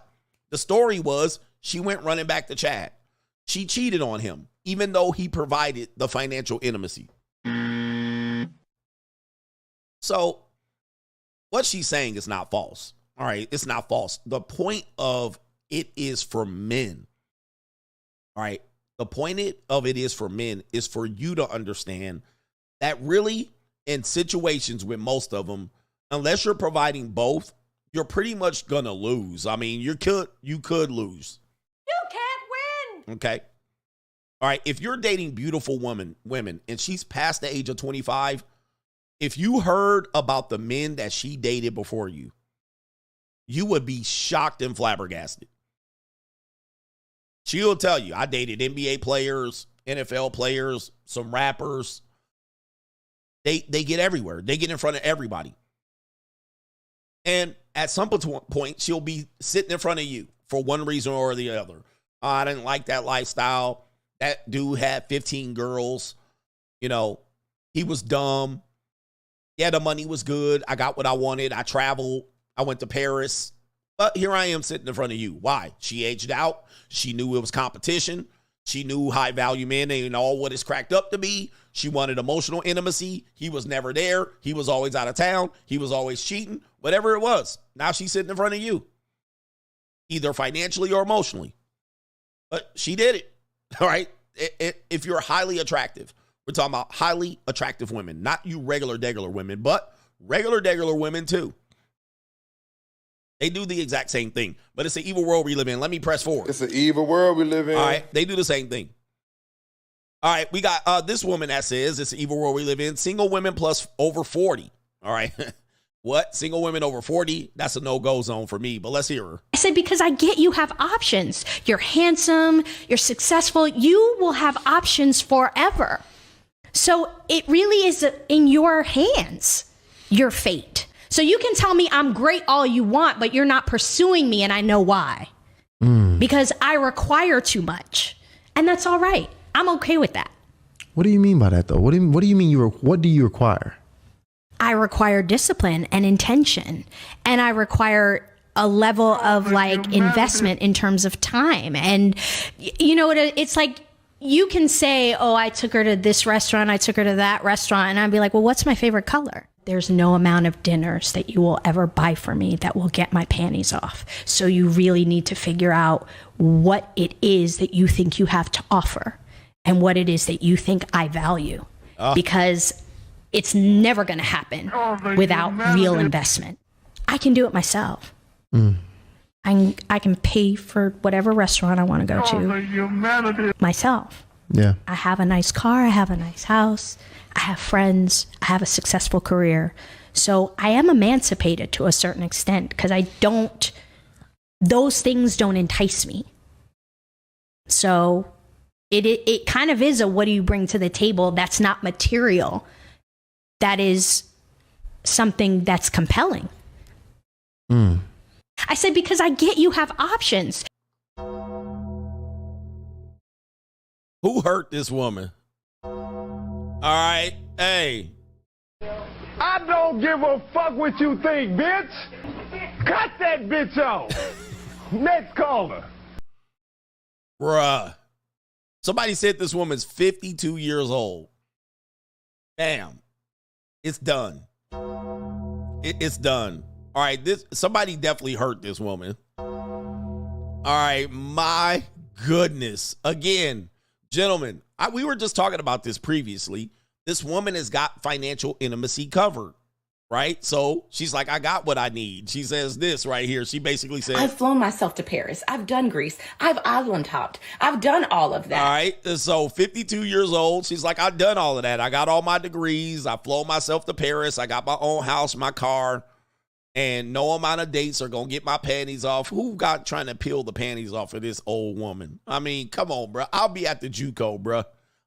The story was she went running back to Chad. She cheated on him, even though he provided the financial intimacy. So what she's saying is not false. All right, it's not false. The point of it is for men. All right. The point of it is for men is for you to understand that really in situations with most of them, unless you're providing both, you're pretty much going to lose. I mean, you could lose. You can't win. Okay. All right. If you're dating beautiful women, and she's past the age of 25, if you heard about the men that she dated before you, you would be shocked and flabbergasted. She'll tell you, I dated NBA players, NFL players, some rappers. They get everywhere. They get in front of everybody. And at some point, she'll be sitting in front of you for one reason or the other. Oh, I didn't like that lifestyle. That dude had 15 girls. You know, he was dumb. Yeah, the money was good. I got what I wanted. I traveled. I went to Paris. But here I am sitting in front of you. Why? She aged out. She knew it was competition. She knew high value men ain't all what it's cracked up to be. She wanted emotional intimacy. He was never there. He was always out of town. He was always cheating. Whatever it was. Now she's sitting in front of you. Either financially or emotionally. But she did it. All right? If you're highly attractive, we're talking about highly attractive women. Not you regular women, but regular women too. They do the exact same thing, but it's an evil world we live in. Let me press forward. It's an evil world we live in. All right, they do the same thing. All right, we got this woman that says it's an evil world we live in. Single women plus over 40. All right. What? Single women over 40? That's a no-go zone for me, but let's hear her. I said, because I get you have options. You're handsome. You're successful. You will have options forever. So it really is in your hands, your fate. So you can tell me I'm great all you want, but you're not pursuing me, and I know why. Because I require too much. And that's all right. I'm okay with that. What do you mean by that, though? What do you mean what do you require? I require discipline and intention, and I require a level of like investment in terms of time. And you know what, it's like, you can say, oh, I took her to this restaurant, I took her to that restaurant, and I'd be like, well, what's my favorite color? There's no amount of dinners that you will ever buy for me that will get my panties off. So you really need to figure out what it is that you think you have to offer and what it is that you think I value, because it's never going to happen without real investment. I can do it myself. I can pay for whatever restaurant I want to go to myself. Yeah. I have a nice car. I have a nice house. I have friends. I have a successful career. So I am emancipated to a certain extent because those things don't entice me. So it kind of is a what do you bring to the table that's not material. That is something that's compelling. I said, because I get you have options. Who hurt this woman? All right, hey. I don't give a fuck what you think, bitch. Cut that bitch off. Next caller. Bruh. Somebody said this woman's 52 years old. Damn. It's done. It's done. All right, somebody definitely hurt this woman. All right, my goodness. Again, gentlemen, we were just talking about this previously. This woman has got financial intimacy covered, right? So she's like, I got what I need. She says this right here. She basically says, I've flown myself to Paris. I've done Greece. I've island hopped. I've done all of that. All right. So 52 years old. She's like, I've done all of that. I got all my degrees. I flown myself to Paris. I got my own house, my car. And no amount of dates are going to get my panties off. Who got trying to peel the panties off of this old woman? I mean, come on, bro. I'll be at the JUCO, bro.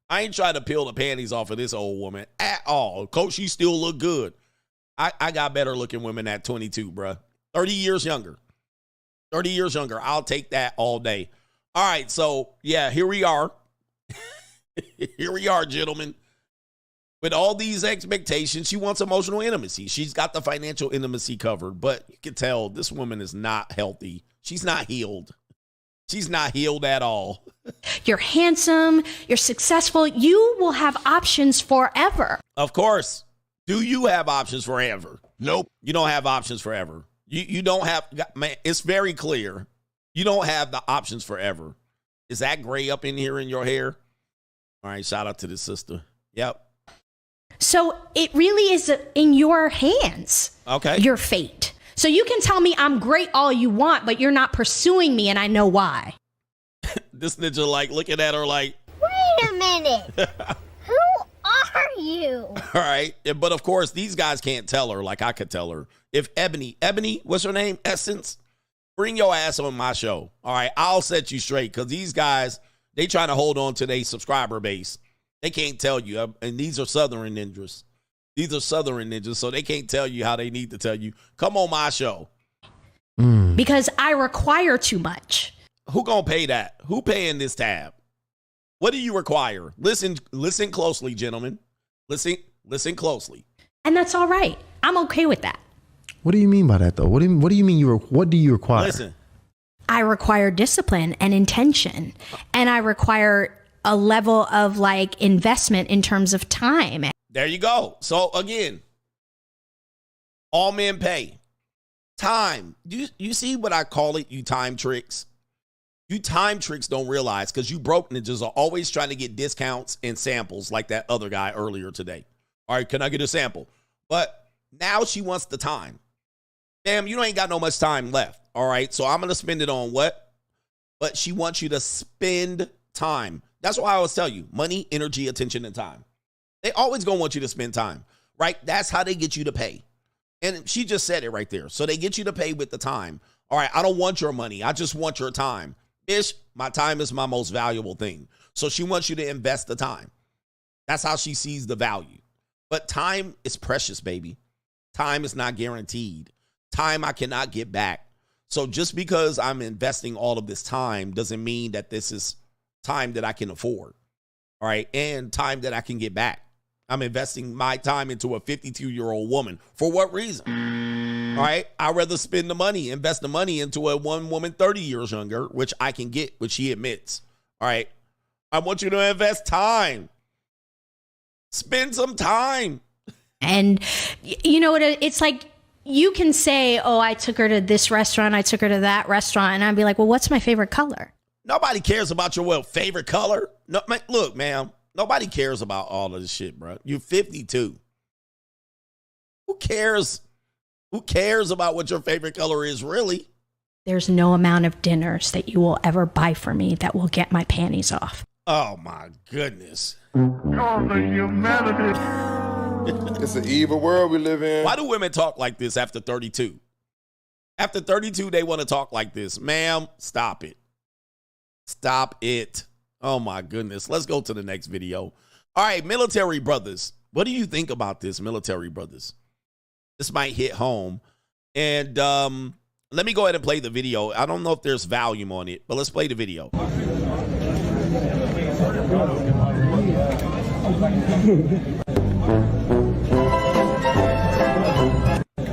I ain't trying to peel the panties off of this old woman at all. Coach, she still look good. I got better looking women at 22, bro. 30 years younger. 30 years younger. I'll take that all day. All right, so, yeah, here we are. Here we are, gentlemen. With all these expectations, she wants emotional intimacy. She's got the financial intimacy covered, but you can tell this woman is not healthy. She's not healed. She's not healed at all. You're handsome. You're successful. You will have options forever. Of course. Do you have options forever? Nope. You don't have options forever. You don't have, man, it's very clear. You don't have the options forever. Is that gray up in here in your hair? All right, shout out to this sister. Yep. So it really is in your hands. Okay. Your fate. So you can tell me I'm great all you want, but you're not pursuing me, and I know why. This ninja like looking at her like, wait a minute. Who are you? All right. But of course, these guys can't tell her like I could tell her. If Ebony, what's her name? Essence, bring your ass on my show. All right. I'll set you straight because these guys, they trying to hold on to their subscriber base. They can't tell you. And these are Southern ninjas. These are Southern ninjas, so they can't tell you how they need to tell you. Come on my show. Because I require too much. Who gonna pay that? Who paying this tab? What do you require? Listen closely, gentlemen. Listen closely. And that's all right. I'm okay with that. What do you mean by that, though? What do you mean what do you require? Listen. I require discipline and intention. And I require a level of like investment in terms of time. There you go. So again, all men pay. Time. You see what I call it? You time tricks. You time tricks don't realize because you broke ninjas are always trying to get discounts and samples like that other guy earlier today. All right, can I get a sample? But now she wants the time. Damn, you ain't got no much time left. All right, so I'm going to spend it on what? But she wants you to spend time. That's why I always tell you, money, energy, attention, and time. They always going to want you to spend time, right? That's how they get you to pay. And she just said it right there. So they get you to pay with the time. All right, I don't want your money. I just want your time. Bitch, my time is my most valuable thing. So she wants you to invest the time. That's how she sees the value. But time is precious, baby. Time is not guaranteed. Time I cannot get back. So just because I'm investing all of this time doesn't mean that this is time that I can afford. all right, and time that I can get back. I'm investing my time into a 52-year-old woman. For what reason? All right, I'd rather spend the money, invest the money into a one woman 30 years younger, which I can get, which she admits. All right, I want you to invest time. Spend some time. And you know what? It's like you can say, oh, I took her to this restaurant, I took her to that restaurant, and I'd be like, well, what's my favorite color? Nobody cares about your favorite color. No, man, look, man, nobody cares about all of this shit, bro. You're 52. Who cares? Who cares about what your favorite color is, really? There's no amount of dinners that you will ever buy for me that will get my panties off. Oh, my goodness. Oh, the humanity. It's an evil world we live in. Why do women talk like this after 32? After 32, they want to talk like this. Ma'am, stop it. Stop it. Oh, my goodness. Let's go to the next video. All right, military brothers. What do you think about this, military brothers? This might hit home. And let me go ahead and play the video. I don't know if there's volume on it, but let's play the video.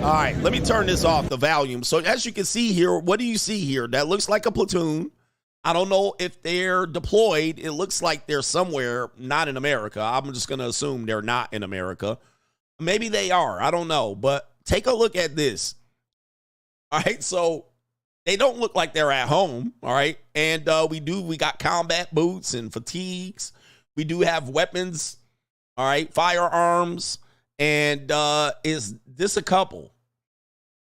All right, let me turn this off, the volume. So as you can see here, what do you see here? That looks like a platoon. I don't know if they're deployed. It looks like they're somewhere not in America. I'm just going to assume they're not in America. Maybe they are. I don't know. But take a look at this. All right, so they don't look like they're at home. All right, and we got combat boots and fatigues. We do have weapons. All right, firearms. And is this a couple?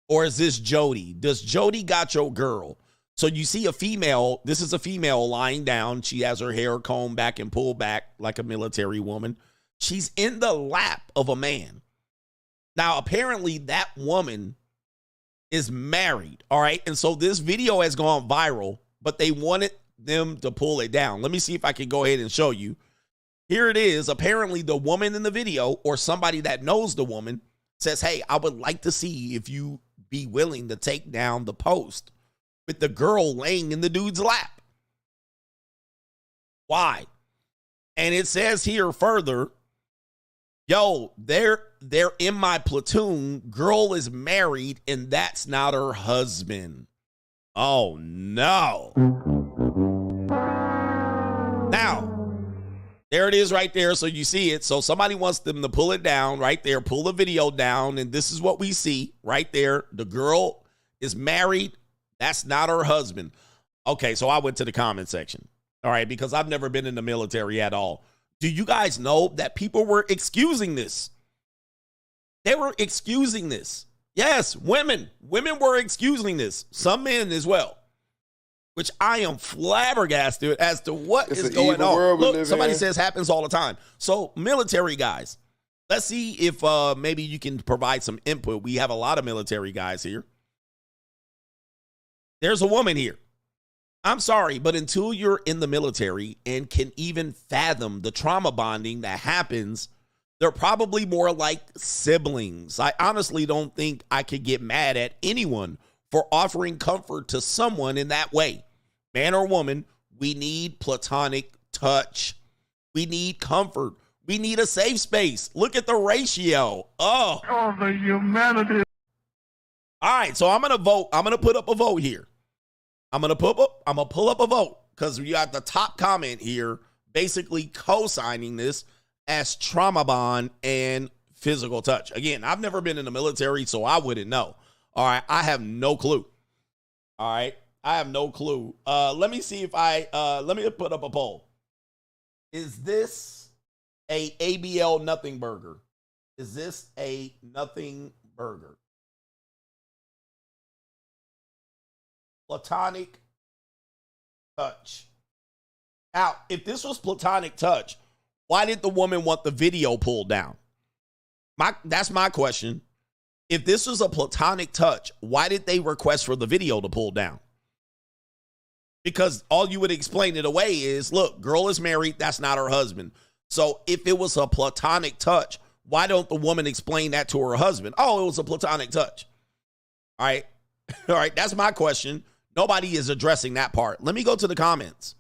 Or is this Jody? Does Jody got your girl? So you see a female. This is a female lying down. She has her hair combed back and pulled back like a military woman. She's in the lap of a man. Now, apparently that woman is married. All right. And so this video has gone viral, but they wanted them to pull it down. Let me see if I can go ahead and show you. Here it is. Apparently the woman in the video, or somebody that knows the woman, says, hey, I would like to see if you be willing to take down the post with the girl laying in the dude's lap. Why? And it says here further, yo, they're in my platoon. Girl is married, and that's not her husband. Oh, no. Now, there it is right there. So you see it. So somebody wants them to pull it down right there, pull the video down. And this is what we see right there. The girl is married. That's not her husband. Okay, so I went to the comment section. All right, because I've never been in the military at all. Do you guys know that people were excusing this? They were excusing this. Yes, women. Women were excusing this. Some men as well. Which I am flabbergasted as to what is going on. Look, somebody says happens all the time. So military guys, let's see if maybe you can provide some input. We have a lot of military guys here. There's a woman here. I'm sorry, but until you're in the military and can even fathom the trauma bonding that happens, they're probably more like siblings. I honestly don't think I could get mad at anyone for offering comfort to someone in that way. Man or woman, we need platonic touch. We need comfort. We need a safe space. Look at the ratio. Oh, the humanity. All right, so I'm going to vote. I'm going to put up a vote here. I'm going to pull up a vote because we got the top comment here basically co-signing this as trauma bond and physical touch. Again, I've never been in the military, so I wouldn't know. All right, I have no clue. All right, I have no clue. Let me see if let me put up a poll. Is this a ABL nothing burger? Is this a nothing burger? Platonic touch. Now, if this was platonic touch, why did the woman want the video pulled down? That's my question. If this was a platonic touch, why did they request for the video to pull down? Because all you would explain it away is, look, girl is married, that's not her husband. So if it was a platonic touch, why don't the woman explain that to her husband? Oh, it was a platonic touch. All right. All right, that's my question. Nobody is addressing that part. Let me go to the comments.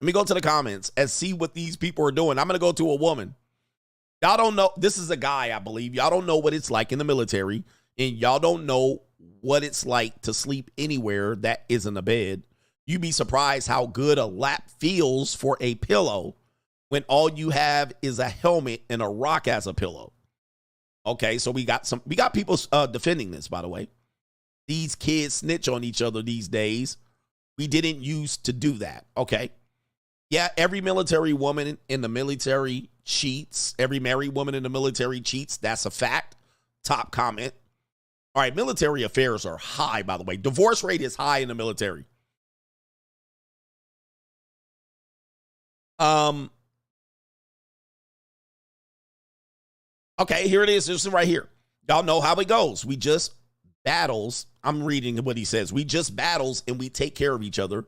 Let me go to the comments and see what these people are doing. I'm going to go to a woman. Y'all don't know. This is a guy, I believe. Y'all don't know what it's like in the military, and y'all don't know what it's like to sleep anywhere that isn't a bed. You'd be surprised how good a lap feels for a pillow when all you have is a helmet and a rock as a pillow. Okay, so we got people defending this, by the way. These kids snitch on each other these days. We didn't used to do that. Okay. Yeah, every military woman in the military cheats. Every married woman in the military cheats. That's a fact. Top comment. All right, military affairs are high, by the way. Divorce rate is high in the military. Okay, here it is. This is right here. Y'all know how it goes. We just battles. I'm reading what he says. We just battles and we take care of each other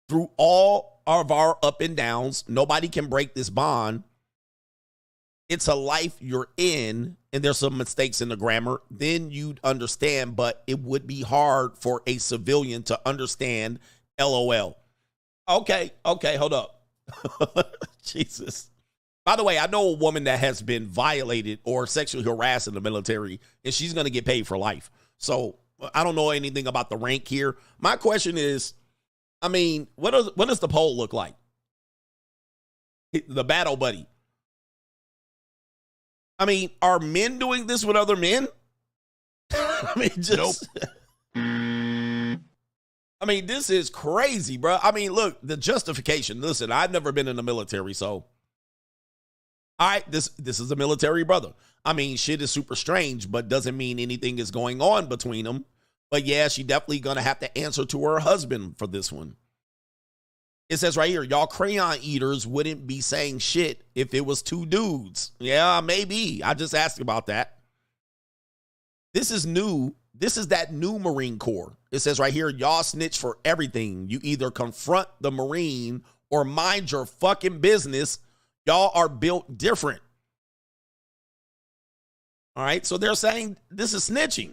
through all of our up and downs. Nobody can break this bond. It's a life you're in, and there's some mistakes in the grammar. Then you'd understand, but it would be hard for a civilian to understand. LOL. Okay, hold up. Jesus. By the way, I know a woman that has been violated or sexually harassed in the military, and she's going to get paid for life. So I don't know anything about the rank here. My question is, I mean, what does the poll look like? The battle buddy. I mean, are men doing this with other men? I mean, just. Nope. I mean, this is crazy, bro. I mean, look, the justification. Listen, I've never been in the military, so. All right, this is a military brother. I mean, shit is super strange, but doesn't mean anything is going on between them. But yeah, she definitely going to have to answer to her husband for this one. It says right here, y'all crayon eaters wouldn't be saying shit if it was two dudes. Yeah, maybe. I just asked about that. This is new. This is that new Marine Corps. It says right here, y'all snitch for everything. You either confront the Marine or mind your fucking business. Y'all are built different. All right, so they're saying this is snitching.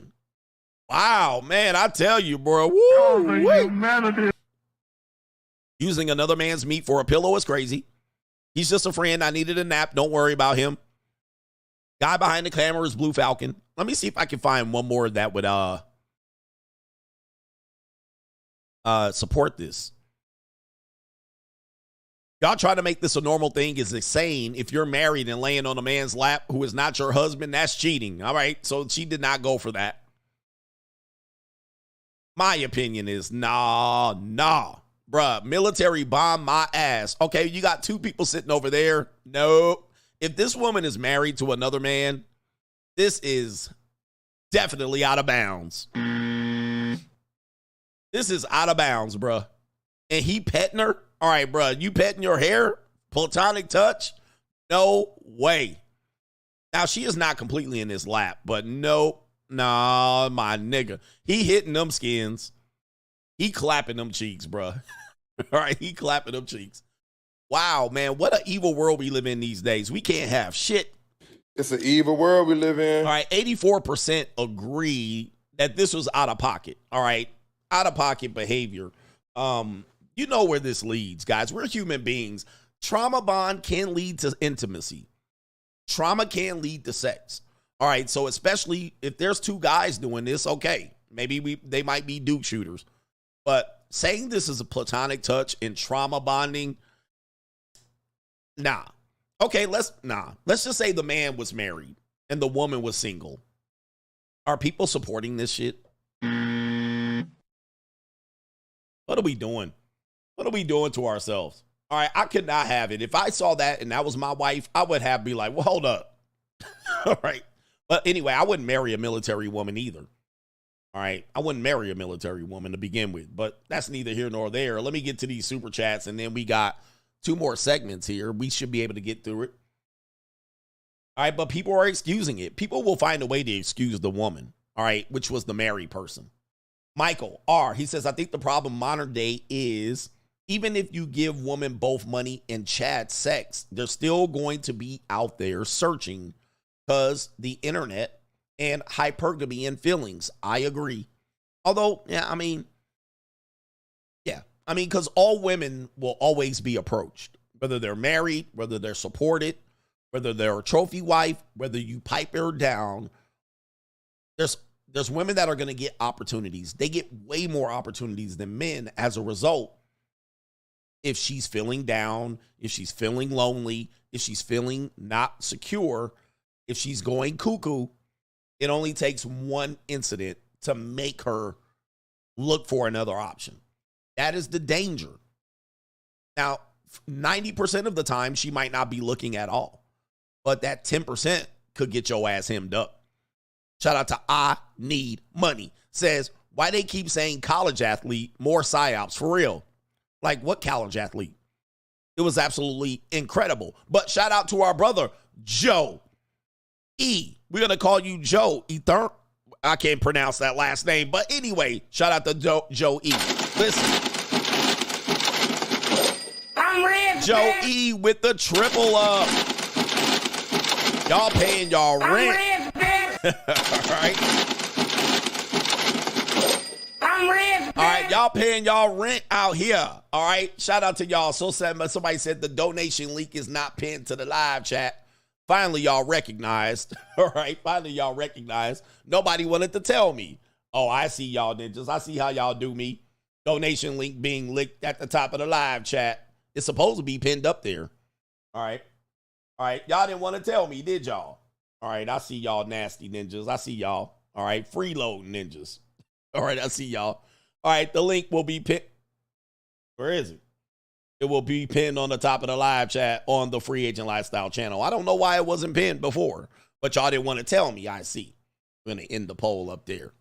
Wow, man, I tell you, bro. Woo, using another man's meat for a pillow is crazy. He's just a friend. I needed a nap. Don't worry about him. Guy behind the camera is Blue Falcon. Let me see if I can find one more that would support this. Y'all try to make this a normal thing is insane. If you're married and laying on a man's lap who is not your husband, that's cheating. All right, so she did not go for that. My opinion is nah. Bruh, military bomb my ass. Okay, you got two people sitting over there. No. If this woman is married to another man, this is definitely out of bounds. This is out of bounds, bruh. And he petting her? All right, bruh, you petting your hair? Platonic touch? No way. Now, she is not completely in his lap, but nope. Nah, my nigga. He hitting them skins. He clapping them cheeks, bruh. All right, he clapping them cheeks. Wow, man, what an evil world we live in these days. We can't have shit. It's an evil world we live in. All right, 84% agree that this was out of pocket. All right, out of pocket behavior. You know where this leads, guys. We're human beings. Trauma bond can lead to intimacy. Trauma can lead to sex. All right, so especially if there's two guys doing this, okay, maybe they might be Duke shooters. But saying this is a platonic touch and trauma bonding, nah. Okay, let's just say the man was married and the woman was single. Are people supporting this shit? What are we doing? What are we doing to ourselves? All right, I could not have it. If I saw that and that was my wife, I would be like, well, hold up. All right. But anyway, I wouldn't marry a military woman either. All right. I wouldn't marry a military woman to begin with, but that's neither here nor there. Let me get to these super chats, and then we got 2 more segments here. We should be able to get through it. All right. But people are excusing it. People will find a way to excuse the woman. All right. Which was the married person. Michael R. He says, I think the problem modern day is even if you give women both money and chat sex, they're still going to be out there searching because the internet and hypergamy and feelings. I agree. Although, yeah, I mean, yeah, I mean, because all women will always be approached, whether they're married, whether they're supported, whether they're a trophy wife, whether you pipe her down. There's women that are going to get opportunities. They get way more opportunities than men as a result. If she's feeling down, if she's feeling lonely, if she's feeling not secure, if she's going cuckoo, it only takes one incident to make her look for another option. That is the danger. Now, 90% of the time, she might not be looking at all, but that 10% could get your ass hemmed up. Shout out to I Need Money. Says, why they keep saying college athlete, more psyops, for real? Like, what college athlete? It was absolutely incredible. But shout out to our brother, Joe E. We're going to call you Joe Ether. I can't pronounce that last name. But anyway, shout out to Joe E. Listen. I'm rich, Joe E with the triple up. Y'all paying y'all rent. All right. I'm rich, all right, y'all paying y'all rent out here. All right. Shout out to y'all. So somebody said the donation link is not pinned to the live chat. Finally, y'all recognized. All right. Finally, y'all recognized. Nobody wanted to tell me. Oh, I see y'all ninjas. I see how y'all do me. Donation link being linked at the top of the live chat. It's supposed to be pinned up there. All right. All right. Y'all didn't want to tell me, did y'all? All right. I see y'all nasty ninjas. I see y'all. All right. Freeload ninjas. All right. I see y'all. All right. The link will be pinned. Where is it? It will be pinned on the top of the live chat on the Free Agent Lifestyle channel. I don't know why it wasn't pinned before, but y'all didn't want to tell me. I see. I'm going to end the poll up there.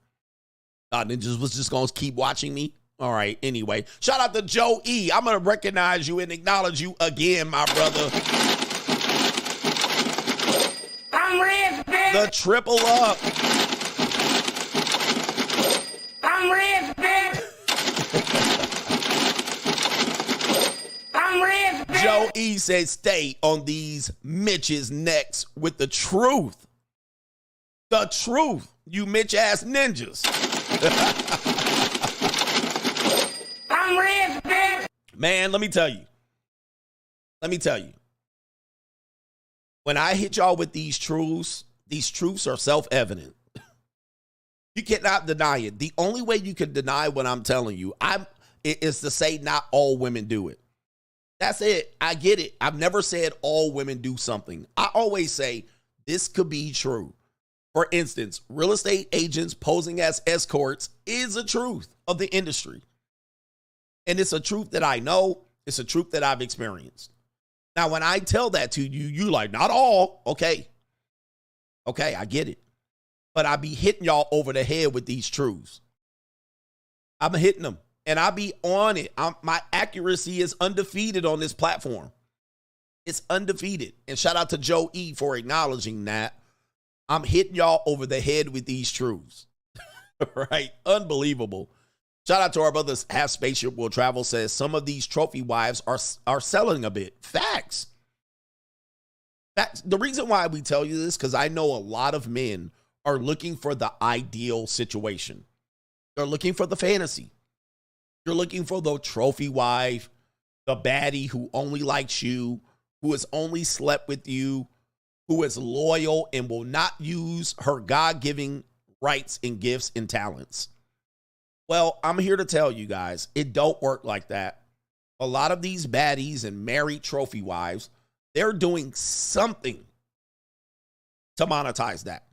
Ninjas was just going to keep watching me. All right. Anyway, shout out to Joe E. I'm going to recognize you and acknowledge you again, my brother. I'm rich, bitch. The triple up. I'm rich, bitch. I'm rich, bitch. Joe E says stay on these Mitch's necks with the truth. The truth, you Mitch ass ninjas. I'm rich, bitch. Man, let me tell you. When I hit y'all with these truths are self-evident. You cannot deny it. The only way you can deny what I'm telling you is to say not all women do it. That's it. I get it. I've never said all women do something. I always say this could be true. For instance, real estate agents posing as escorts is a truth of the industry. And it's a truth that I know. It's a truth that I've experienced. Now, when I tell that to you, you like, not all. Okay, I get it. But I be hitting y'all over the head with these truths. I'm hitting them. And I be on it. My accuracy is undefeated on this platform. It's undefeated. And shout out to Joe E for acknowledging that. I'm hitting y'all over the head with these truths. Right? Unbelievable. Shout out to our brothers. Half Spaceship Will Travel says some of these trophy wives are selling a bit. Facts. The reason why we tell you this, because I know a lot of men are looking for the ideal situation. They're looking for the fantasy. You're looking for the trophy wife, the baddie who only likes you, who has only slept with you, who is loyal and will not use her God-given rights and gifts and talents. Well, I'm here to tell you guys, it don't work like that. A lot of these baddies and married trophy wives, they're doing something to monetize that.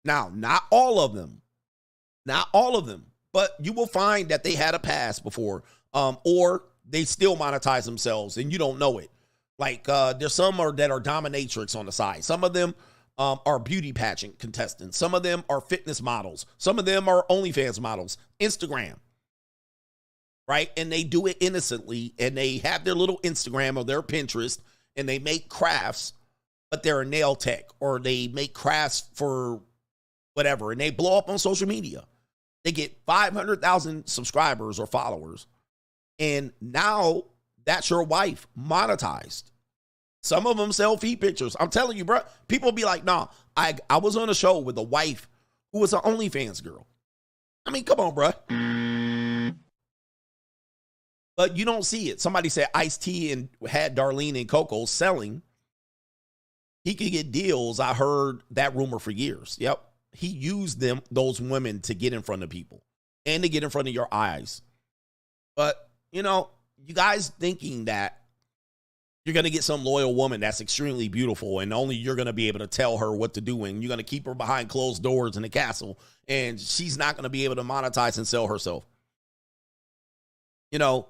Now, not all of them, but you will find that they had a past before, or they still monetize themselves and you don't know it. Like there's some that are dominatrix on the side. Some of them are beauty pageant contestants. Some of them are fitness models. Some of them are OnlyFans models, Instagram, right? And they do it innocently, and they have their little Instagram or their Pinterest, and they make crafts, but they're a nail tech, or they make crafts for whatever, and they blow up on social media. They get 500,000 subscribers or followers, and now that's your wife monetized. Some of them sell feet pictures. I'm telling you, bro, people be like, nah, I was on a show with a wife who was an OnlyFans girl. I mean, come on, bro. But you don't see it. Somebody said Ice-T and had Darlene and Coco selling. He could get deals. I heard that rumor for years. Yep. He used those women to get in front of people and to get in front of your eyes. But, you know, you guys thinking that you're going to get some loyal woman that's extremely beautiful and only you're going to be able to tell her what to do, and you're going to keep her behind closed doors in the castle, and she's not going to be able to monetize and sell herself. You know,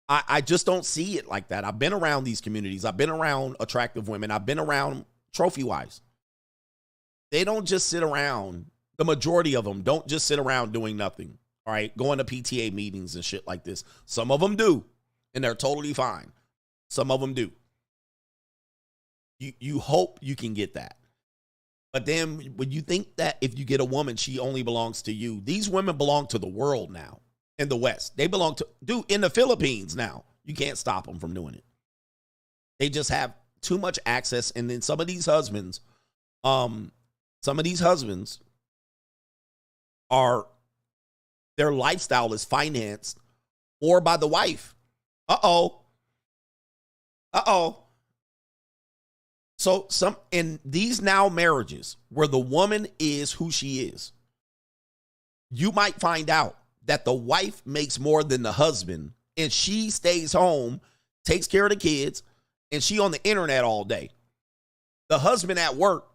I just don't see it like that. I've been around these communities. I've been around attractive women. I've been around trophy wives. They don't just sit around. The majority of them don't just sit around doing nothing. All right, going to PTA meetings and shit like this. Some of them do, and they're totally fine. Some of them do. You hope you can get that. But then when you think that if you get a woman, she only belongs to you. These women belong to the world now in the West. They belong to, dude, in the Philippines now. You can't stop them from doing it. They just have too much access. And then some of these husbands are, their lifestyle is financed more by the wife. So in these now marriages where the woman is who she is, you might find out that the wife makes more than the husband, and she stays home, takes care of the kids, and she on the internet all day. The husband at work,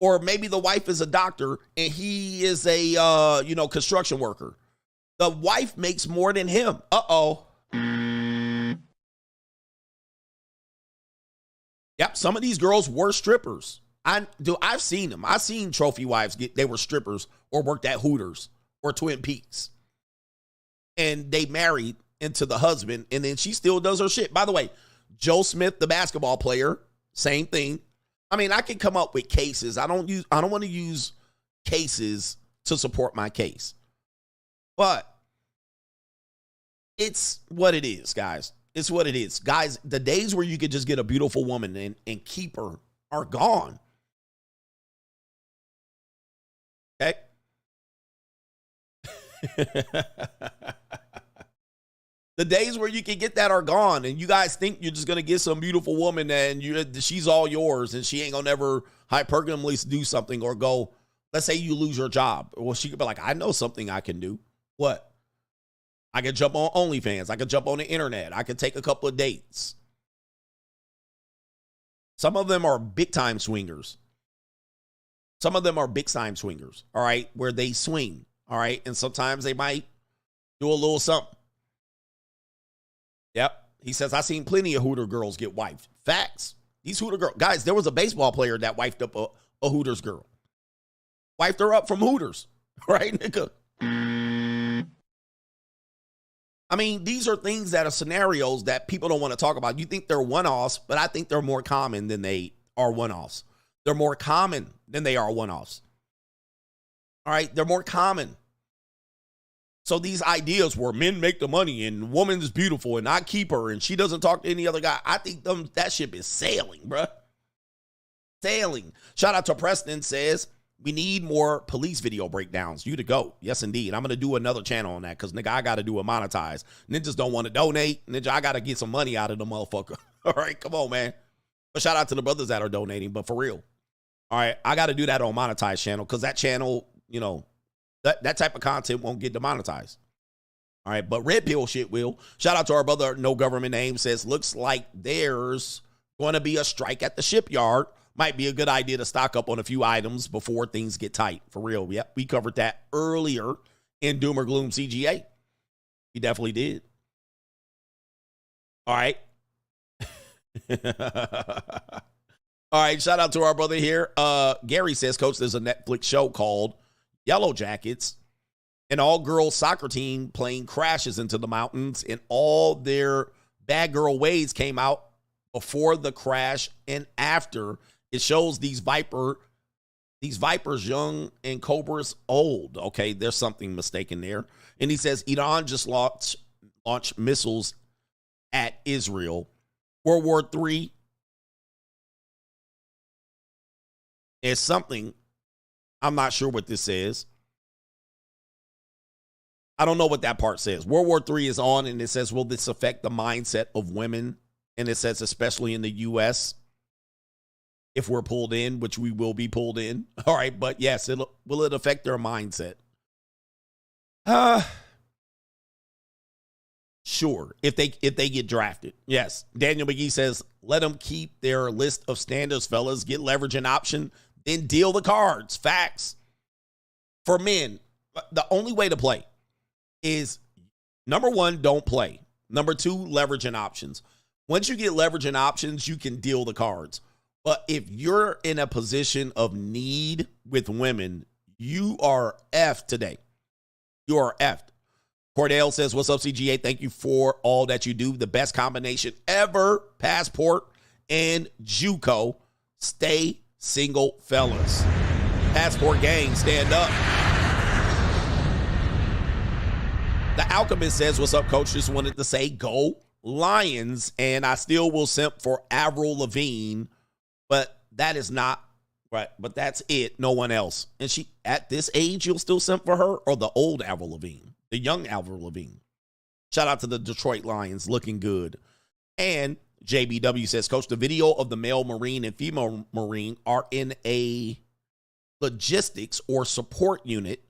or maybe the wife is a doctor and he is a construction worker. The wife makes more than him. Yep, some of these girls were strippers. I've seen them. I've seen trophy wives they were strippers or worked at Hooters or Twin Peaks. And they married into the husband, and then she still does her shit. By the way, Joe Smith, the basketball player, same thing. I mean, I can come up with cases. I don't want to use cases to support my case. But it's what it is, guys. It's what it is. Guys, the days where you could just get a beautiful woman and keep her are gone. Okay? The days where you can get that are gone, and you guys think you're just going to get some beautiful woman and she's all yours and she ain't going to never hypergamally do something or go, let's say you lose your job. Well, she could be like, I know something I can do. What? I could jump on OnlyFans. I could jump on the internet. I could take a couple of dates. Some of them are big-time swingers. All right, where they swing, all right? And sometimes they might do a little something. Yep. He says, I've seen plenty of Hooter girls get wifed. Facts. These Hooter girls. Guys, there was a baseball player that wifed up a Hooters girl. Wifed her up from Hooters. Right, nigga? I mean, these are things that are scenarios that people don't want to talk about. You think they're one-offs, but I think they're more common than they are one-offs. They're more common than they are one-offs. All right? They're more common. So these ideas where men make the money and woman is beautiful and I keep her and she doesn't talk to any other guy, I think that ship is sailing, bruh. Sailing. Shout out to Preston, says, we need more police video breakdowns. You to go. Yes, indeed. I'm going to do another channel on that because, nigga, I got to do a monetize. Ninjas don't want to donate. Ninja, I got to get some money out of the motherfucker. All right, come on, man. But shout out to the brothers that are donating, but for real. All right, I got to do that on monetize channel because that channel, you know, that type of content won't get demonetized. All right, but Red Pill shit will. Shout out to our brother, no government name, says, looks like there's going to be a strike at the shipyard. Might be a good idea to stock up on a few items before things get tight. For real. Yep, we covered that earlier in Doom or Gloom CGA. We definitely did. All right. All right, shout out to our brother here. Gary says, Coach, there's a Netflix show called Yellow Jackets. An all-girl soccer team plane crashes into the mountains, and all their bad girl ways came out before the crash and after. It shows these vipers young and cobras old. Okay, there's something mistaken there. And he says Iran just launched missiles at Israel. World War III is something. I'm not sure what this is. I don't know what that part says. World War III is on, and it says, will this affect the mindset of women? And it says, especially in the U.S., if we're pulled in, which we will be pulled in. All right, but yes, will it affect their mindset? Sure, if they get drafted. Yes. Daniel McGee says, let them keep their list of standards, fellas. Get leverage and option, then deal the cards. Facts. For men, the only way to play is, number one, don't play. Number two, leverage and options. Once you get leverage and options, you can deal the cards. But if you're in a position of need with women, you are effed today. You are effed. Cordell says, what's up, CGA? Thank you for all that you do. The best combination ever. Passport and JUCO. Stay single, fellas. Passport gang, stand up. The Alchemist says, what's up, coach? Just wanted to say go Lions, and I still will simp for Avril Lavigne, but that is not right. But that's it. No one else. And she, at this age, you'll still simp for her, or the old Avril Lavigne, the young Avril Lavigne. Shout out to the Detroit Lions, looking good. And JBW says, coach, the video of the male Marine and female Marine are in a logistics or support unit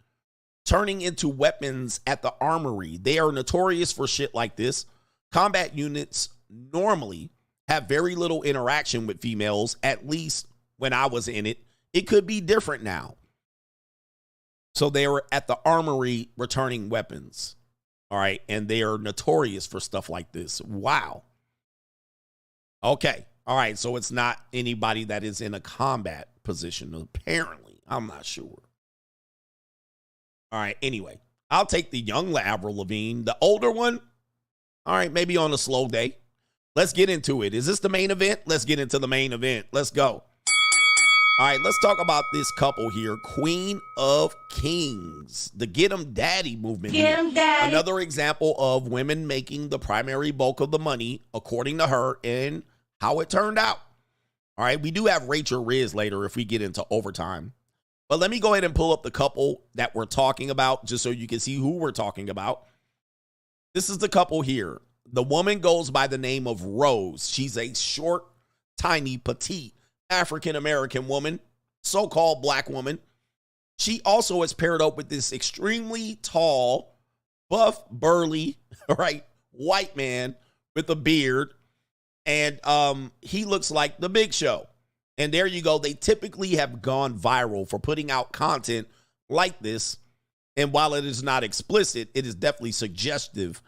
turning into weapons at the armory. They are notorious for shit like this. Combat units normally have very little interaction with females, at least when I was in it. It could be different now. So they were at the armory returning weapons. All right. And they are notorious for stuff like this. Wow. Okay. All right. So it's not anybody that is in a combat position, apparently. I'm not sure. All right. Anyway, I'll take the young Avril Lavigne. The older one, all right, maybe on a slow day. Let's get into it. Is this the main event? Let's get into the main event. Let's go. All right, let's talk about this couple here. Queen of Kings, the Get 'em Daddy movement. Get 'em Daddy. Another example of women making the primary bulk of the money, according to her, and how it turned out. All right, we do have Rachel Riz later if we get into overtime. But let me go ahead and pull up the couple that we're talking about just so you can see who we're talking about. This is the couple here. The woman goes by the name of Rose. She's a short, tiny, petite African-American woman, so-called black woman. She also is paired up with this extremely tall, buff, burly, right, white man with a beard. And he looks like the Big Show. And there you go. They typically have gone viral for putting out content like this. And while it is not explicit, it is definitely suggestive.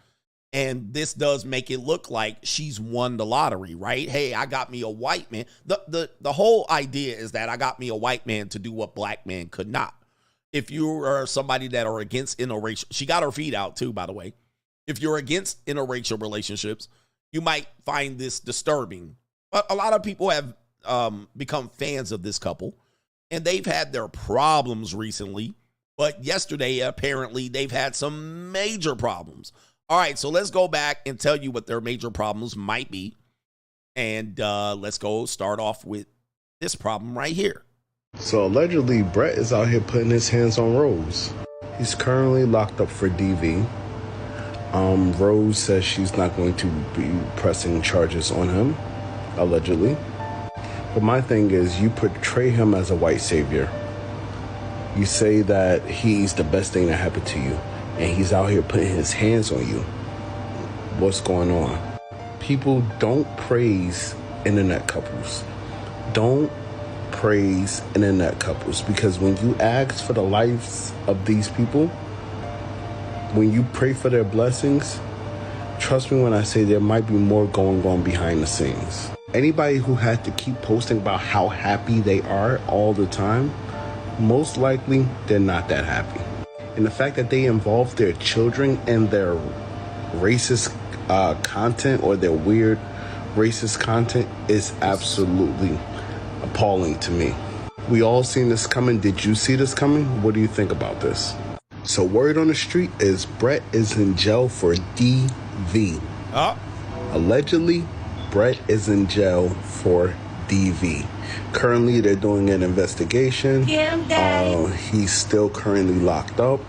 And this does make it look like she's won the lottery, right? Hey, I got me a white man. The whole idea is that I got me a white man to do what black man could not. If you are somebody that are against interracial, she got her feet out too, by the way. If you're against interracial relationships, you might find this disturbing. But a lot of people have become fans of this couple, and they've had their problems recently. But yesterday, apparently, they've had some major problems. All right, so let's go back and tell you what their major problems might be. And let's go start off with this problem right here. So allegedly, Brett is out here putting his hands on Rose. He's currently locked up for DV. Rose says she's not going to be pressing charges on him, allegedly. But my thing is, you portray him as a white savior. You say that he's the best thing that happened to you, and he's out here putting his hands on you. What's going on? People don't praise internet couples. Don't praise internet couples, because when you ask for the lives of these people, when you pray for their blessings, trust me when I say there might be more going on behind the scenes. Anybody who had to keep posting about how happy they are all the time, most likely they're not that happy. And the fact that they involve their children in their racist content or their weird racist content is absolutely appalling to me. We all seen this coming. Did you see this coming? What do you think about this? So word on the street is Brett is in jail for DV. Allegedly, Brett is in jail for DV. Currently, they're doing an investigation. He's still currently locked up.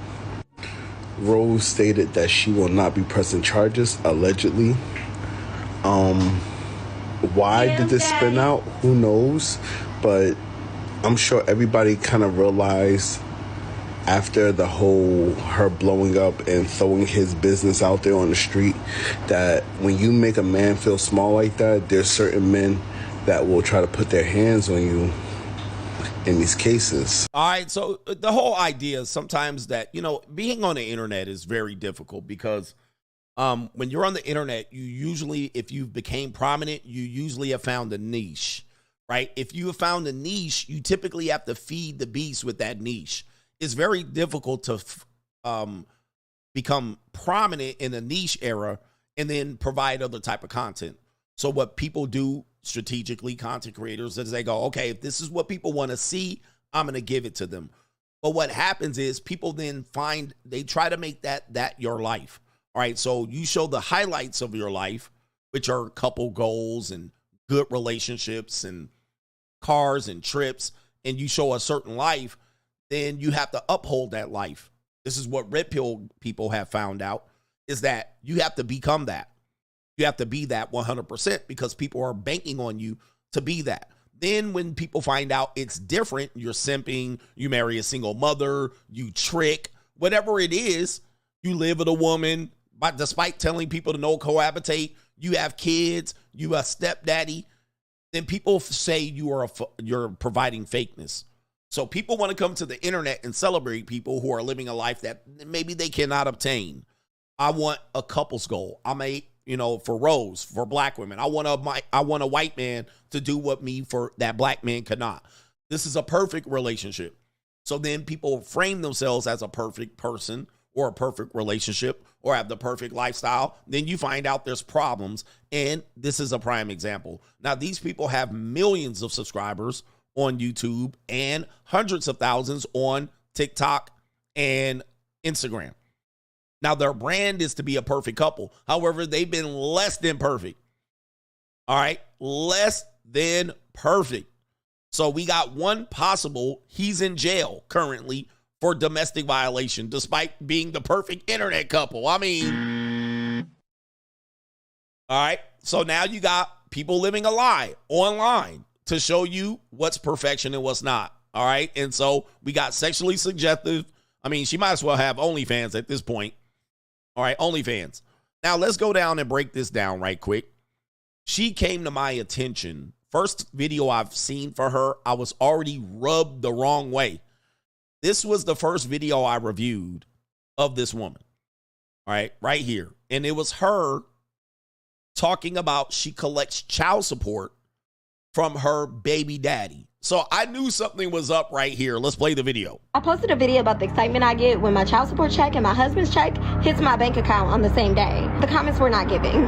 Rose stated that she will not be pressing charges, allegedly. Why did this spin out? Who knows? But I'm sure everybody kind of realized after the whole her blowing up and throwing his business out there on the street that when you make a man feel small like that, there's certain men that will try to put their hands on you in these cases. All right, so the whole idea is sometimes that, you know, being on the internet is very difficult because when you're on the internet, you usually, if you became prominent, you usually have found a niche, right? If you have found a niche, you typically have to feed the beast with that niche. It's very difficult to become prominent in a niche era and then provide other type of content. So what people do strategically, content creators, is they go, okay, if this is what people want to see, I'm going to give it to them. But what happens is people then they try to make that your life. All right, so you show the highlights of your life, which are couple goals and good relationships and cars and trips, and you show a certain life, then you have to uphold that life. This is what red pill people have found out, is that you have to become that. You have to be that 100% because people are banking on you to be that. Then when people find out it's different, you're simping, you marry a single mother, you trick, whatever it is, you live with a woman, but despite telling people to no cohabitate, you have kids, you a stepdaddy, then people say you're providing fakeness. So people want to come to the internet and celebrate people who are living a life that maybe they cannot obtain. I want a couple's goal. For Rose, for black women, I want a white man to do what that black man cannot. This is a perfect relationship. So then people frame themselves as a perfect person or a perfect relationship or have the perfect lifestyle. Then you find out there's problems. And this is a prime example. Now, these people have millions of subscribers on YouTube and hundreds of thousands on TikTok and Instagram. Now, their brand is to be a perfect couple. However, they've been less than perfect. All right, less than perfect. So we got one possible, he's in jail currently for domestic violation, despite being the perfect internet couple. I mean, all right, so now you got people living a lie online to show you what's perfection and what's not. All right, and so we got sexually suggestive. I mean, she might as well have OnlyFans at this point. All right, OnlyFans. Now, let's go down and break this down right quick. She came to my attention. First video I've seen for her, I was already rubbed the wrong way. This was the first video I reviewed of this woman. All right here. And it was her talking about she collects child support from her baby daddy. So I knew something was up right here. Let's play the video. I posted a video about the excitement I get when my child support check and my husband's check hits my bank account on the same day. The comments were not giving.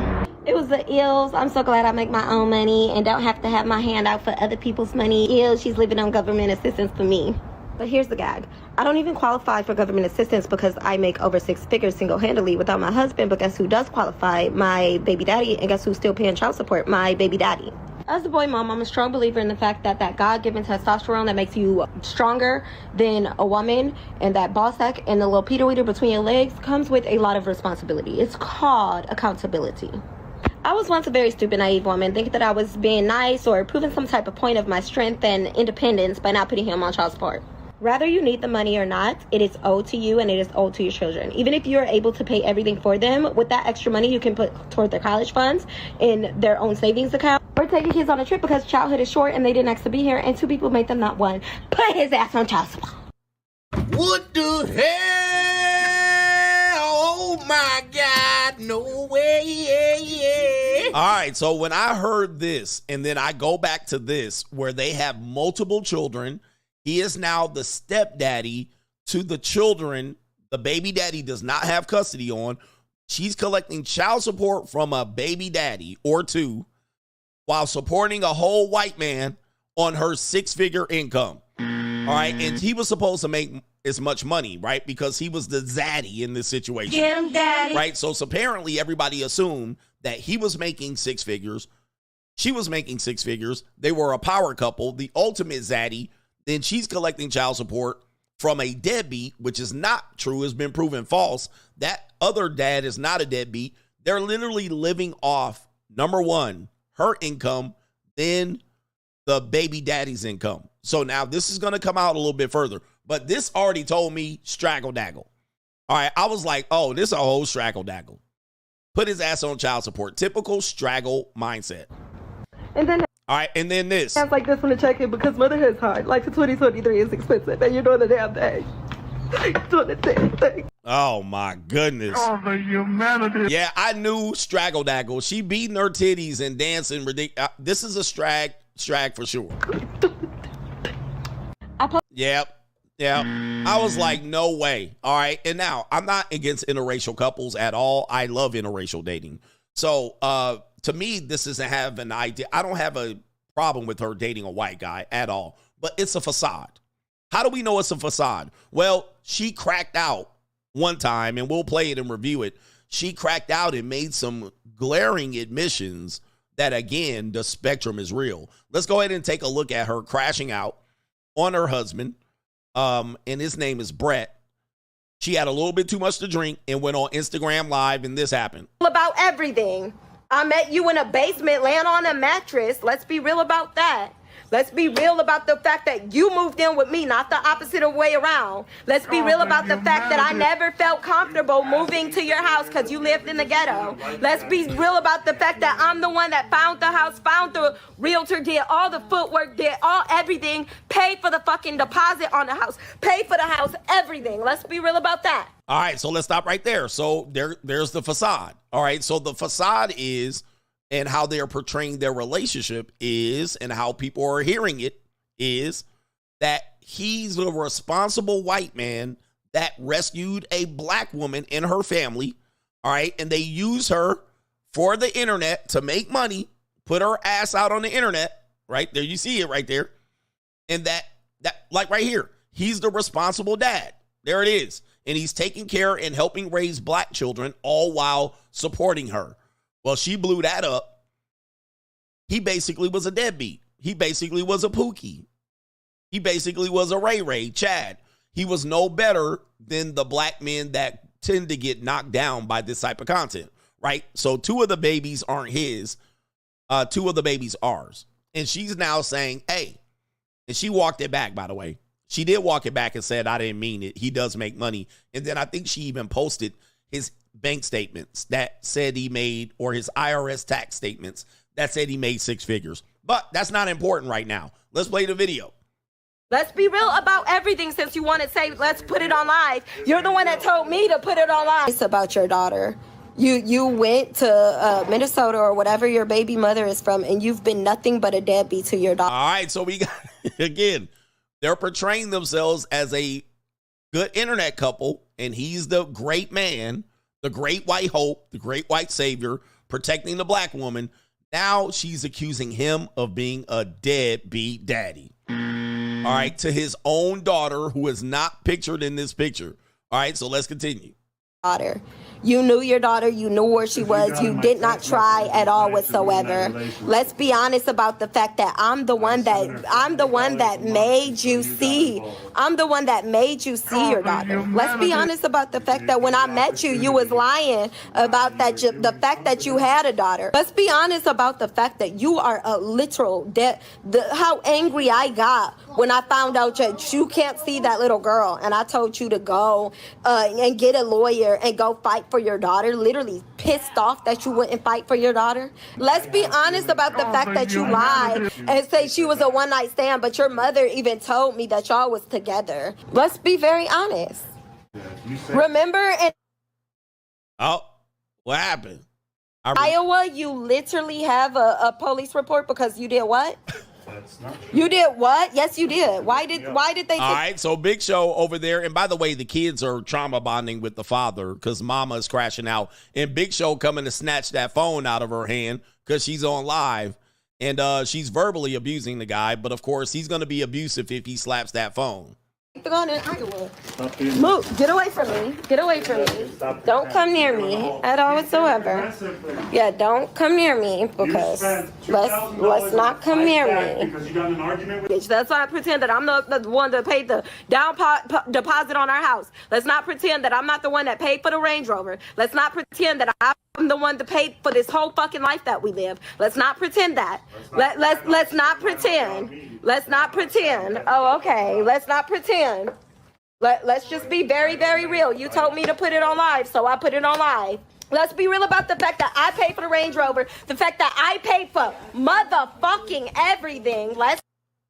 It was the ills. I'm so glad I make my own money and don't have to have my hand out for other people's money. Ills, she's living on government assistance for me. But here's the gag. I don't even qualify for government assistance because I make over 6 figures single-handedly without my husband. But guess who does qualify? My baby daddy. And guess who's still paying child support? My baby daddy. As a boy mom, I'm a strong believer in the fact that God-given testosterone that makes you stronger than a woman and that ball sack and the little Peter Weeder between your legs comes with a lot of responsibility. It's called accountability. I was once a very stupid, naive woman, thinking that I was being nice or proving some type of point of my strength and independence by not putting him on child support. Whether you need the money or not, it is owed to you and it is owed to your children. Even if you're able to pay everything for them, with that extra money you can put toward their college funds in their own savings account. Or take your kids on a trip because childhood is short and they didn't ask to be here and 2 people make them not one. Put his ass on child support. What the hell? Oh my God, no way. All right, so when I heard this, and then I go back to this, where they have multiple children, he is now the stepdaddy to the children the baby daddy does not have custody on. She's collecting child support from a baby daddy or 2 while supporting a whole white man on her 6-figure income. All right, and he was supposed to make as much money, right? Because he was the Zaddy in this situation. Get him, daddy. Right? So apparently everybody assumed that he was making 6 figures. She was making 6 figures. They were a power couple, the ultimate Zaddy. Then she's collecting child support from a deadbeat, which is not true, has been proven false. That other dad is not a deadbeat. They're literally living off, number one, her income, then the baby daddy's income. So now this is going to come out a little bit further, but this already told me straggle daggle. All right, I was like, oh, this is a whole straggle daggle. Put his ass on child support. Typical straggle mindset. And then all right, and then this. Sounds like this one to check in because motherhood's hard. Like the 2023 is expensive and you're doing the damn thing. Doing the damn thing. Oh my goodness. Oh, the humanity. Yeah, I knew straggle daggle. She beating her titties and dancing ridiculous. This is a strag for sure. Yep. I was like, no way. All right. And now I'm not against interracial couples at all. I love interracial dating. So to me, this doesn't have an idea. I don't have a problem with her dating a white guy at all, but it's a facade. How do we know it's a facade? Well, she cracked out one time, and we'll play it and review it. She cracked out and made some glaring admissions that, again, the spectrum is real. Let's go ahead and take a look at her crashing out on her husband. And his name is Brett. She had a little bit too much to drink and went on Instagram Live, and this happened. About everything. I met you in a basement laying on a mattress. Let's be real about that. Let's be real about the fact that you moved in with me, not the opposite way around. Let's be real about the fact that I never felt comfortable moving to your house because you lived in the ghetto. Let's be real about the fact that I'm the one that found the house, found the realtor, did all the footwork, did everything, paid for the fucking deposit on the house, paid for the house, everything. Let's be real about that. All right, so let's stop right there. So there's the facade. All right, so the facade is, and how they're portraying their relationship is, and how people are hearing it is, that he's a responsible white man that rescued a black woman in her family, all right? And they use her for the internet to make money, put her ass out on the internet, right? There, you see it right there. And that like right here, he's the responsible dad. There it is. And he's taking care and helping raise black children, all while supporting her. Well, she blew that up. He basically was a deadbeat. He basically was a Pookie. He basically was a Ray Chad. He was no better than the black men that tend to get knocked down by this type of content, right? So 2 of the babies aren't his. 2 of the babies ours. And she's now saying, hey, and she walked it back, by the way. She did walk it back and said, I didn't mean it. He does make money. And then I think she even posted his bank statements that said he made, or his IRS tax statements that said he made 6 figures. But that's not important right now. Let's play the video. Let's be real about everything since you want to say, let's put it on live. You're the one that told me to put it on live. It's about your daughter. You went to Minnesota or whatever your baby mother is from, and you've been nothing but a deadbeat to your daughter. All right, so we got, again, they're portraying themselves as a good internet couple, and he's the great man, the great white hope, the great white savior, protecting the black woman. Now she's accusing him of being a deadbeat daddy. All right, to his own daughter, who is not pictured in this picture. All right, so let's continue. Daughter. You knew your daughter. You knew where she was. You did not try at all whatsoever. Let's be honest about the fact that I'm the one that made you see. I'm the one that made you see your daughter. Let's be honest about the fact that when I met you, you was lying about that. The fact that you had a daughter. Let's be honest about the fact that you are a literal how angry I got when I found out that you can't see that little girl, and I told you to go and get a lawyer and go fight for your daughter. Literally pissed off that you wouldn't fight for your daughter. Let's be honest about the fact that you lied and say she was a one-night stand, but your mother even told me that y'all was together. Let's be very honest. Remember in what happened? Iowa, you literally have a police report because you did what? That's not true. You did what? Yes, you did. Why did they? All right, so Big Show over there, and by the way, the kids are trauma bonding with the father because Mama is crashing out, and Big Show coming to snatch that phone out of her hand because she's on live, and she's verbally abusing the guy. But of course, he's going to be abusive if he slaps that phone. take the gun in Iowa. Move. Get away from me. Get away from me. Don't come near me at all whatsoever. Yeah, don't come near me because let's not come near me. Bitch, that's why I pretend that I'm the one that paid the down deposit on our house. Let's not pretend that I'm not the one that paid for the Range Rover. Let's not pretend that I'm the one that paid for this whole fucking life that we live. Let's not pretend that. Let's not pretend. Let's not pretend. Oh, okay. Let's not pretend. Let's just be very, very real. You told me to put it on live, so I put it on live. Let's be real about the fact that I paid for the Range Rover, the fact that I paid for motherfucking everything.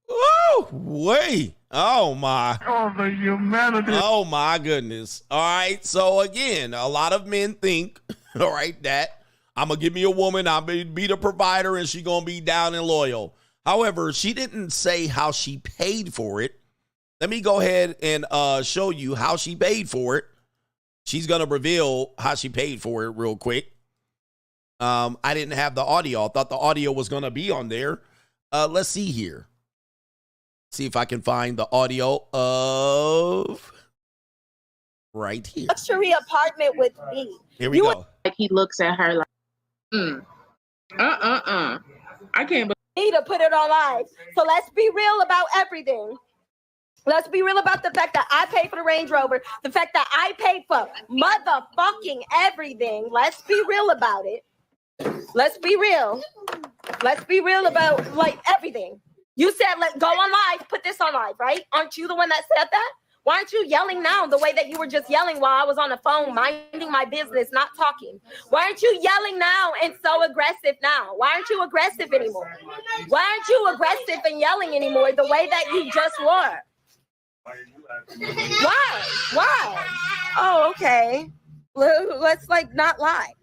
Woo! Wait. Oh my. Oh, the humanity. Oh my goodness. All right. So again, a lot of men think, all right, that I'm gonna give me a woman, I'm gonna be the provider, and she gonna be down and loyal. However, she didn't say how she paid for it. Let me go ahead and show you how she paid for it. She's gonna reveal how she paid for it real quick. I didn't have the audio. I thought the audio was gonna be on there. Let's see here. See if I can find the audio of right here. Luxury apartment with me. Here we go. Like he looks at her like, I can't believe to put it on live. So let's be real about everything. Let's be real about the fact that I paid for the Range Rover, the fact that I paid for motherfucking everything. Let's be real about it. Let's be real. Let's be real about like everything. You said let go on live, put this on live, right? Aren't you the one that said that? Why aren't you yelling now the way that you were just yelling while I was on the phone, minding my business, not talking? Why aren't you yelling now and so aggressive now? Why aren't you aggressive anymore? Why aren't you aggressive and yelling anymore the way that you just were? Why? Why? Oh, okay. Let's like not lie.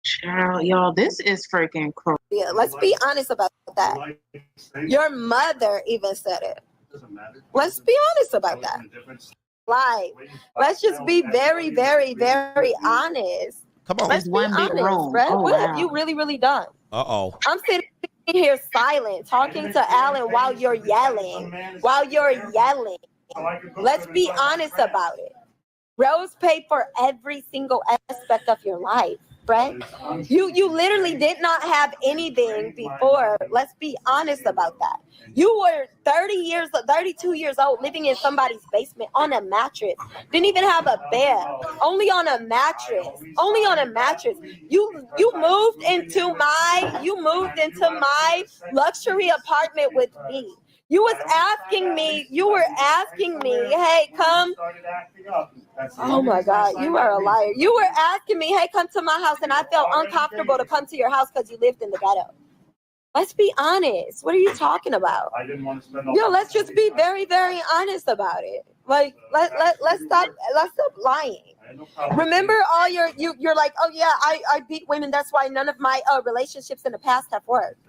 Child, y'all, this is freaking cool. Yeah, let's be honest about that. Your mother even said it. Let's be honest about that. Like, let's just be very, very, very honest. Come on. Let's be honest, Brett. What have you really, really done? Uh-oh. I'm sitting here silent, talking to Alan while you're yelling. Let's be honest about it. Rose paid for every single aspect of your life, Brett. You literally did not have anything before. Let's be honest about that. You were 32 years old, living in somebody's basement on a mattress. Didn't even have a bed. Only on a mattress. You moved into my luxury apartment with me. You were asking me, hey, come. Oh my God, you are a liar. You were asking me, hey, come to my house, and I felt uncomfortable to come to your house because you lived in the ghetto. Let's be honest. What are you talking about? I didn't want to spend all let's just be very, very honest about it. Like, let's stop lying. Remember all you're like, oh yeah, I beat women. That's why none of my relationships in the past have worked.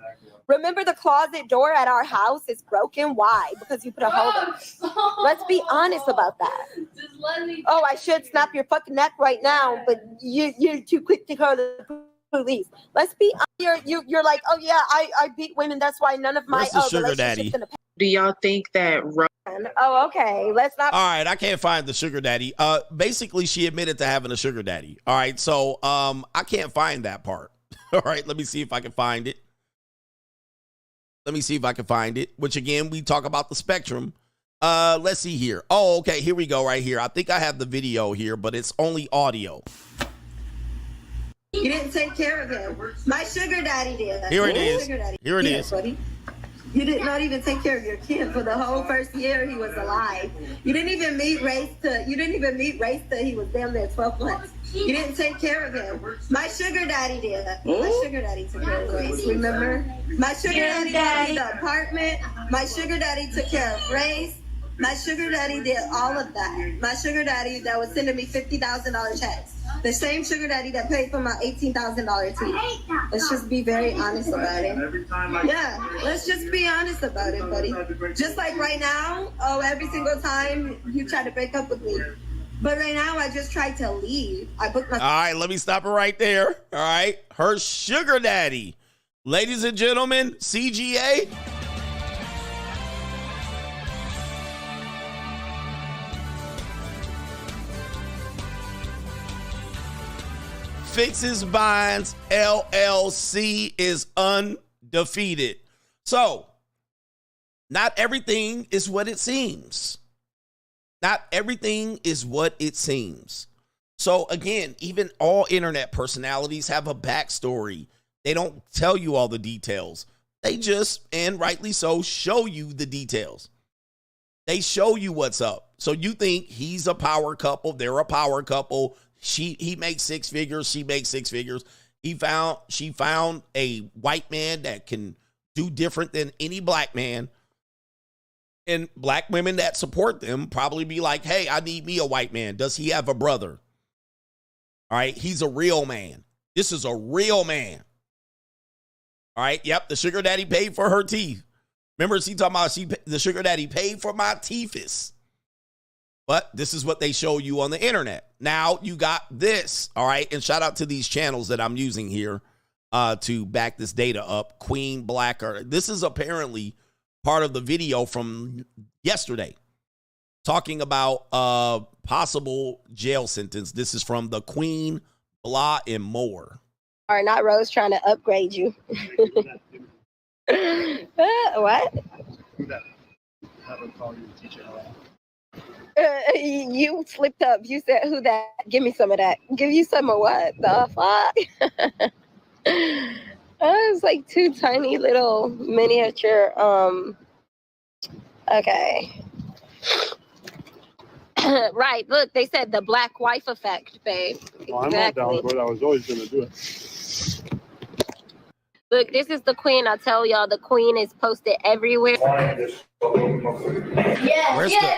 Remember the closet door at our house is broken. Why? Because you put a hole in it. Let's be honest about that. Oh, I should snap your fucking neck right now, but you're too quick to call the police. Let's be you're like, oh yeah, I beat women. That's why none of my sugar daddy? Do y'all think that? Oh, okay. Let's not. All right, I can't find the sugar daddy. Basically, she admitted to having a sugar daddy. All right, so I can't find that part. All right, let me see if I can find it. Which again, we talk about the spectrum. Let's see here. Oh, okay, here we go. Right here. I think I have the video here, but it's only audio. You didn't take care of him. My sugar daddy did. Here it is. Here it is. Buddy. You did not even take care of your kid for the whole first year he was alive. You didn't even meet Race till he was damn near 12 months. You didn't take care of him. My sugar daddy did. My sugar daddy took care of Race, remember? My sugar daddy got the apartment. My sugar daddy took care of Race. My sugar daddy did all of that. My sugar daddy that was sending me $50,000 checks. The same sugar daddy that paid for my $18,000 TV. Let's just be very honest about it. Yeah, let's just be honest about it, buddy. Just like right now, every single time you try to break up with me. But right now, I just tried to leave. I booked my... All right, let me stop it right there. All right, her sugar daddy. Ladies and gentlemen, CGA. Fixes Binds LLC is undefeated. So, not everything is what it seems. Not everything is what it seems. So, again, even all internet personalities have a backstory. They don't tell you all the details. They just, and rightly so, show you the details. They show you what's up. So you think he's a power couple. They're a power couple. He makes six figures. She makes six figures. She found a white man that can do different than any black man. And black women that support them probably be like, hey, I need me a white man. Does he have a brother? All right. He's a real man. This is a real man. All right. Yep. The sugar daddy paid for her teeth. Remember, she talking about the sugar daddy paid for my teethus. But this is what they show you on the internet. Now you got this. All right. And shout out to these channels that I'm using here to back this data up. Kween, Blacker. This is apparently part of the video from yesterday talking about possible jail sentence. This is from the Kween, Blah, and More. Are not Rose trying to upgrade you? What? You flipped up. You said, who that? Give me some of that. Give you some of what? The fuck? It's like two tiny little miniature. Okay. Right. Look, they said the black wife effect, babe. Well, Exactly. I'm not down for it. I was always going to do it. Look, this is the Queen. I tell y'all, the Queen is posted everywhere. Where's the?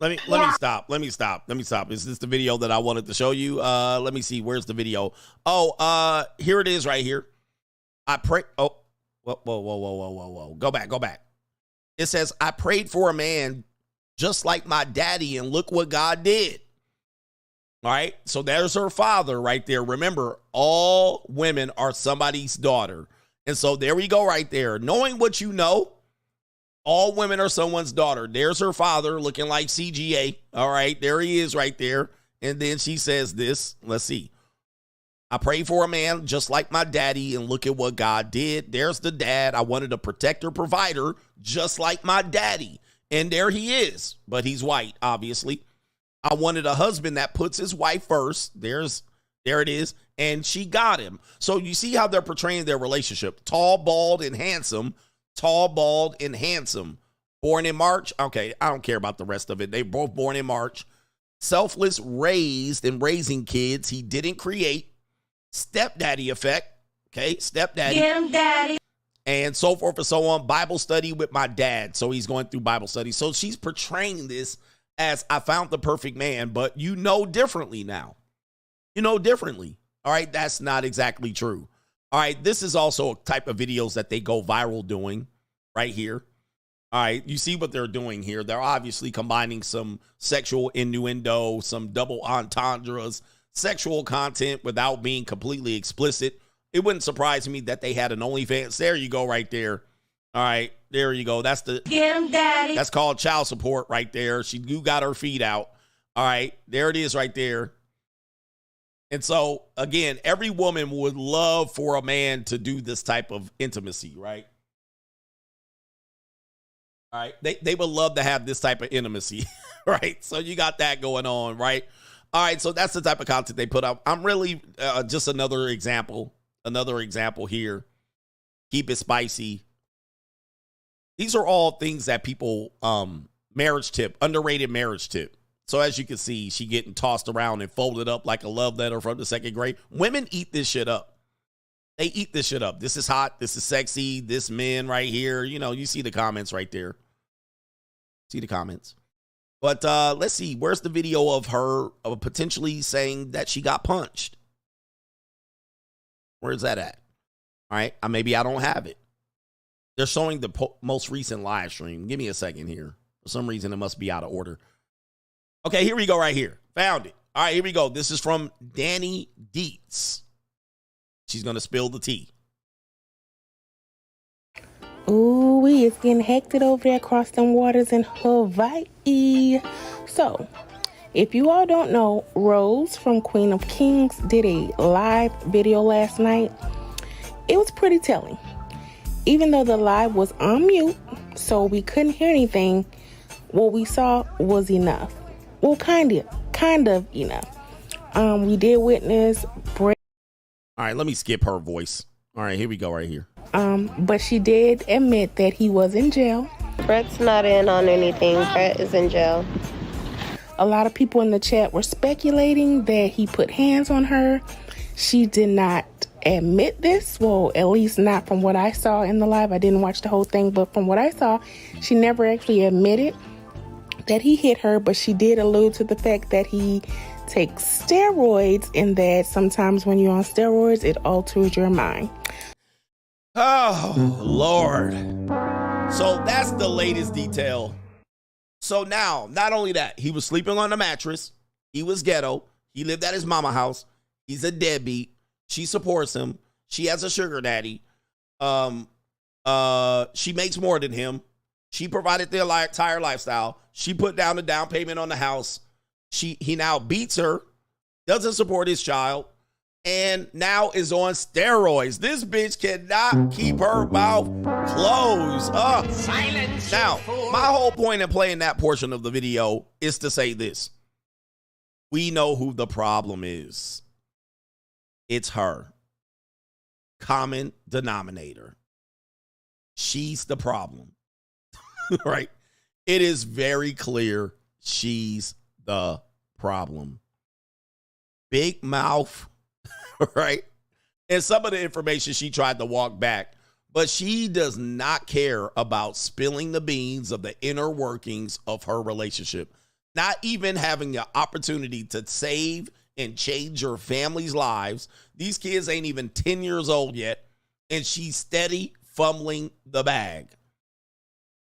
Let me stop. Let me stop. Is this the video that I wanted to show you? Let me see. Where's the video? Oh, here it is right here. I pray. Oh, whoa. Go back. It says, I prayed for a man just like my daddy, and look what God did. All right. So there's her father right there. Remember, all women are somebody's daughter. And so there we go right there. Knowing what you know, all women are someone's daughter. There's her father looking like CGA. All right. There he is right there. And then she says this. Let's see. I prayed for a man just like my daddy, and look at what God did. There's the dad. I wanted a protector, provider, just like my daddy. And there he is. But he's white, obviously. I wanted a husband that puts his wife first. There it is. And she got him. So you see how they're portraying their relationship. Tall, bald, and handsome. Tall, bald, and handsome. Born in March. Okay, I don't care about the rest of it. They both born in March. Selfless, raised, and raising kids he didn't create. Stepdaddy effect. Okay, stepdaddy. Get him, daddy. And so forth and so on. Bible study with my dad. So he's going through Bible study. So she's portraying this as I found the perfect man, but you know differently now. You know differently. All right, that's not exactly true. All right, this is also a type of videos that they go viral doing right here. All right, you see what they're doing here. They're obviously combining some sexual innuendo, some double entendres, sexual content without being completely explicit. It wouldn't surprise me that they had an OnlyFans. There you go right there. All right, there you go. That's the Get him, daddy. That's called child support right there. You got her feet out. All right, there it is right there. And so, again, every woman would love for a man to do this type of intimacy, right? All right, they would love to have this type of intimacy, right? So you got that going on, right? All right, so that's the type of content they put up. I'm really just another example here. Keep it spicy. These are all things that people, marriage tip, underrated marriage tip. So as you can see, she getting tossed around and folded up like a love letter from the second grade. Women eat this shit up. They eat this shit up. This is hot. This is sexy. This men right here. You know, you see the comments right there. See the comments. But let's see. Where's the video of her potentially saying that she got punched? Where's that at? All right. Maybe I don't have it. They're showing the most recent live stream. Give me a second here. For some reason, it must be out of order. Okay, here we go right here. Found it. All right, here we go. This is from Danny Dietz. She's going to spill the tea. Ooh, it's getting hectic over there across them waters in Hawaii. So, If you all don't know, Rose from Queen of Kings did a live video last night. It was pretty telling. Even though the live was on mute, so we couldn't hear anything, what we saw was enough. Well, kind of enough. We did witness Brett. All right, let me skip her voice. All right, here we go right here. But she did admit that he was in jail. Brett's not in on anything. Brett is in jail. A lot of people in the chat were speculating that he put hands on her. She did not admit this. Well, at least not from what I saw in the live. I didn't watch the whole thing, but from what I saw, she never actually admitted that he hit her, but she did allude to the fact that he takes steroids and that sometimes when you're on steroids, it alters your mind. Oh, Lord. So that's the latest detail. So now, not only that, he was sleeping on the mattress. He was ghetto. He lived at his mama house. He's a deadbeat. She supports him. She has a sugar daddy. She makes more than him. She provided their entire lifestyle. She put down the down payment on the house. He now beats her, doesn't support his child, and now is on steroids. This bitch cannot keep her mouth closed. Silence. Now, my whole point in playing that portion of the video is to say this. We know who the problem is. It's her. Common denominator. She's the problem. Right? It is very clear she's the problem. Big mouth. Right? And some of the information she tried to walk back, but she does not care about spilling the beans of the inner workings of her relationship. Not even having the opportunity to save and change her family's lives. These kids ain't even 10 years old yet, and she's steady fumbling the bag.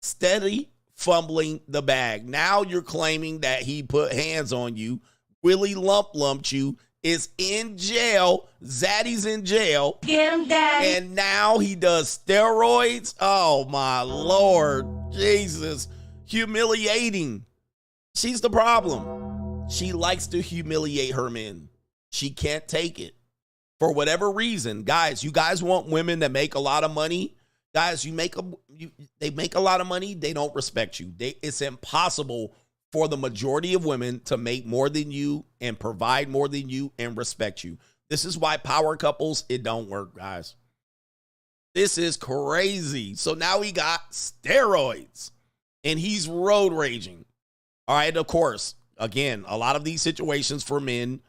Steady fumbling the bag. Now you're claiming that he put hands on you. Willie lumped you. Is in jail. Zaddy's in jail. Get him, Daddy. And now he does steroids. Oh, my Lord. Jesus. Humiliating. She's the problem. She likes to humiliate her men. She can't take it. For whatever reason. Guys, you guys want women that make a lot of money? Guys, they make a lot of money. They don't respect you. It's impossible for the majority of women to make more than you and provide more than you and respect you. This is why power couples, it don't work, guys. This is crazy. So now he got steroids and he's road raging. All right, of course, again, a lot of these situations for men,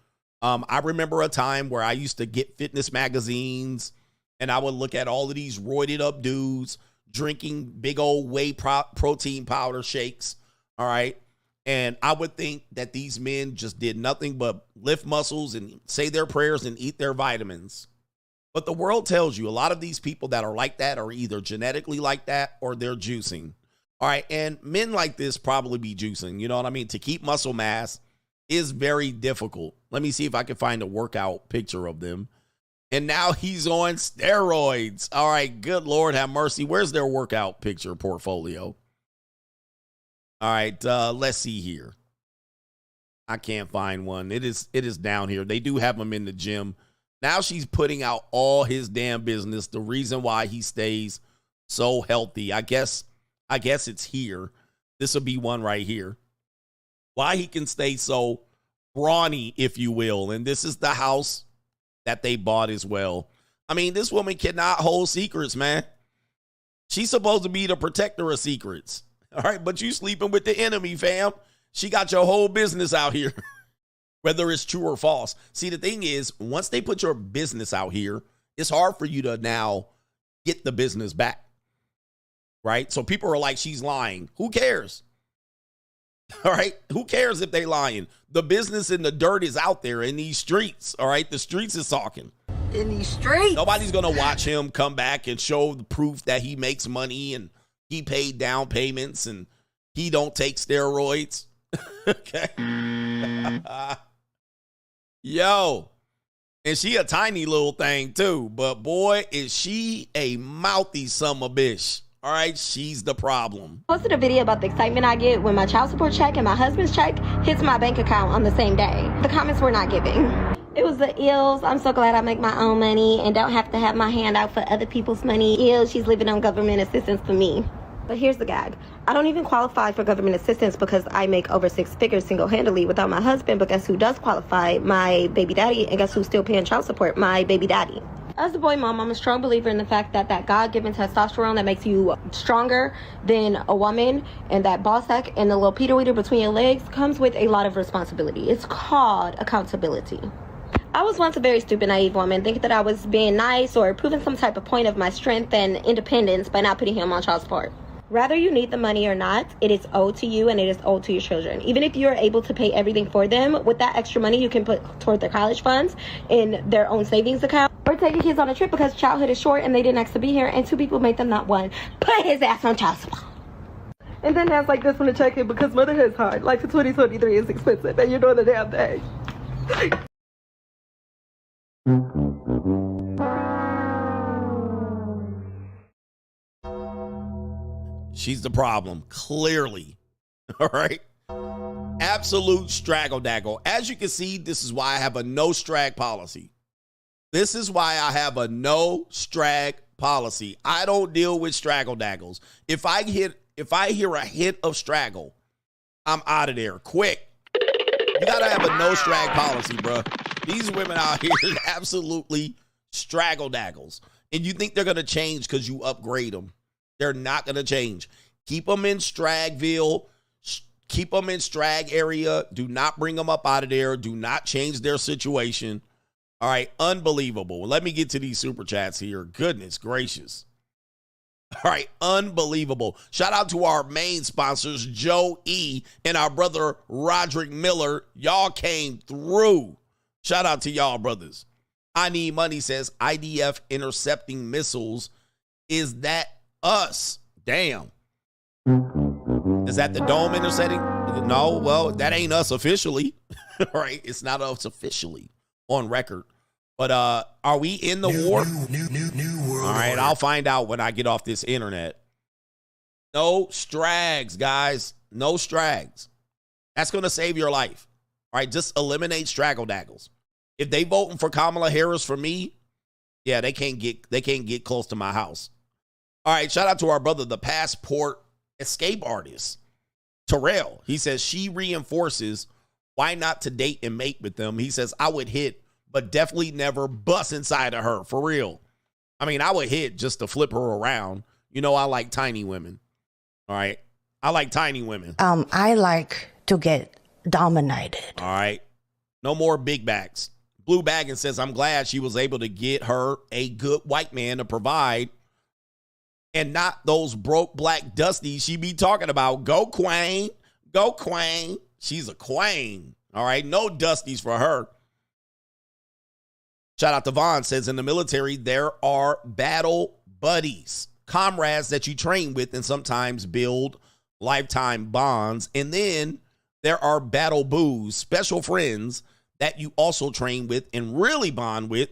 I remember a time where I used to get fitness magazines and I would look at all of these roided up dudes drinking big old whey protein powder shakes. All right. And I would think that these men just did nothing but lift muscles and say their prayers and eat their vitamins. But the world tells you a lot of these people that are like that are either genetically like that or they're juicing. All right. And men like this probably be juicing. You know what I mean? To keep muscle mass is very difficult. Let me see if I can find a workout picture of them. And now he's on steroids. All right. Good Lord have mercy. Where's their workout picture portfolio? All right, let's see here. I can't find one. It is down here. They do have him in the gym. Now she's putting out all his damn business. The reason why he stays so healthy. I guess it's here. This will be one right here. Why he can stay so brawny, if you will. And this is the house that they bought as well. I mean, this woman cannot hold secrets, man. She's supposed to be the protector of secrets. All right, but you sleeping with the enemy, fam. She got your whole business out here, whether it's true or false. See, the thing is, once they put your business out here, it's hard for you to now get the business back, right? So people are like, she's lying. Who cares? All right, who cares if they lying? The business and the dirt is out there in these streets, all right? The streets is talking. In these streets. Nobody's going to watch him come back and show the proof that he makes money and he paid down payments and he don't take steroids. Okay. Yo. And she a tiny little thing too. But boy, is she a mouthy son of a bitch. All right, she's the problem. Posted a video about the excitement I get when my child support check and my husband's check hits my bank account on the same day. The comments were not giving. It was the ills. I'm so glad I make my own money and don't have to have my hand out for other people's money. Ill, she's living on government assistance for me. But here's the gag. I don't even qualify for government assistance because I make over 6 figures single-handedly without my husband, but guess who does qualify? My baby daddy, and guess who's still paying child support? My baby daddy. As a boy mom, I'm a strong believer in the fact that God-given testosterone that makes you stronger than a woman, and that ball sack and the little Peter Weeder between your legs comes with a lot of responsibility. It's called accountability. I was once a very stupid, naive woman, thinking that I was being nice or proving some type of point of my strength and independence by not putting him on child support. Rather you need the money or not, it is owed to you and it is owed to your children. Even if you're able to pay everything for them, with that extra money you can put toward their college funds in their own savings account. Or taking kids on a trip because childhood is short and they didn't ask to be here and 2 people made them not one. Put his ass on child support. And then that's like this one to check in because motherhood is hard. Life in 2023 is expensive and you're doing the damn thing. She's the problem, clearly. All right. Absolute straggle daggle. As you can see, this is why I have a no strag policy. This is why I have a no strag policy. I don't deal with straggle daggles. If I hear a hint of straggle, I'm out of there quick. You gotta have a no strag policy, bro. These women out here absolutely straggle daggles. And you think they're gonna change because you upgrade them. They're not going to change. Keep them in Stragville. Keep them in Strag area. Do not bring them up out of there. Do not change their situation. All right. Unbelievable. Let me get to these super chats here. Goodness gracious. All right. Unbelievable. Shout out to our main sponsors, Joe E. and our brother, Roderick Miller. Y'all came through. Shout out to y'all, brothers. I Need Money says IDF intercepting missiles. Is that us? Damn. Is that the dome intercepting? No, well, that ain't us officially. Right? It's not us officially on record. But are we in the war? All right, I'll find out when I get off this internet. No strags, guys. No strags. That's going to save your life. All right, just eliminate straggle daggles. If they voting for Kamala Harris for me, yeah, they can't get close to my house. All right, shout out to our brother, the passport escape artist, Terrell. He says she reinforces why not to date and mate with them. He says, I would hit, but definitely never bust inside of her, for real. I mean, I would hit just to flip her around. You know, I like tiny women. All right, I like tiny women. I like to get dominated. All right, no more big backs. Blue Baggin says, I'm glad she was able to get her a good white man to provide and not those broke black dusties she be talking about. Go Kween. Go Kween. She's a queen. All right. No dusties for her. Shout out to Vaughn says, in the military, there are battle buddies, comrades that you train with and sometimes build lifetime bonds. And then there are battle boos, special friends that you also train with and really bond with,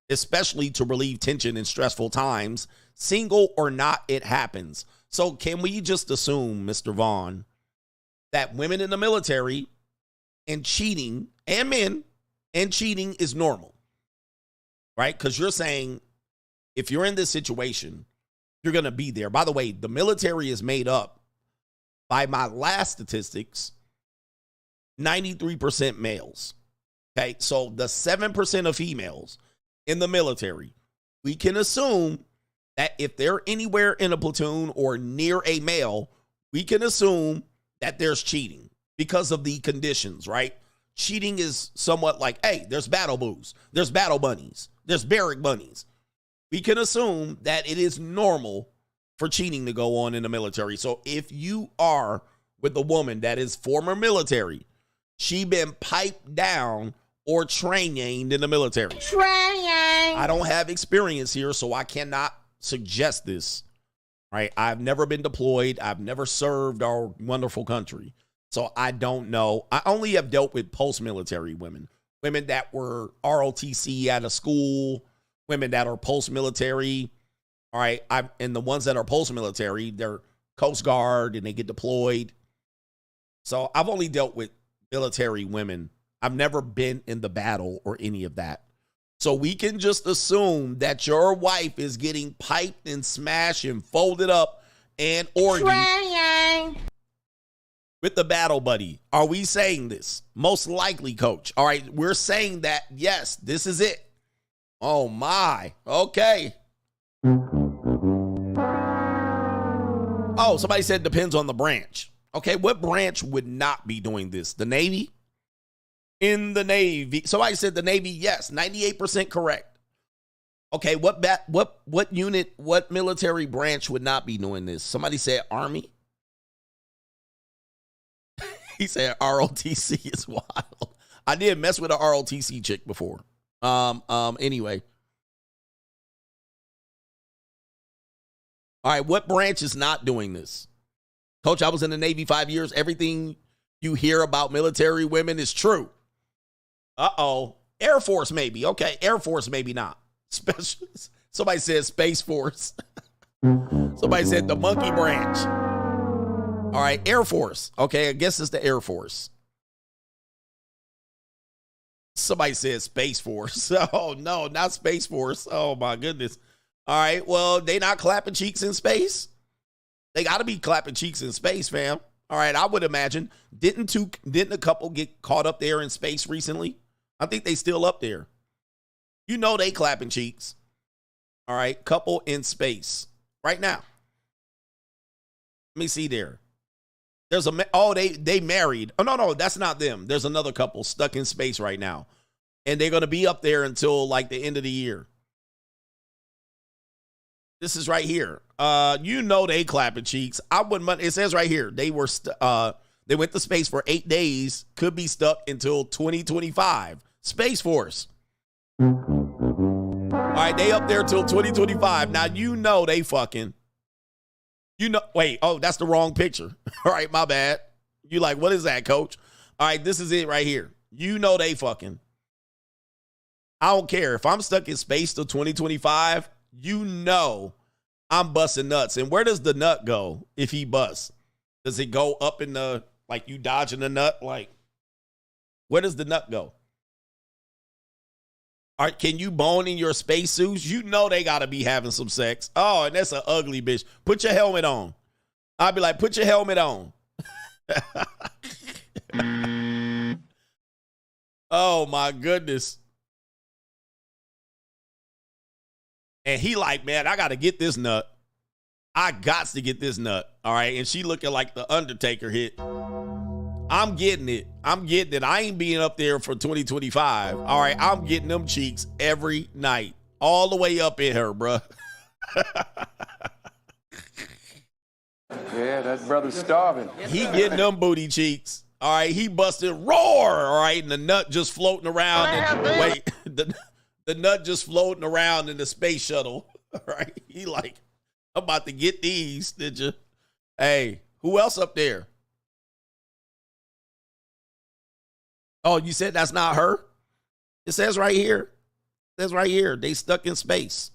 especially to relieve tension in stressful times. Single or not, it happens. So can we just assume, Mr. Vaughn, that women in the military and cheating, and men, and cheating is normal, right? Because you're saying if you're in this situation, you're going to be there. By the way, the military is made up, by my last statistics, 93% males. Okay, so the 7% of females in the military, we can assume that if they're anywhere in a platoon or near a male, we can assume that there's cheating because of the conditions, right? Cheating is somewhat like, hey, there's battle boos, there's battle bunnies, there's barrack bunnies. We can assume that it is normal for cheating to go on in the military. So if you are with a woman that is former military, she been piped down or trained in the military. I don't have experience here, so I cannot suggest this, right? I've never been deployed. I've never served our wonderful country. So I don't know. I only have dealt with post-military women, women that were ROTC out of school, women that are post-military. All right. And the ones that are post-military, they're Coast Guard and they get deployed. So I've only dealt with military women. I've never been in the battle or any of that. So we can just assume that your wife is getting piped and smashed and folded up and orgied with the battle buddy. Are we saying this? Most likely, coach. All right, we're saying that, yes, this is it. Oh, my. Okay. Oh, somebody said depends on the branch. Okay, what branch would not be doing this? The Navy? In the Navy. Somebody said the Navy, yes, 98% correct. Okay, what unit, what military branch would not be doing this? Somebody said Army. He said ROTC is wild. I did mess with a ROTC chick before. Anyway. All right, what branch is not doing this? Coach, I was in the Navy 5 years. Everything you hear about military women is true. Uh-oh. Air Force maybe. Okay, Air Force maybe not. Somebody said Space Force. Somebody said the monkey branch. All right, Air Force. Okay, I guess it's the Air Force. Somebody said Space Force. Oh, no, not Space Force. Oh, my goodness. All right, well, they not clapping cheeks in space? They got to be clapping cheeks in space, fam. All right, I would imagine. Didn't a couple get caught up there in space recently? I think they still up there. You know they clapping cheeks. All right, couple in space right now. Let me see there. There's they married. Oh, no, that's not them. There's another couple stuck in space right now. And they're going to be up there until like the end of the year. This is right here. You know they clapping cheeks. It says right here. They went to space for 8 days. Could be stuck until 2025. Space Force. All right, they up there till 2025. Now you know they fucking. You know, wait, oh, that's the wrong picture. All right, my bad. You like, what is that, coach? All right, this is it right here. You know they fucking. I don't care. If I'm stuck in space till 2025, you know I'm busting nuts. And where does the nut go if he busts? Does it go up in the, like you dodging the nut? Like, where does the nut go? All right, can you bone in your spacesuits? You know they got to be having some sex. Oh, and that's an ugly bitch. Put your helmet on. I'd be like, put your helmet on. Oh, my goodness. And he like, man, I got to get this nut. I got to get this nut. All right, and she looking like the Undertaker hit. I'm getting it. I ain't being up there for 2025. All right, I'm getting them cheeks every night. All the way up in her, bruh. Yeah, that brother's starving. He getting them booty cheeks. All right, he busted roar. All right, and the nut just floating around. The nut just floating around in the space shuttle. All right, he like, I'm about to get these. Did you? Hey, who else up there? Oh, you said that's not her? It says right here. It says right here. They stuck in space.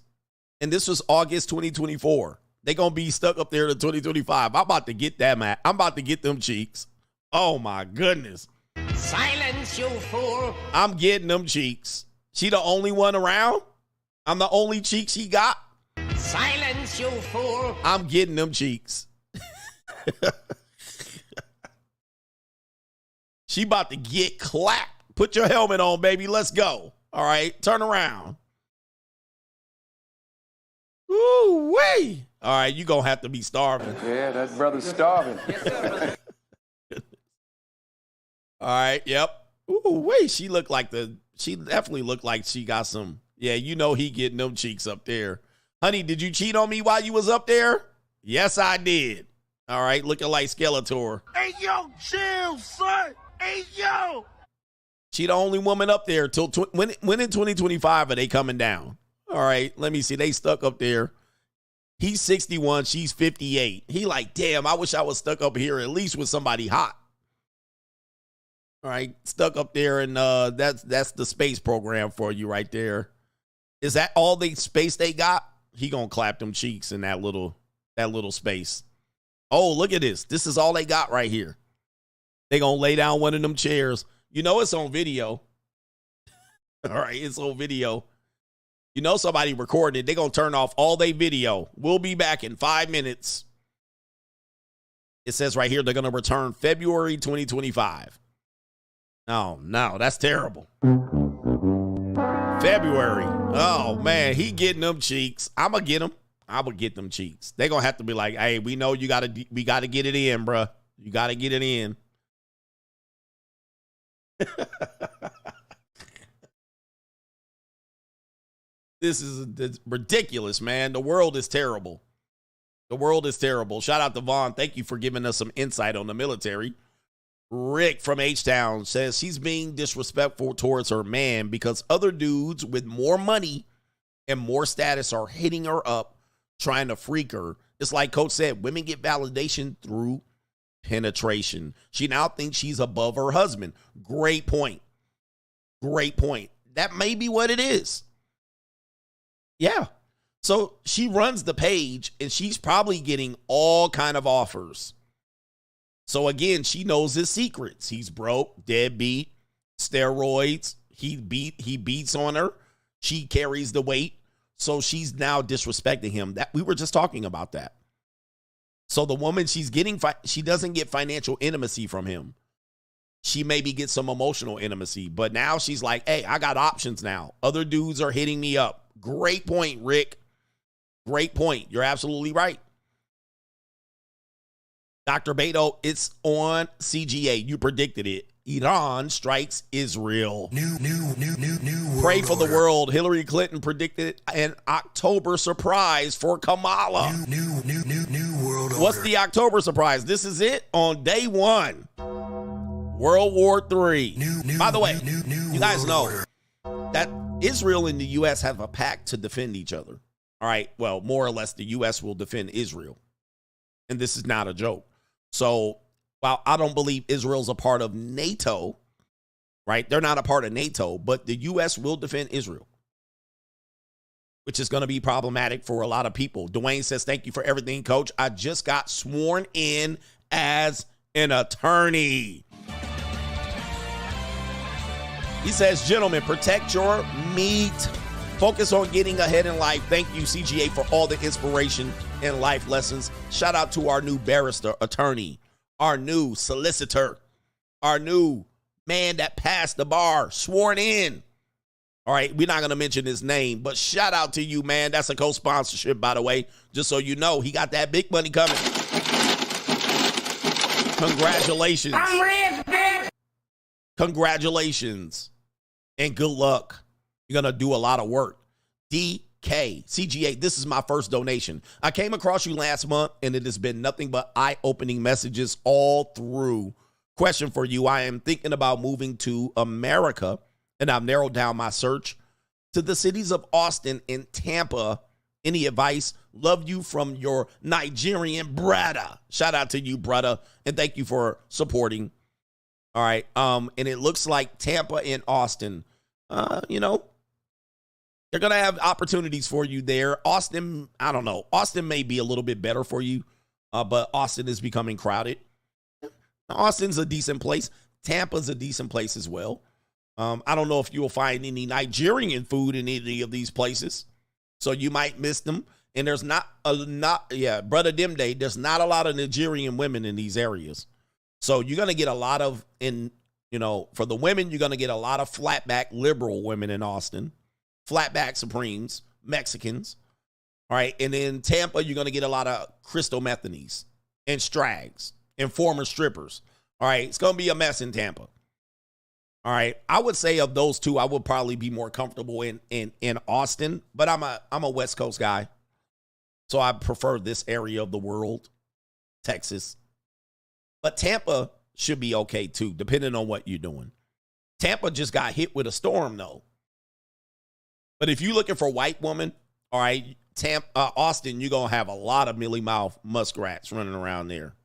And this was August 2024. They going to be stuck up there to 2025. I'm about to get that, man. I'm about to get them cheeks. Oh, my goodness. Silence, you fool. I'm getting them cheeks. She the only one around? I'm the only cheek she got? Silence, you fool. I'm getting them cheeks. She about to get clapped. Put your helmet on, baby. Let's go. All right, turn around. Ooh-wee. All right, you going to have to be starving. Yeah, that brother's starving. All right, yep. Ooh-wee. She definitely looked like she got some. Yeah, you know he getting them cheeks up there. Honey, did you cheat on me while you was up there? Yes, I did. All right, looking like Skeletor. Hey, yo, chill, son. Hey, yo. She the only woman up there till when in 2025 are they coming down? All right, let me see. They stuck up there. He's 61. She's 58. He like, damn, I wish I was stuck up here at least with somebody hot. All right, stuck up there, and that's the space program for you right there. Is that all the space they got? clap them cheeks in that little space. Oh, look at this. This is all they got right here. They gonna lay down one of them chairs. You know it's on video. All right, it's on video. You know somebody recording it. They gonna turn off all their video. We'll be back in 5 minutes. It says right here they're gonna return February 2025. Oh no, that's terrible. February. Oh man, he getting them cheeks. I'ma get them. I'm gonna get them cheeks. They're gonna have to be like, hey, we know we gotta get it in, bruh. You gotta get it in. This is ridiculous, man. The world is terrible. The world is terrible. Shout out to Vaughn. Thank you for giving us some insight on the military. Rick from H-Town says she's being disrespectful towards her man because other dudes with more money and more status are hitting her up, trying to freak her. It's like Coach said, women get validation through penetration. She now thinks she's above her husband. Great point. Great point. That may be what it is. Yeah. So she runs the page and she's probably getting all kind of offers. So again, she knows his secrets. He's broke, deadbeat, steroids. He beats on her. She carries the weight. So she's now disrespecting him. That we were just talking about that. So the woman she's getting, she doesn't get financial intimacy from him. She maybe gets some emotional intimacy, but now she's like, hey, I got options now. Other dudes are hitting me up. Great point, Rick. Great point. You're absolutely right. Dr. Beto, it's on CGA. You predicted it. Iran strikes Israel. New. Pray for the world. Hillary Clinton predicted an October surprise for Kamala. New world order. What's the October surprise? This is it on day one. World War III. By the way, you guys know that Israel and the U.S. have a pact to defend each other. All right. Well, more or less, the U.S. will defend Israel. And this is not a joke. So while I don't believe Israel's a part of NATO, right? They're not a part of NATO, but the U.S. will defend Israel, which is going to be problematic for a lot of people. Dwayne says, thank you for everything, Coach. I just got sworn in as an attorney. He says, gentlemen, protect your meat. Focus on getting ahead in life. Thank you, CGA, for all the inspiration and life lessons. Shout out to our new barrister, attorney, our new solicitor, our new man that passed the bar, sworn in. All right, we're not going to mention his name, but shout out to you, man. That's a co-sponsorship, by the way, just so you know. He got that big money coming. Congratulations. I'm rich, man. Congratulations. And good luck. You're going to do a lot of work. DK, CGA, this is my first donation. I came across you last month, and it has been nothing but eye-opening messages all through. Question for you. I am thinking about moving to America, and I've narrowed down my search to the cities of Austin and Tampa. Any advice? Love you from your Nigerian brother. Shout out to you, brother, and thank you for supporting. All right. And it looks like Tampa and Austin, you know, they're going to have opportunities for you there. Austin, I don't know. Austin may be a little bit better for you, but Austin is becoming crowded. Austin's a decent place. Tampa's a decent place as well. I don't know if you'll find any Nigerian food in any of these places, so you might miss them. And there's brother Dimday, there's not a lot of Nigerian women in these areas. So you're going to get a lot of, for the women, you're going to get a lot of flatback liberal women in Austin, flatback Supremes, Mexicans. All right. And in Tampa, you're going to get a lot of crystal methanies and strags and former strippers. All right. It's going to be a mess in Tampa. All right. I would say of those two, I would probably be more comfortable in Austin, but I'm a West Coast guy. So I prefer this area of the world, Texas. But Tampa should be okay, too, depending on what you're doing. Tampa just got hit with a storm, though. But if you're looking for a white woman, all right, Austin, you're going to have a lot of mealy-mouthed muskrats running around there.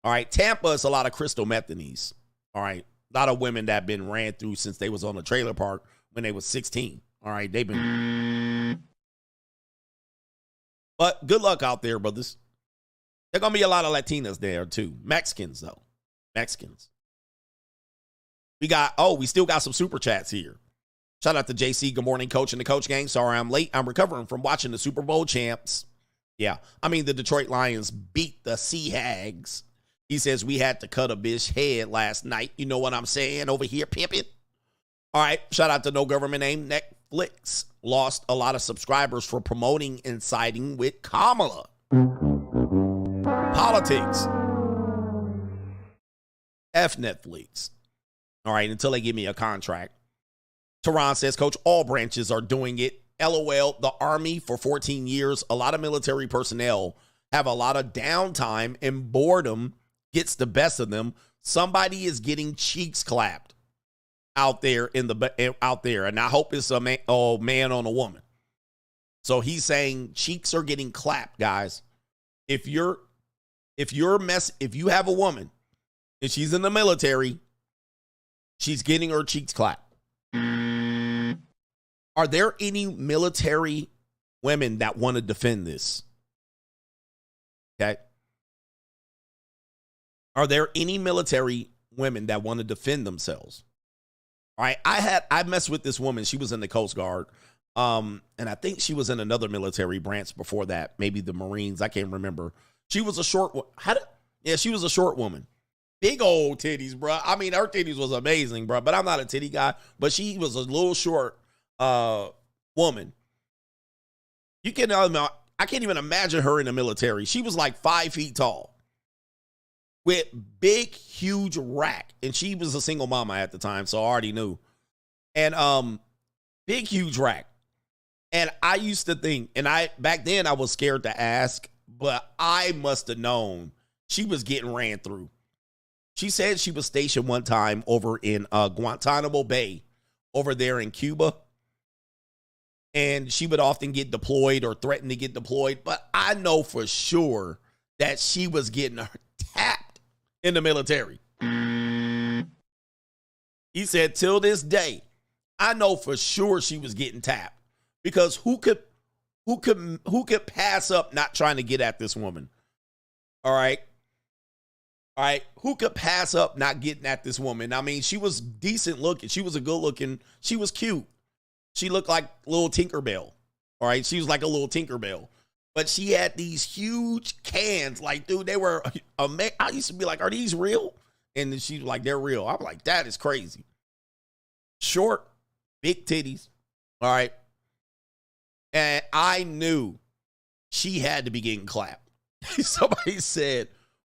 All right, Tampa is a lot of crystal methanies. All right, a lot of women that have been ran through since they was on the trailer park when they was 16. All right, they've been But good luck out there, brothers. There going to be a lot of Latinas there, too. Mexicans, though. Mexicans. We still got some super chats here. Shout out to JC. Good morning, coach and the coach gang. Sorry I'm late. I'm recovering from watching the Super Bowl champs. Yeah, the Detroit Lions beat the Seahags. He says we had to cut a bitch head last night. You know what I'm saying over here, pimpin'? All right, shout out to no government name. Netflix lost a lot of subscribers for promoting and siding with Kamala. Politics. F Netflix. All right, until they give me a contract. Tehran says, Coach, all branches are doing it. LOL, the Army for 14 years. A lot of military personnel have a lot of downtime and boredom gets the best of them. Somebody is getting cheeks clapped out there out there. And I hope it's a man on a woman. So he's saying cheeks are getting clapped, guys. If you have a woman and she's in the military, she's getting her cheeks clapped. Are there any military women that want to defend this? Okay. Are there any military women that want to defend themselves? All right. I messed with this woman. She was in the Coast Guard. And I think she was in another military branch before that. Maybe the Marines. I can't remember. She was a short one. She was a short woman. Big old titties, bro. Her titties was amazing, bro. But I'm not a titty guy. But she was a little short woman. I can't even imagine her in the military. She was like 5 feet tall with big, huge rack. And she was a single mama at the time, so I already knew. And big, huge rack. And I used to think, back then I was scared to ask, but I must have known she was getting ran through. She said she was stationed one time over in Guantanamo Bay over there in Cuba. And she would often get deployed or threaten to get deployed. But I know for sure that she was getting tapped in the military. He said, till this day, I know for sure she was getting tapped. Because who could pass up not trying to get at this woman? All right. Who could pass up not getting at this woman? She was decent looking. She was a good looking. She was cute. She looked like little Tinkerbell. All right. She was like a little Tinkerbell. But she had these huge cans. Like, dude, they were I used to be like, are these real? And then she was like, they're real. I'm like, that is crazy. Short, big titties. All right. And I knew she had to be getting clapped. Somebody said,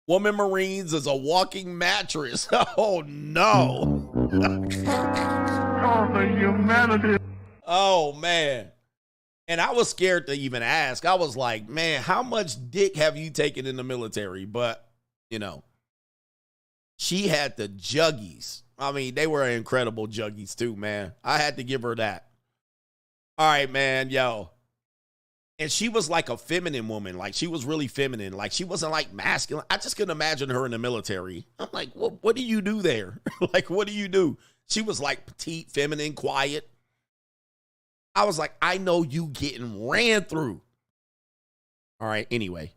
woman Marines is a walking mattress. Oh, no. Oh, the humanity. Oh, man. And I was scared to even ask. I was like, man, how much dick have you taken in the military? But, she had the juggies. They were incredible juggies too, man. I had to give her that. All right, man, yo. And she was like a feminine woman. Like, she was really feminine. Like, she wasn't like masculine. I just couldn't imagine her in the military. I'm like, what do you do there? Like, what do you do? She was like petite, feminine, quiet. I was like, I know you getting ran through. All right, anyway.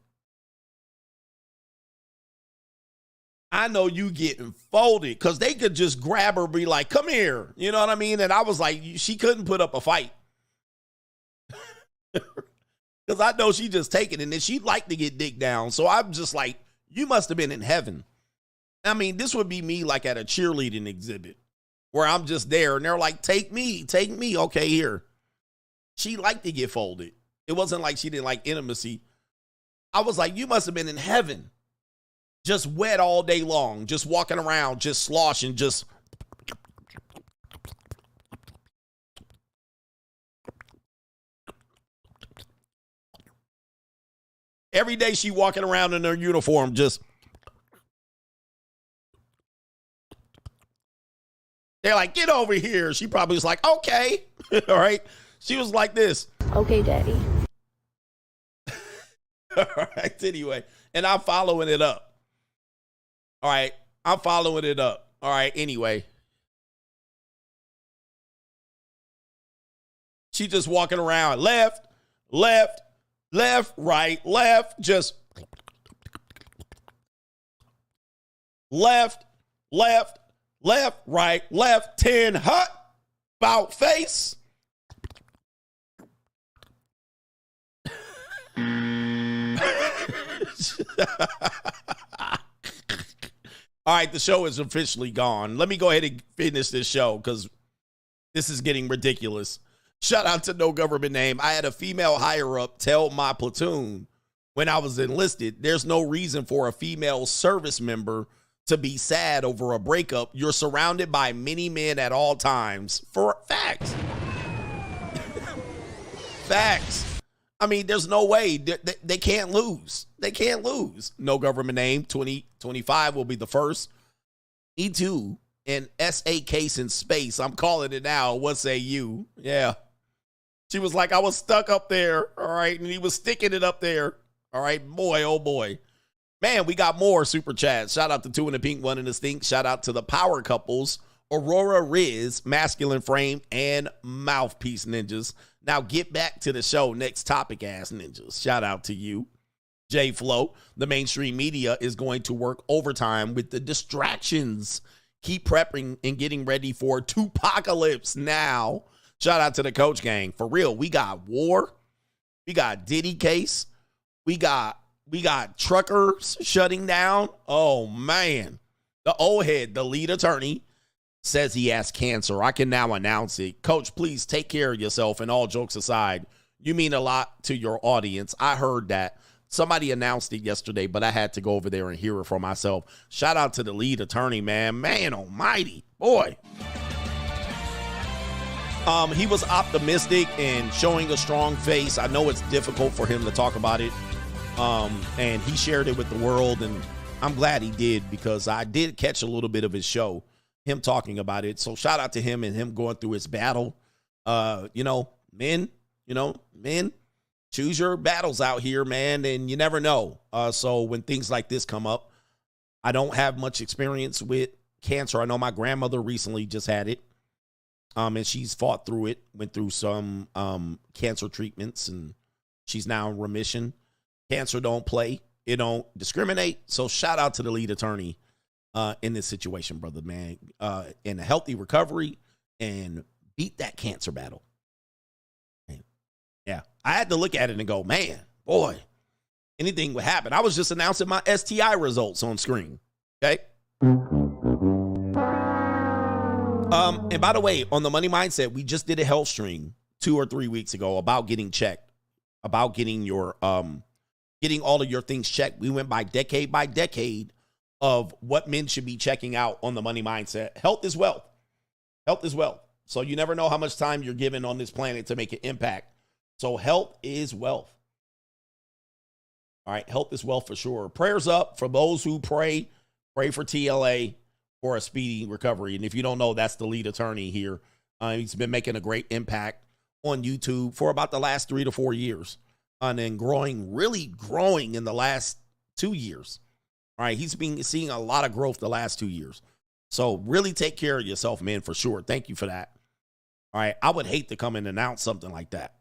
I know you getting folded because they could just grab her, be like, come here. You know what I mean? And I was like, she couldn't put up a fight. Because I know she just taking it, and then she'd like to get dick down. So I'm just like, you must have been in heaven. This would be me like at a cheerleading exhibit where I'm just there, and they're like, take me. Okay, here. She liked to get folded. It wasn't like she didn't like intimacy. I was like, you must have been in heaven. Just wet all day long, just walking around, just sloshing, just. Every day she walking around in her uniform, just. They're like, get over here. She probably was like, okay. All right. She was like this. Okay, daddy. All right. Anyway, and I'm following it up. All right. I'm following it up. All right. Anyway. She just walking around left, Left, right, left, just left, left, left, right, left, 10, hut, about face. All right, the show is officially gone. Let me go ahead and finish this show because this is getting ridiculous. Shout out to No Government Name. I had a female higher up tell my platoon when I was enlisted, there's no reason for a female service member to be sad over a breakup. You're surrounded by many men at all times. For facts. Facts. I mean, there's no way. They can't lose. They can't lose. No Government Name. 2025 will be the first. E2 and SA case in space. I'm calling it now. What say you? Yeah. She was like, I was stuck up there. All right. And he was sticking it up there. All right. Boy, oh boy. Man, we got more super chats. Shout out to Two in the Pink, One in the Stink. Shout out to the power couples, Aurora Riz, Masculine Frame, and Mouthpiece Ninjas. Now get back to the show. Next topic, ass ninjas. Shout out to you. J Flow. The mainstream media is going to work overtime with the distractions. Keep prepping and getting ready for Tupacalypse now. Shout out to the Coach Gang. For real, we got war. We got Diddy case. We got truckers shutting down. Oh, man. The old head, the lead attorney, says he has cancer. I can now announce it. Coach, please take care of yourself. And all jokes aside, you mean a lot to your audience. I heard that. Somebody announced it yesterday, but I had to go over there and hear it for myself. Shout out to the lead attorney, man. Man almighty. Boy. He was optimistic and showing a strong face. I know it's difficult for him to talk about it. And he shared it with the world, and I'm glad he did because I did catch a little bit of his show, him talking about it. So shout out to him and him going through his battle. Men, choose your battles out here, man, and you never know. So when things like this come up, I don't have much experience with cancer. I know my grandmother recently just had it, and she's fought through it, went through some cancer treatments, and she's now in remission. Cancer don't play. It don't discriminate. So shout out to the lead attorney in this situation, brother, man. In a healthy recovery and beat that cancer battle. Yeah, I had to look at it and go, man, boy, anything would happen. I was just announcing my STI results on screen, okay? And by the way, on the Money Mindset, we just did a health stream 2 or 3 weeks ago about getting checked, about getting your getting all of your things checked. We went by decade of what men should be checking out on the Money Mindset. Health is wealth. Health is wealth. So you never know how much time you're given on this planet to make an impact. So health is wealth. All right, health is wealth for sure. Prayers up for those who pray. Pray for TLA for a speedy recovery. And if you don't know, that's the lead attorney here. He's been making a great impact on YouTube for about the last 3 to 4 years. And then really growing in the last 2 years. All right, he's been seeing a lot of growth the last 2 years. So really take care of yourself, man, for sure. Thank you for that. All right, I would hate to come and announce something like that.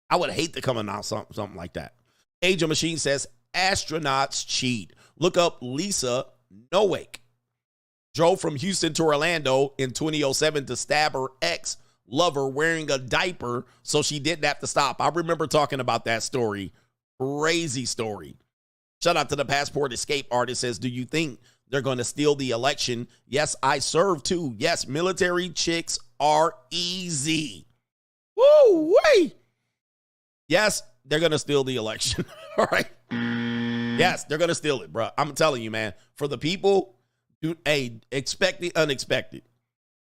I would hate to come and announce something like that. Age of Machine says, astronauts cheat. Look up Lisa Nowake. Drove from Houston to Orlando in 2007 to stab her ex-lover wearing a diaper so she didn't have to stop. I remember talking about that story. Crazy story. Shout out to the Passport Escape artist says, do you think they're going to steal the election? Yes, I serve too. Yes, military chicks are easy. Woo, wait. Yes, they're going to steal the election. All right. Yes, they're going to steal it, bro. I'm telling you, man. For the people, expect the unexpected.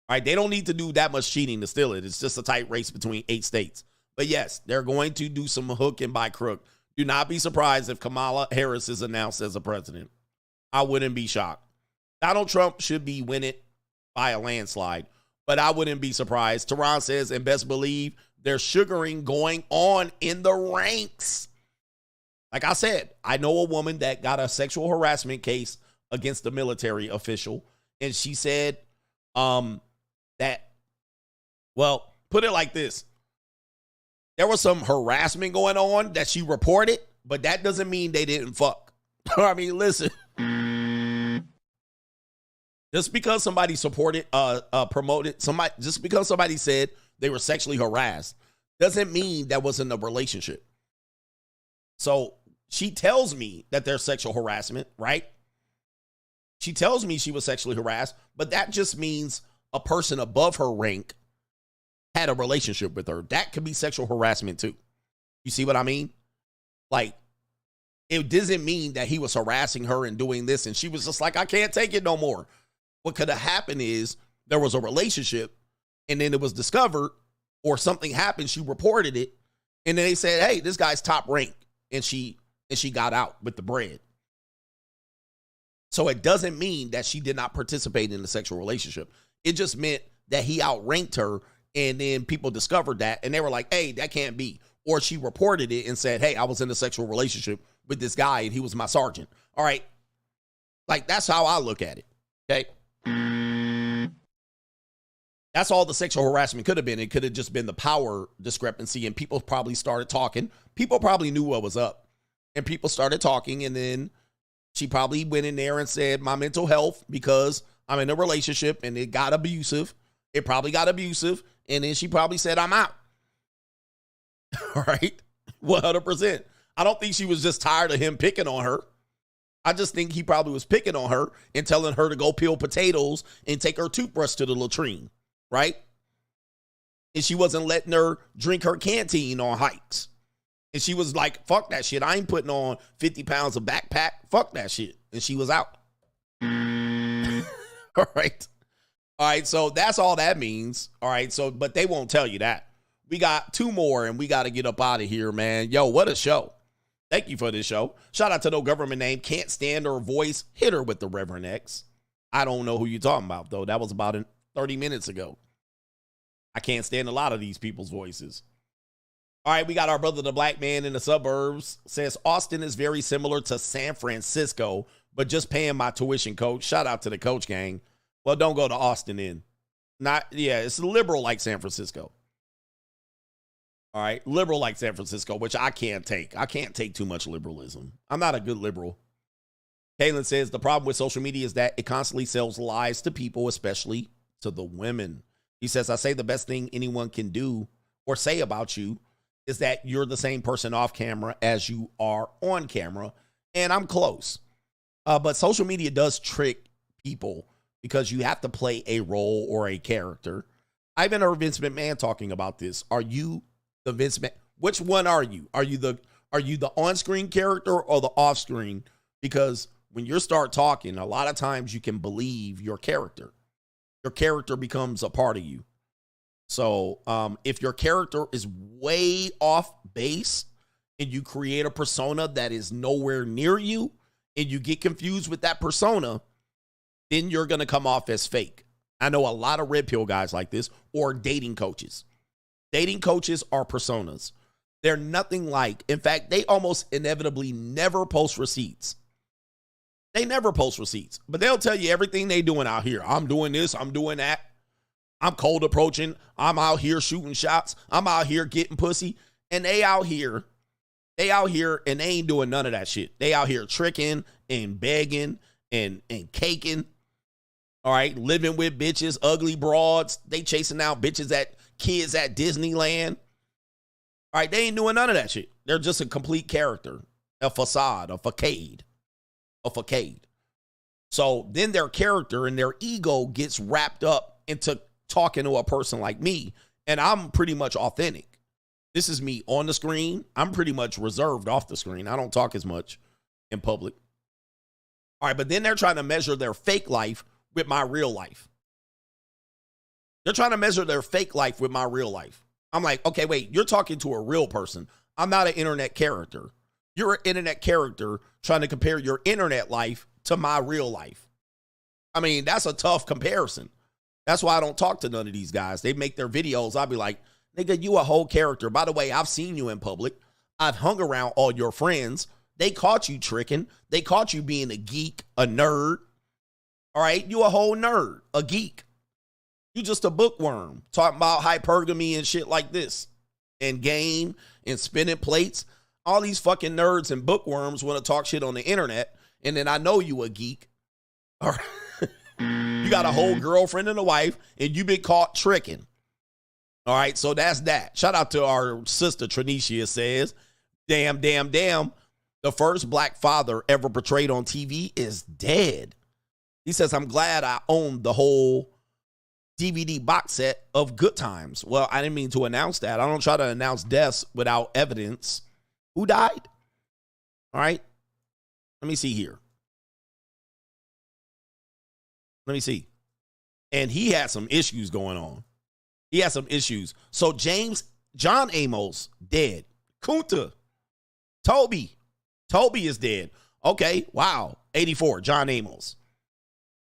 All right. They don't need to do that much cheating to steal it. It's just a tight race between 8 states. But yes, they're going to do some hook and by crook. Do not be surprised if Kamala Harris is announced as a president. I wouldn't be shocked. Donald Trump should be winning by a landslide, but I wouldn't be surprised. Tehran says, and best believe there's sugaring going on in the ranks. Like I said, I know a woman that got a sexual harassment case against a military official, and she said that, well, put it like this. there was some harassment going on that she reported, but that doesn't mean they didn't fuck. I mean, listen. Just because somebody supported, promoted somebody, just because somebody said they were sexually harassed, doesn't mean that wasn't a relationship. So she tells me that there's sexual harassment, right? She tells me she was sexually harassed, but that just means a person above her rank had a relationship with her. That could be sexual harassment too. You see what I mean? Like, it doesn't mean that he was harassing her and doing this, and she was just like, I can't take it no more. What could have happened is there was a relationship, and then it was discovered, or something happened, she reported it, and then they said, hey, this guy's top rank, and she got out with the bread. So it doesn't mean that she did not participate in the sexual relationship. It just meant that he outranked her, and then people discovered that, and they were like, hey, that can't be. Or she reported it and said, hey, I was in a sexual relationship with this guy, and he was my sergeant. All right. Like, that's how I look at it. Okay. That's all the sexual harassment could have been. It could have just been the power discrepancy, and people probably started talking. People probably knew what was up, and people started talking, and then she probably went in there and said, my mental health, because I'm in a relationship, and it got abusive. It probably got abusive, and then she probably said, I'm out. All right? 100%. I don't think she was just tired of him picking on her. I just think he probably was picking on her and telling her to go peel potatoes and take her toothbrush to the latrine, right? And she wasn't letting her drink her canteen on hikes. And she was like, fuck that shit. I ain't putting on 50 pounds of backpack. Fuck that shit. And she was out. All right. All right. So that's all that means. All right. So, but they won't tell you that. We got two more and we got to get up out of here, man. Yo, what a show. Thank you for this show. Shout out to no government name. Can't stand her voice. Hit her with the Reverend X. I don't know who you're talking about, though. That was about 30 minutes ago. I can't stand a lot of these people's voices. All right, we got our brother, the black man in the suburbs. Says, Austin is very similar to San Francisco, but just paying my tuition, coach. Shout out to the coach gang. Well, don't go to Austin then. It's liberal like San Francisco. All right, liberal like San Francisco, which I can't take. I can't take too much liberalism. I'm not a good liberal. Kaylin says, the problem with social media is that it constantly sells lies to people, especially to the women. He says, I say the best thing anyone can do or say about you is that you're the same person off camera as you are on camera, and I'm close. But social media does trick people because you have to play a role or a character. I even heard Vince McMahon talking about this. Are you the Vince McMahon? Which one are you? Are you the on-screen character or the off-screen? Because when you start talking, a lot of times you can believe your character. Your character becomes a part of you. So if your character is way off base and you create a persona that is nowhere near you and you get confused with that persona, then you're going to come off as fake. I know a lot of red pill guys like this, or dating coaches. Dating coaches are personas. They're nothing like, in fact, they almost inevitably never post receipts. They never post receipts, but they'll tell you everything they doing out here. I'm doing this, I'm doing that. I'm cold approaching. I'm out here shooting shots. I'm out here getting pussy. And they out here and they ain't doing none of that shit. They out here tricking and begging and caking. All right, living with bitches, ugly broads. They chasing out bitches kids at Disneyland. All right, they ain't doing none of that shit. They're just a complete character, a facade, a facade. So then their character and their ego gets wrapped up into talking to a person like me, and I'm pretty much authentic. This is me on the screen. I'm pretty much reserved off the screen. I don't talk as much in public. All right, but then they're trying to measure their fake life with my real life. They're trying to measure their fake life with my real life. I'm like, okay, wait, you're talking to a real person. I'm not an internet character. You're an internet character trying to compare your internet life to my real life. I mean, that's a tough comparison. That's why I don't talk to none of these guys. They make their videos. I'll be like, nigga, you a whole character. By the way, I've seen you in public. I've hung around all your friends. They caught you tricking. They caught you being a geek, a nerd. All right, you a whole nerd, a geek. You just a bookworm talking about hypergamy and shit like this. and game and spinning plates. All these fucking nerds and bookworms want to talk shit on the internet, and then I know you a geek. All right. You got a whole girlfriend and a wife, and you been caught tricking. All right, so that's that. Shout out to our sister Trinicia says, damn. The first black father ever portrayed on TV is dead. He says, I'm glad I owned the whole DVD box set of Good Times. Well, I didn't mean to announce that. I don't try to announce deaths without evidence. Who died? All right. Let me see here. Let me see. And he had some issues going on. He had some issues. So John Amos, dead. Kunta, Toby is dead. Okay, wow. 84, John Amos.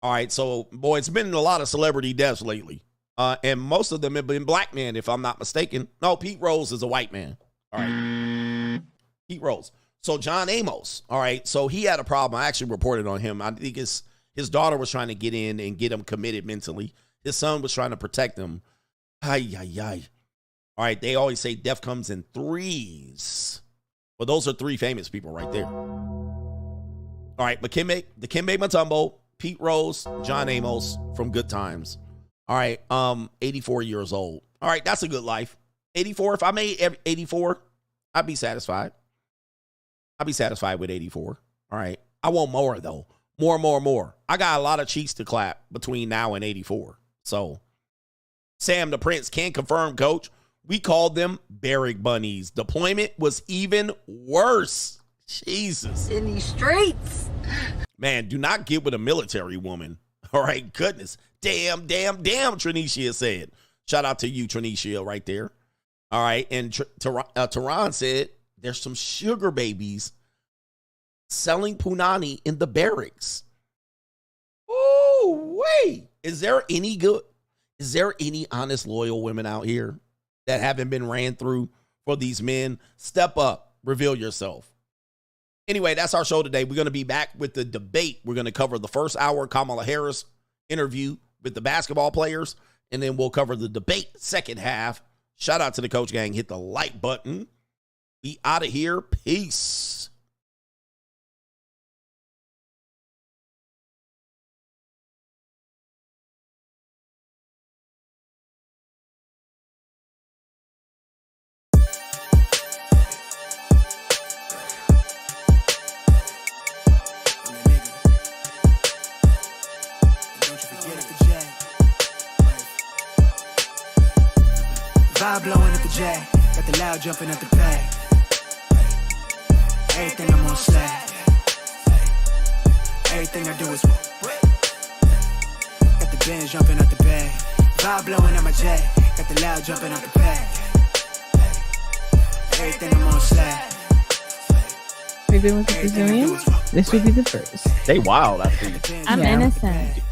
All right, so, boy, it's been a lot of celebrity deaths lately. And most of them have been black men, if I'm not mistaken. No, Pete Rose is a white man. All right. Pete Rose. So, John Amos. All right, so he had a problem. I actually reported on him. I think his daughter was trying to get in and get him committed mentally. His son was trying to protect him. Ay. All right, they always say death comes in threes. Well, those are three famous people right there. All right, Dikembe Mutombo, Pete Rose, John Amos from Good Times. All right, 84 years old. All right, that's a good life. 84, if I made 84, I'd be satisfied. I'd be satisfied with 84. All right, I want more, though. More. I got a lot of cheeks to clap between now and 84. So, Sam the Prince can confirm, Coach. We called them Barrack Bunnies. Deployment was even worse. Jesus. In these streets. Man, do not get with a military woman. All right, goodness. Damn, Trinicia said. Shout out to you, Trinicia, right there. All right, and Tehran said there's some sugar babies selling punani in the barracks. Oh, wait. Is there any honest, loyal women out here that haven't been ran through for these men? Step up. Reveal yourself. Anyway, that's our show today. We're going to be back with the debate. We're going to cover the first hour Kamala Harris interview with the basketball players, and then we'll cover the debate second half. Shout out to the Coach Gang. Hit the like button. Be out of here. Peace. Vibe blowing at the J, got the loud jumping at the pay. Everything I'm on slack. Everything I do is got the Benz jumping at the bay. Vibe blowing at my J, got the loud jumping at the pay. Everything I'm on slack. We've been with the Brazilians. This would be the first. They wild, I think. I'm innocent.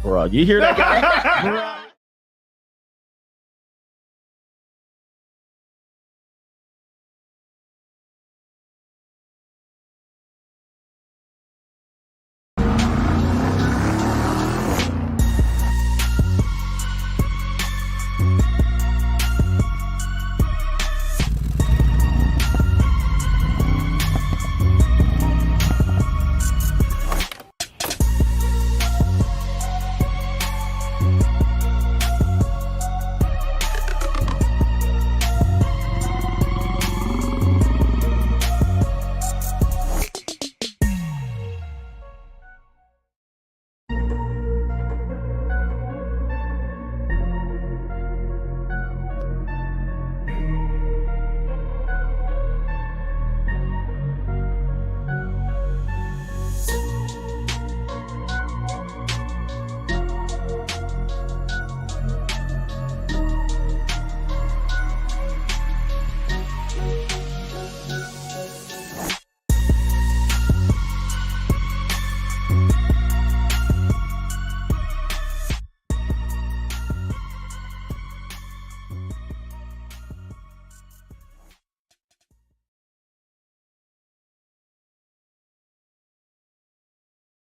Bro, you hear that guy?